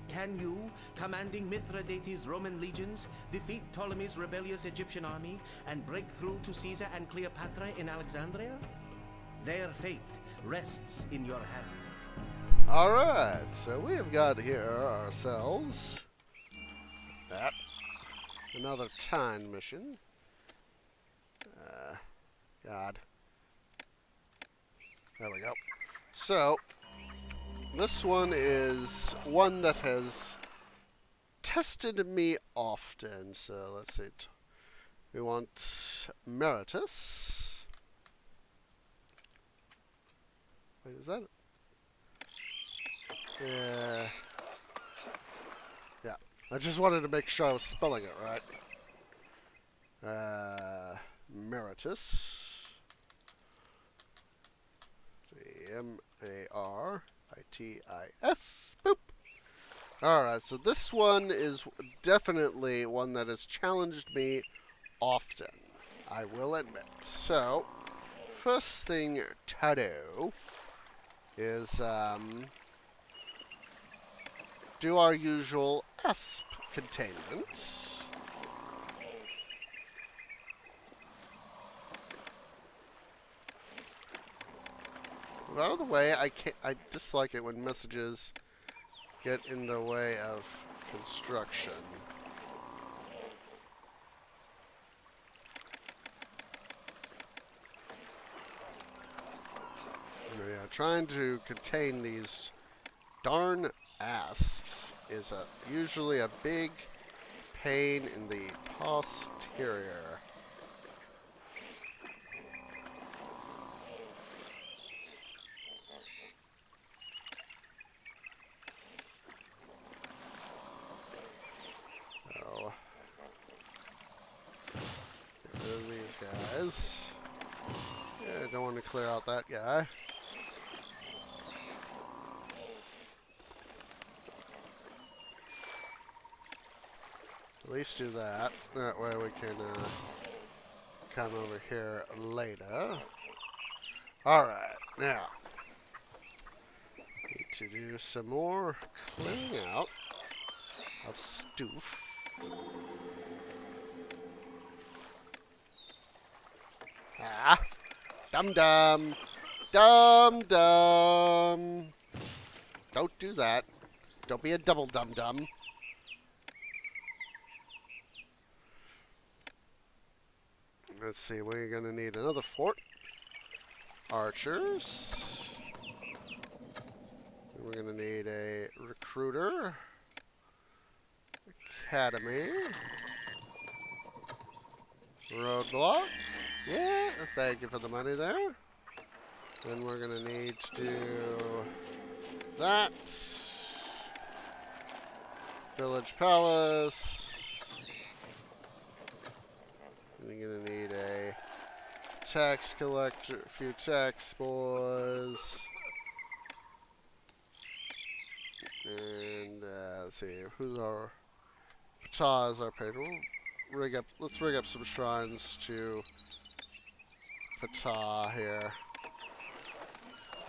Can you, commanding Mithridates' Roman legions, defeat Ptolemy's rebellious Egyptian army and break through to Caesar and Cleopatra in Alexandria? Their fate rests in your hands. Alright, so we have got here ourselves that. Another time mission. God. There we go. So, this one is one that has tested me often. So, let's see. We want Meritus. Wait, is that it? Yeah. Yeah. I just wanted to make sure I was spelling it right. Meritus. M-A-R-I-T-I-S. Boop. Alright, so this one is definitely one that has challenged me often, I will admit. So, first thing to do is do our usual ASP containment. Out of the way, I dislike it when messages get in the way of construction. yeah, trying to contain these darn asps is usually a big pain in the posterior. So, get rid of these guys. Yeah, don't want to clear out that guy. At least do that. That way we can come over here later. Alright, now. Need to do some more cleaning out of stuff. Ah! Dum-dum! Dum-dum! Don't do that. Don't be a double dum-dum. Let's see, we're gonna need another fort. Archers. We're gonna need a recruiter. Academy. Roadblock. Yeah, thank you for the money there. Then we're gonna need to do that. Village Palace. We're gonna need a tax collector, a few tax boys. And let's see, who's our Ptah is our patron. Let's rig up some shrines to Ptah here.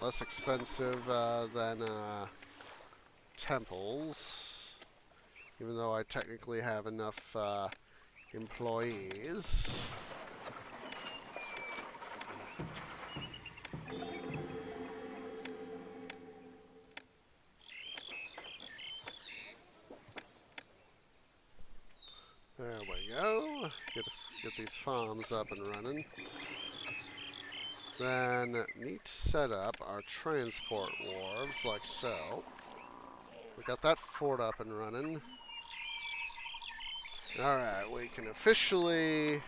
Less expensive than temples, even though I technically have enough employees. There we go. Get these farms up and running. Then need to set up our transport wharves like so. We got that fort up and running. Alright, we can officially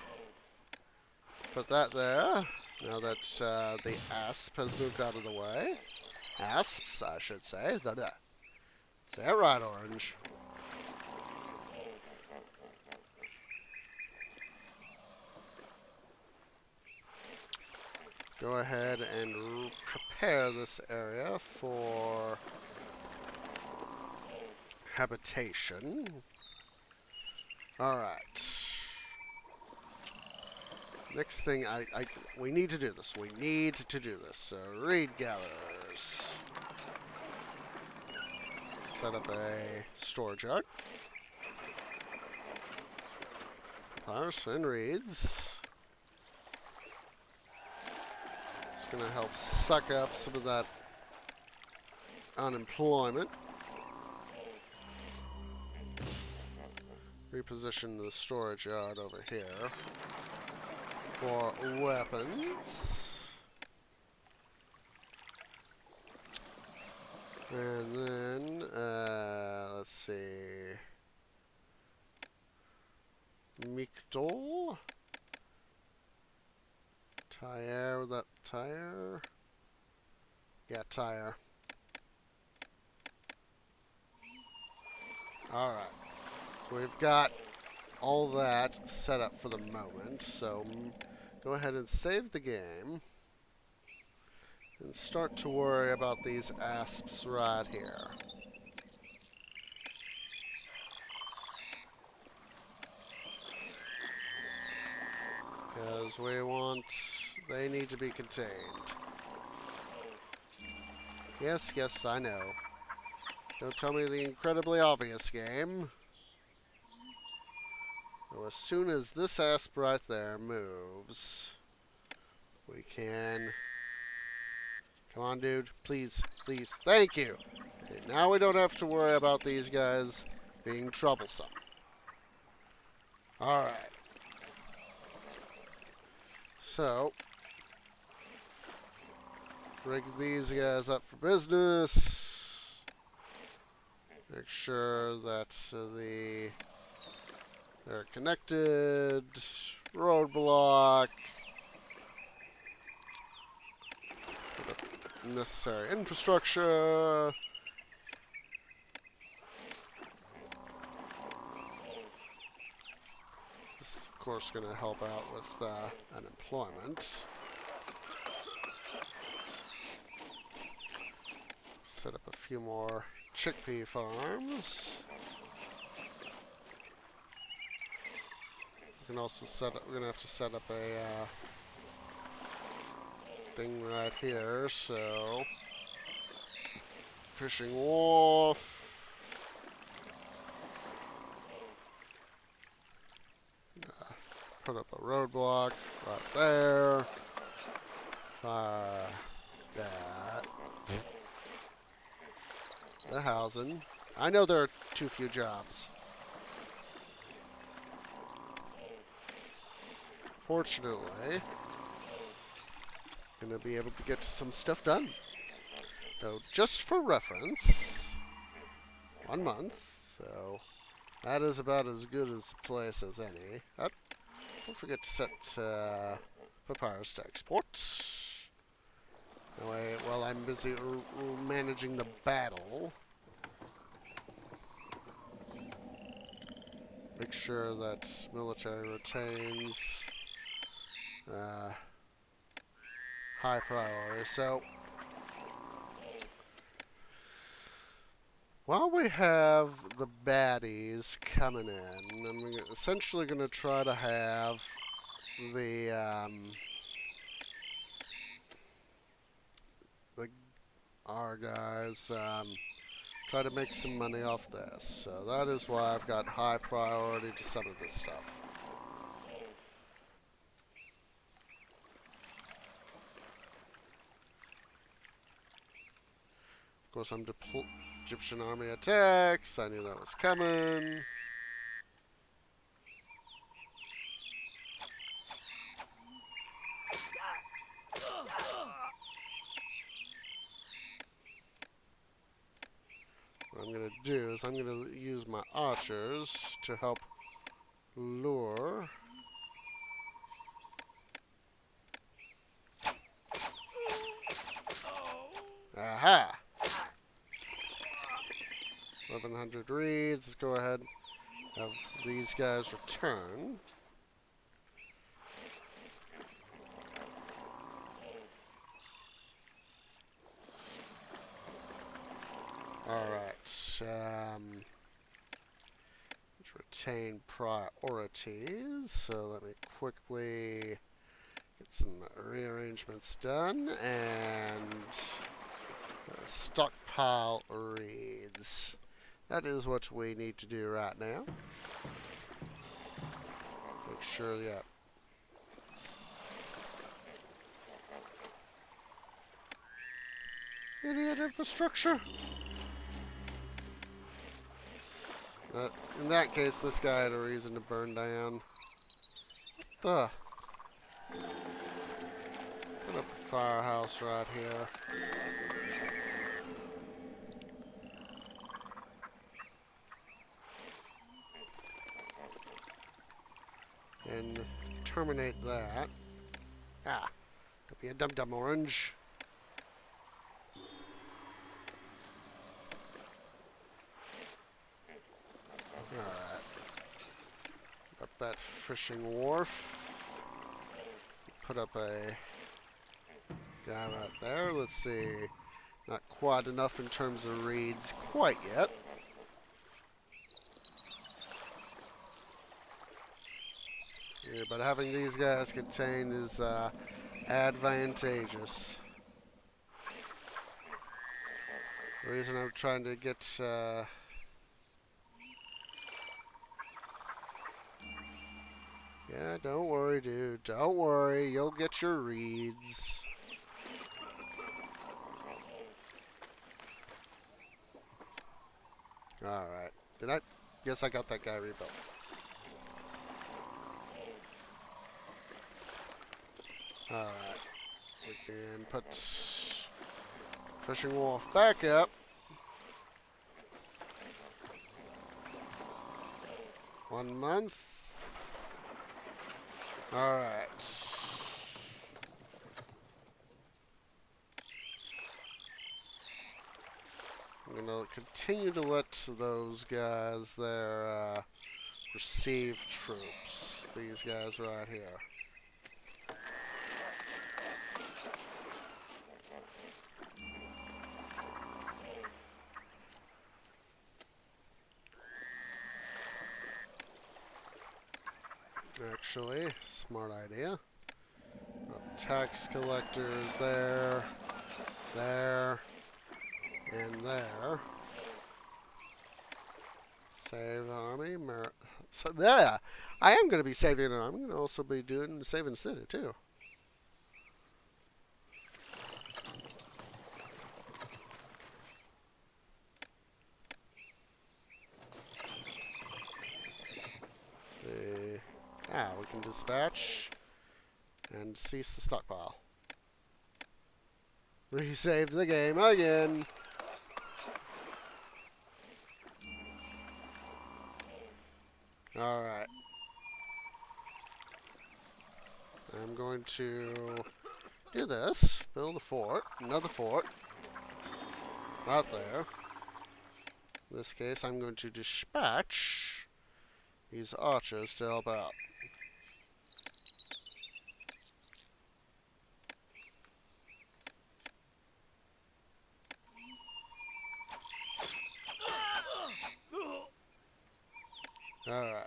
put that there. Now that the asp has moved out of the way. Asps, I should say. Say it right, Orange. Go ahead and prepare this area for habitation. Alright. Next thing, we need to do this. We need to do this. So, reed gatherers. Set up a storage yard. Papyrus and reeds. It's going to help suck up some of that unemployment. Reposition the storage yard over here for weapons. And then, let's see. Migdol. Tyre, that Tyre? Yeah, Tyre. Alright. We've got all that set up for the moment, so go ahead and save the game. And start to worry about these asps right here. Because they need to be contained. Yes, yes, I know. Don't tell me the incredibly obvious game. So as soon as this asp right there moves, we can... Come on, dude. Please, please. Thank you. Okay, now we don't have to worry about these guys being troublesome. Alright. So, rig these guys up for business. Make sure that they're connected. Roadblock. Necessary infrastructure. This is, of course, going to help out with unemployment. Set up a few more chickpea farms. We can also set up. We're going to have to set up a thing right here. So, fishing wharf. Put up a roadblock right there. Fire that. The housing. I know there are too few jobs. Fortunately, I'm gonna be able to get some stuff done. So, just for reference, 1 month. So, that is about as good as a place as any. Don't forget to set papyrus to export. That way, while I'm busy managing the battle, make sure that military retains high priority. So, while we have the baddies coming in, I'm essentially going to try to have our guys try to make some money off this. So that is why I've got high priority to some of this stuff. Of course, Egyptian army attacks. I knew that was coming. What I'm going to do is I'm going to use my archers to help lure. Aha! 1100 reeds. Let's go ahead and have these guys return. Alright. Let's retain priorities. So let me quickly get some rearrangements done and stockpile reeds. That is what we need to do right now. Make sure, yeah. Idiot infrastructure. In that case, this guy had a reason to burn down. What the? Put up a firehouse right here. And terminate that. Ah, don't be a dum-dum orange. Alright. Up that fishing wharf. Put up a guy right there. Let's see. Not quite enough in terms of reeds quite yet. Yeah, but having these guys contained is advantageous. The reason I'm trying to get yeah, don't worry, dude. Don't worry. You'll get your reeds. Alright. Did I? Yes, I got that guy rebuilt. Alright. We can put Fishing wharf back up. 1 month. Alright. I'm gonna continue to let those guys there receive troops. These guys right here. Actually, smart idea. Tax collectors there, there, and there. Save army, so there. I am going to be saving an army. I'm going to also be doing saving the city too. See. Ah, we can dispatch and cease the stockpile. Resaved the game again. Alright. I'm going to do this. Build a fort. Another fort. Right there. In this case, I'm going to dispatch these archers to help out. Alright.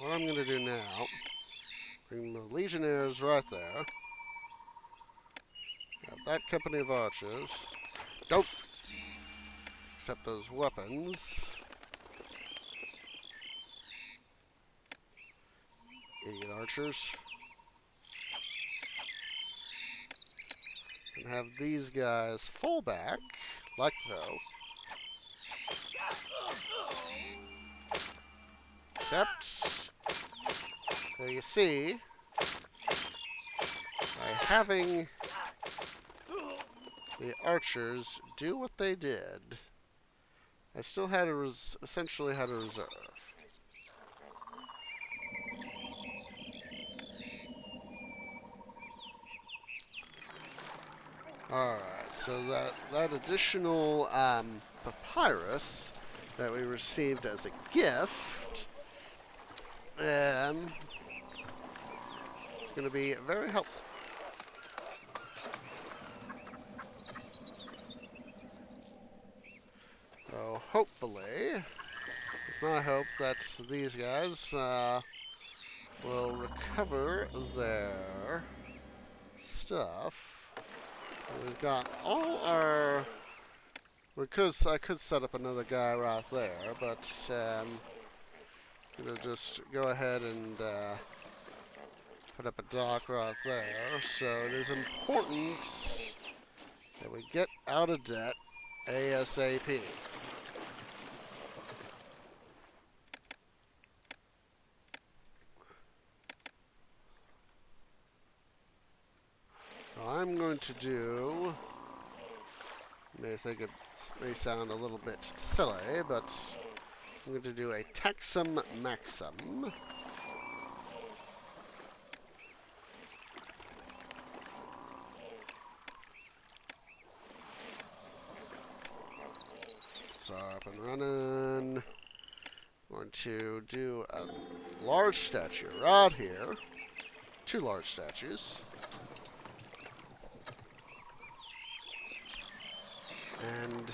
What I'm going to do now, bring the legionnaires right there. Have that company of archers. Don't accept those weapons. Idiot archers. And have these guys fall back, like so. Except, so you see, by having the archers do what they did, I still had a essentially had a reserve. Alright, so that additional papyrus that we received as a gift is going to be very helpful. So hopefully, it's my hope that these guys will recover their stuff. We've got all our... I could set up another guy right there, but gonna just go ahead and put up a dock right there. So it is important that we get out of debt ASAP. So I'm going to do... You may think it may sound a little bit silly, but I'm going to do a taxum maxim. So up and running. I'm going to do a large statue right here. 2 large statues. And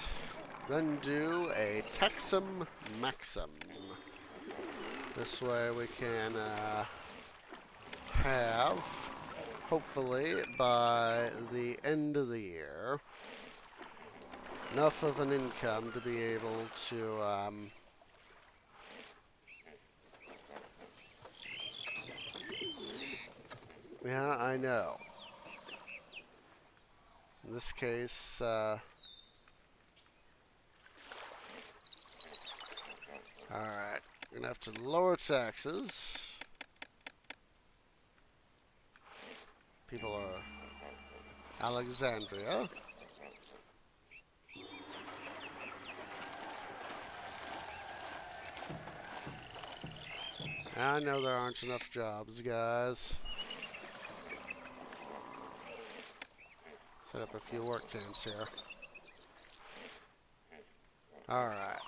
then do a taxum maxim. This way we can have, hopefully by the end of the year, enough of an income to be able to yeah, I know. In this case, alright, we're gonna have to lower taxes. People are Alexandria. I know there aren't enough jobs, guys. Set up a few work camps here. Alright.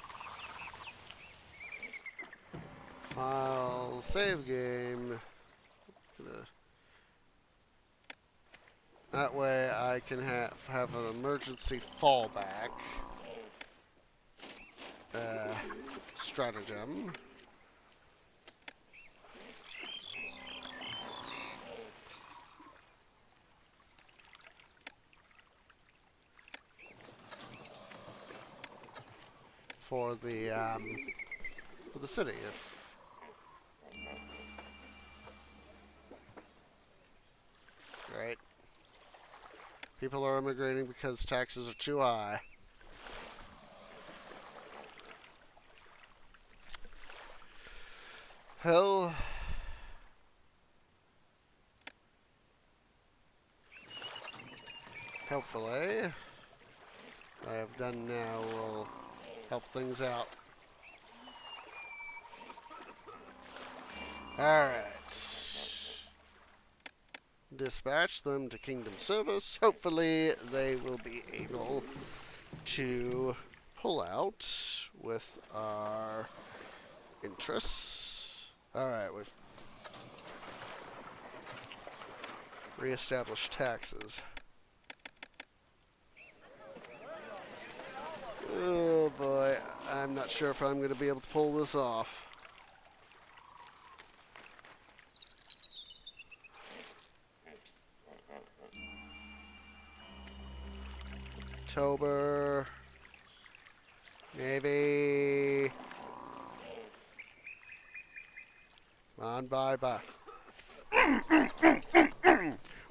I'll save game. That way I can have an emergency fallback stratagem. For the city. Right. People are immigrating because taxes are too high. Hell. Hopefully, what I have done now will help things out. Alright. Dispatch them to Kingdom Service. Hopefully, they will be able to pull out with our interests. Alright, we've reestablished taxes. Oh boy, I'm not sure if I'm going to be able to pull this off. October. Maybe. Come on, bye.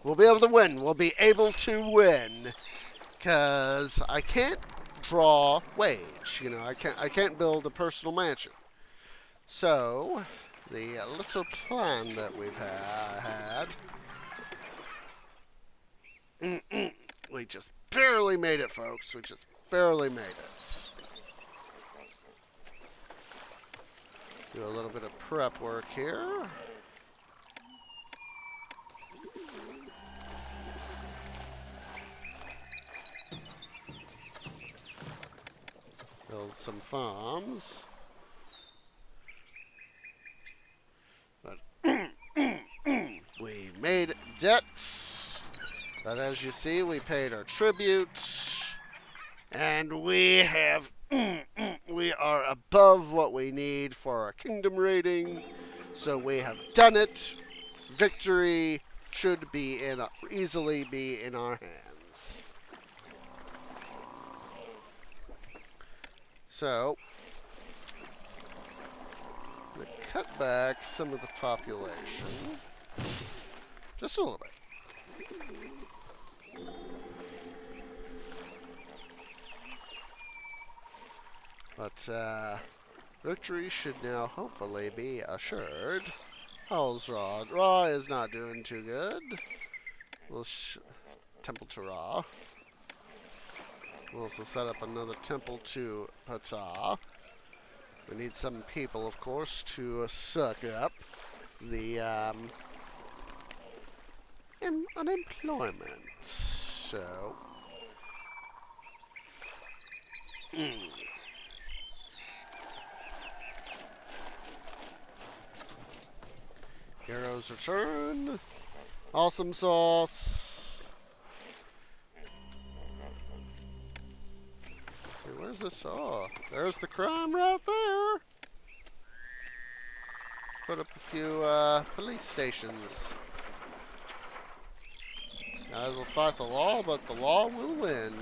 We'll be able to win. We'll be able to win. Because I can't draw wage. You know, I can't build a personal mansion. So, the little plan that we've had. We just barely made it, folks. We just barely made it. Do a little bit of prep work here. Build some farms. But we made debts. But as you see, we paid our tribute. And we have... we are above what we need for our kingdom rating. So we have done it. Victory should be easily be in our hands. So, I'm going to cut back some of the population. Just a little bit. But, victory should now hopefully be assured. How's Ra? Ra is not doing too good. We'll temple to Ra. We'll also set up another temple to Ptah. We need some people, of course, to suck up the unemployment. So, Heroes return. Awesome sauce. See, where's this? Oh, there's the crime right there. Let's put up a few police stations. Guys will fight the law, but the law will win.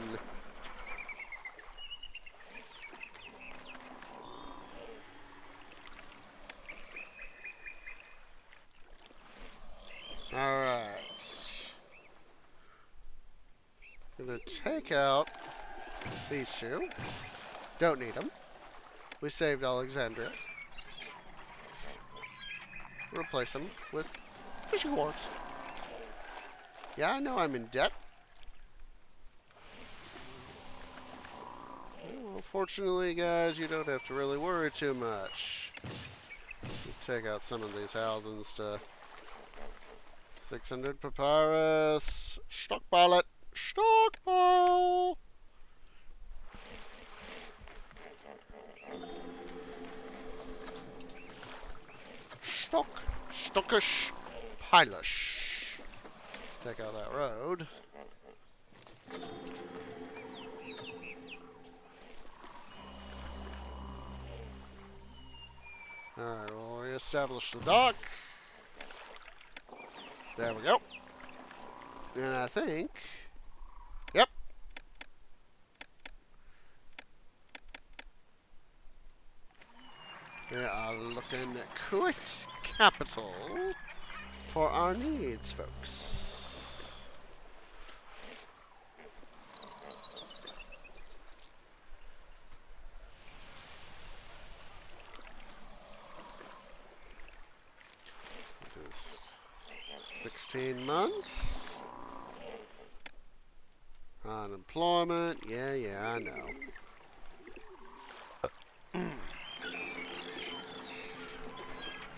Alright. Gonna take out these two. Don't need them. We saved Alexandria. Replace them with fishing wharves. Yeah, I know I'm in debt. Well, fortunately, guys, you don't have to really worry too much. Take out some of these housings to 600 papyrus. Stockpile it. Stockpile. Stockish. Pilish. Take out that road. Alright, we'll reestablish the dock. There we go. And I think... Yep. We are looking quite capital for our needs, folks. Just 16 months. Unemployment. Yeah, I know.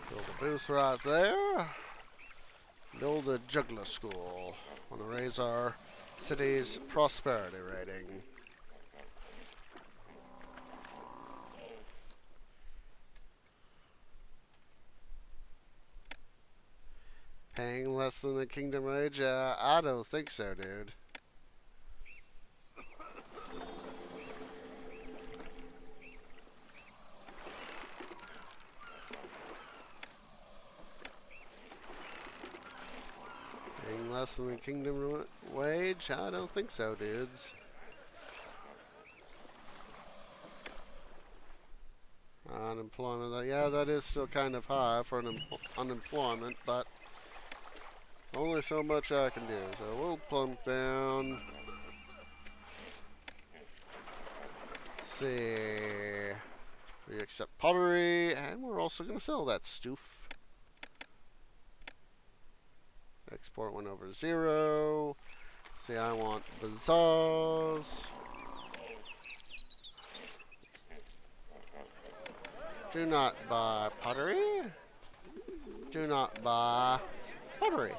Build a booth right there. Build a juggler school. Want to raise our city's prosperity rating. Paying less than the kingdom wage? I don't think so, dude. Paying less than the kingdom wage? I don't think so, dudes. Unemployment, yeah, that is still kind of high for unemployment, but only so much I can do. So we'll plump down. See. We accept pottery, and we're also going to sell that stoof. Export went over 0. See, I want bazaars. Do not buy pottery. Do not buy pottery.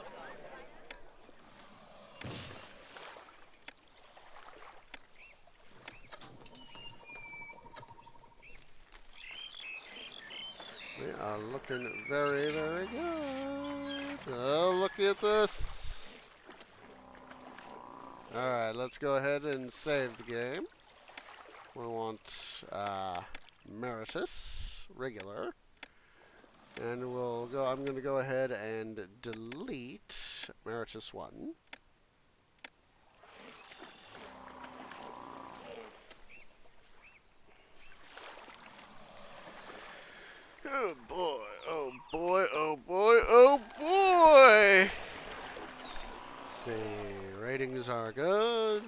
We are looking very, very good. Oh, look at this. Alright, let's go ahead and save the game. We want Meritus, regular. And we'll go, I'm going to go ahead and delete Meritus 1. Oh boy, oh boy, oh boy, oh boy! See, ratings are good.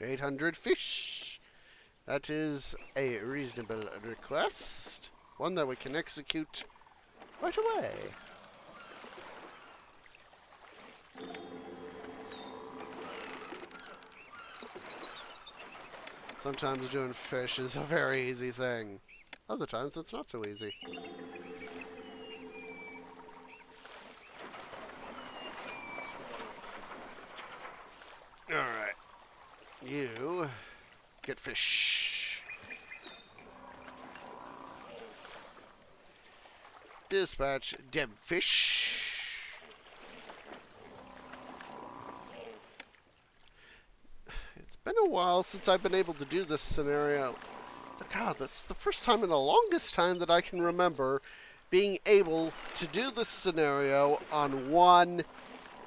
800 fish. That is a reasonable request. One that we can execute right away. Sometimes doing fish is a very easy thing. Other times it's not so easy. Alright. You get fish. Dispatch dead fish. It's been a while since I've been able to do this scenario. God, that's the first time in the longest time that I can remember being able to do this scenario on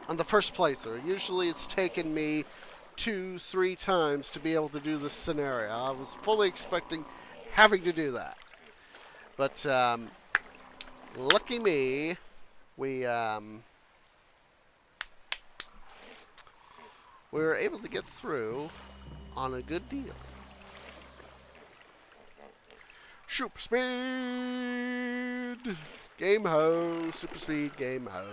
the first playthrough. Usually it's taken me 2-3 times to be able to do this scenario. I was fully expecting having to do that. But, lucky me, we were able to get through on a good deal. Super speed! Game ho! Super speed, game ho!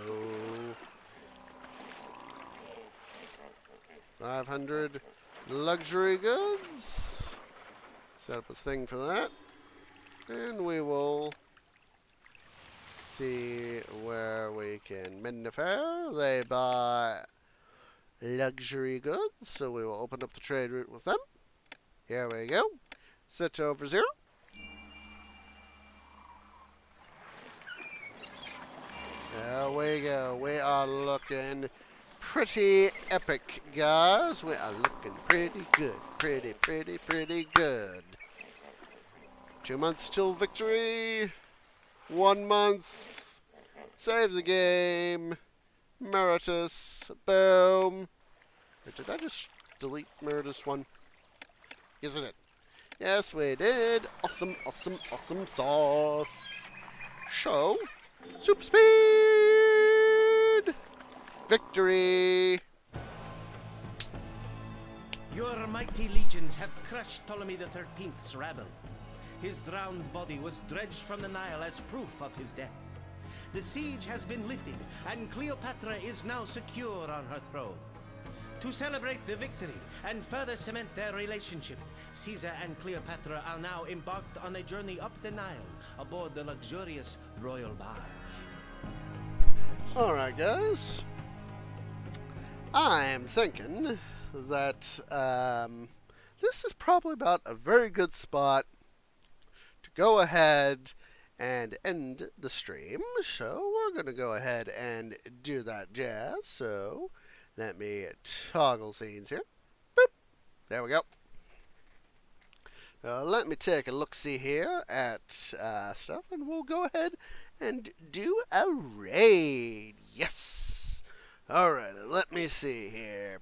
500 luxury goods. set up a thing for that. And we will see where we can mend the fair. They buy luxury goods, so we will open up the trade route with them. Here we go. Set over 0. There we go. We are looking pretty epic, guys. We are looking pretty good. Pretty good. 2 months till victory. 1 month. Save the game. Meritus. Boom. Or did I just delete Meritus 1? Isn't it? Yes, we did. Awesome sauce. Show. Super speed. Victory. Your mighty legions have crushed Ptolemy XIII's rabble. His drowned body was dredged from the Nile as proof of his death. The siege has been lifted, and Cleopatra is now secure on her throne. To celebrate the victory and further cement their relationship, Caesar and Cleopatra are now embarked on a journey up the Nile aboard the luxurious royal barge. Alright, guys. I'm thinking that this is probably about a very good spot to go ahead and end the stream. So we're going to go ahead and do that jazz. So let me toggle scenes here. Boop. There we go. Let me take a look-see here at stuff, and we'll go ahead and do a raid. Yes. Alright, let me see here.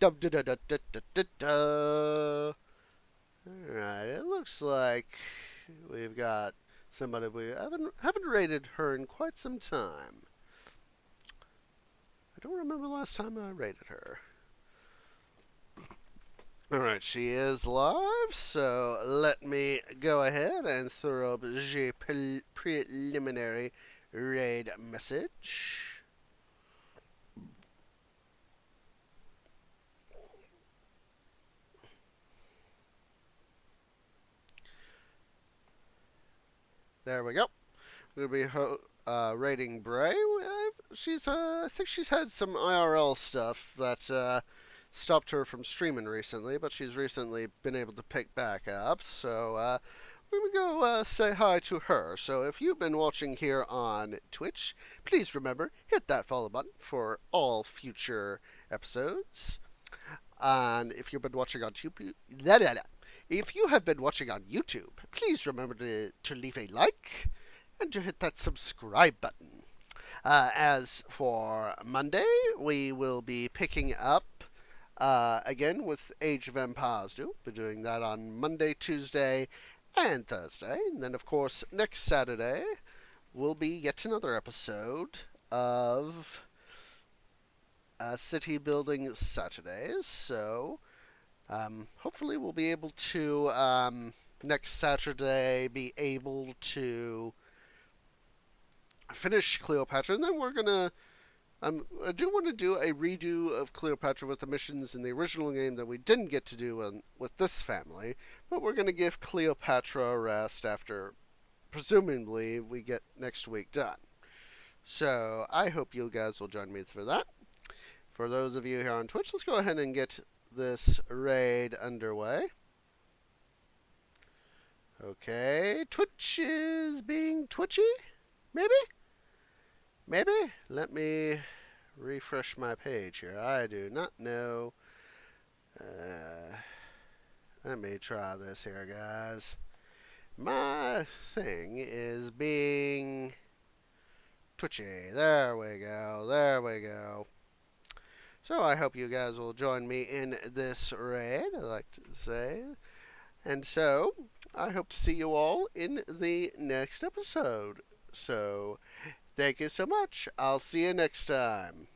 Alright, it looks like we've got somebody we haven't raided her in quite some time. I don't remember the last time I raided her. Alright, she is live, so let me go ahead and throw up the preliminary raid message. There we go. We'll be raiding Bray. I think she's had some IRL stuff that stopped her from streaming recently, but she's recently been able to pick back up. So we will go say hi to her. So if you've been watching here on Twitch, please remember, hit that follow button for all future episodes. And if you've been watching on YouTube, if you have been watching on YouTube, please remember to leave a like and to hit that subscribe button. As for Monday, we will be picking up again with Age of Empires 2. We're doing that on Monday, Tuesday, and Thursday. And then, of course, next Saturday will be yet another episode of City Building Saturdays. So hopefully we'll be able to, next Saturday, be able to finish Cleopatra. And then we're going to, I do want to do a redo of Cleopatra with the missions in the original game that we didn't get to do with this family. But we're going to give Cleopatra a rest after, presumably, we get next week done. So I hope you guys will join me for that. For those of you here on Twitch, let's go ahead and get this raid underway. Okay, Twitch is being twitchy? Maybe? Let me refresh my page here. I do not know. Let me try this here, guys. My thing is being twitchy. There we go. So I hope you guys will join me in this raid, I like to say. And so, I hope to see you all in the next episode. So, thank you so much. I'll see you next time.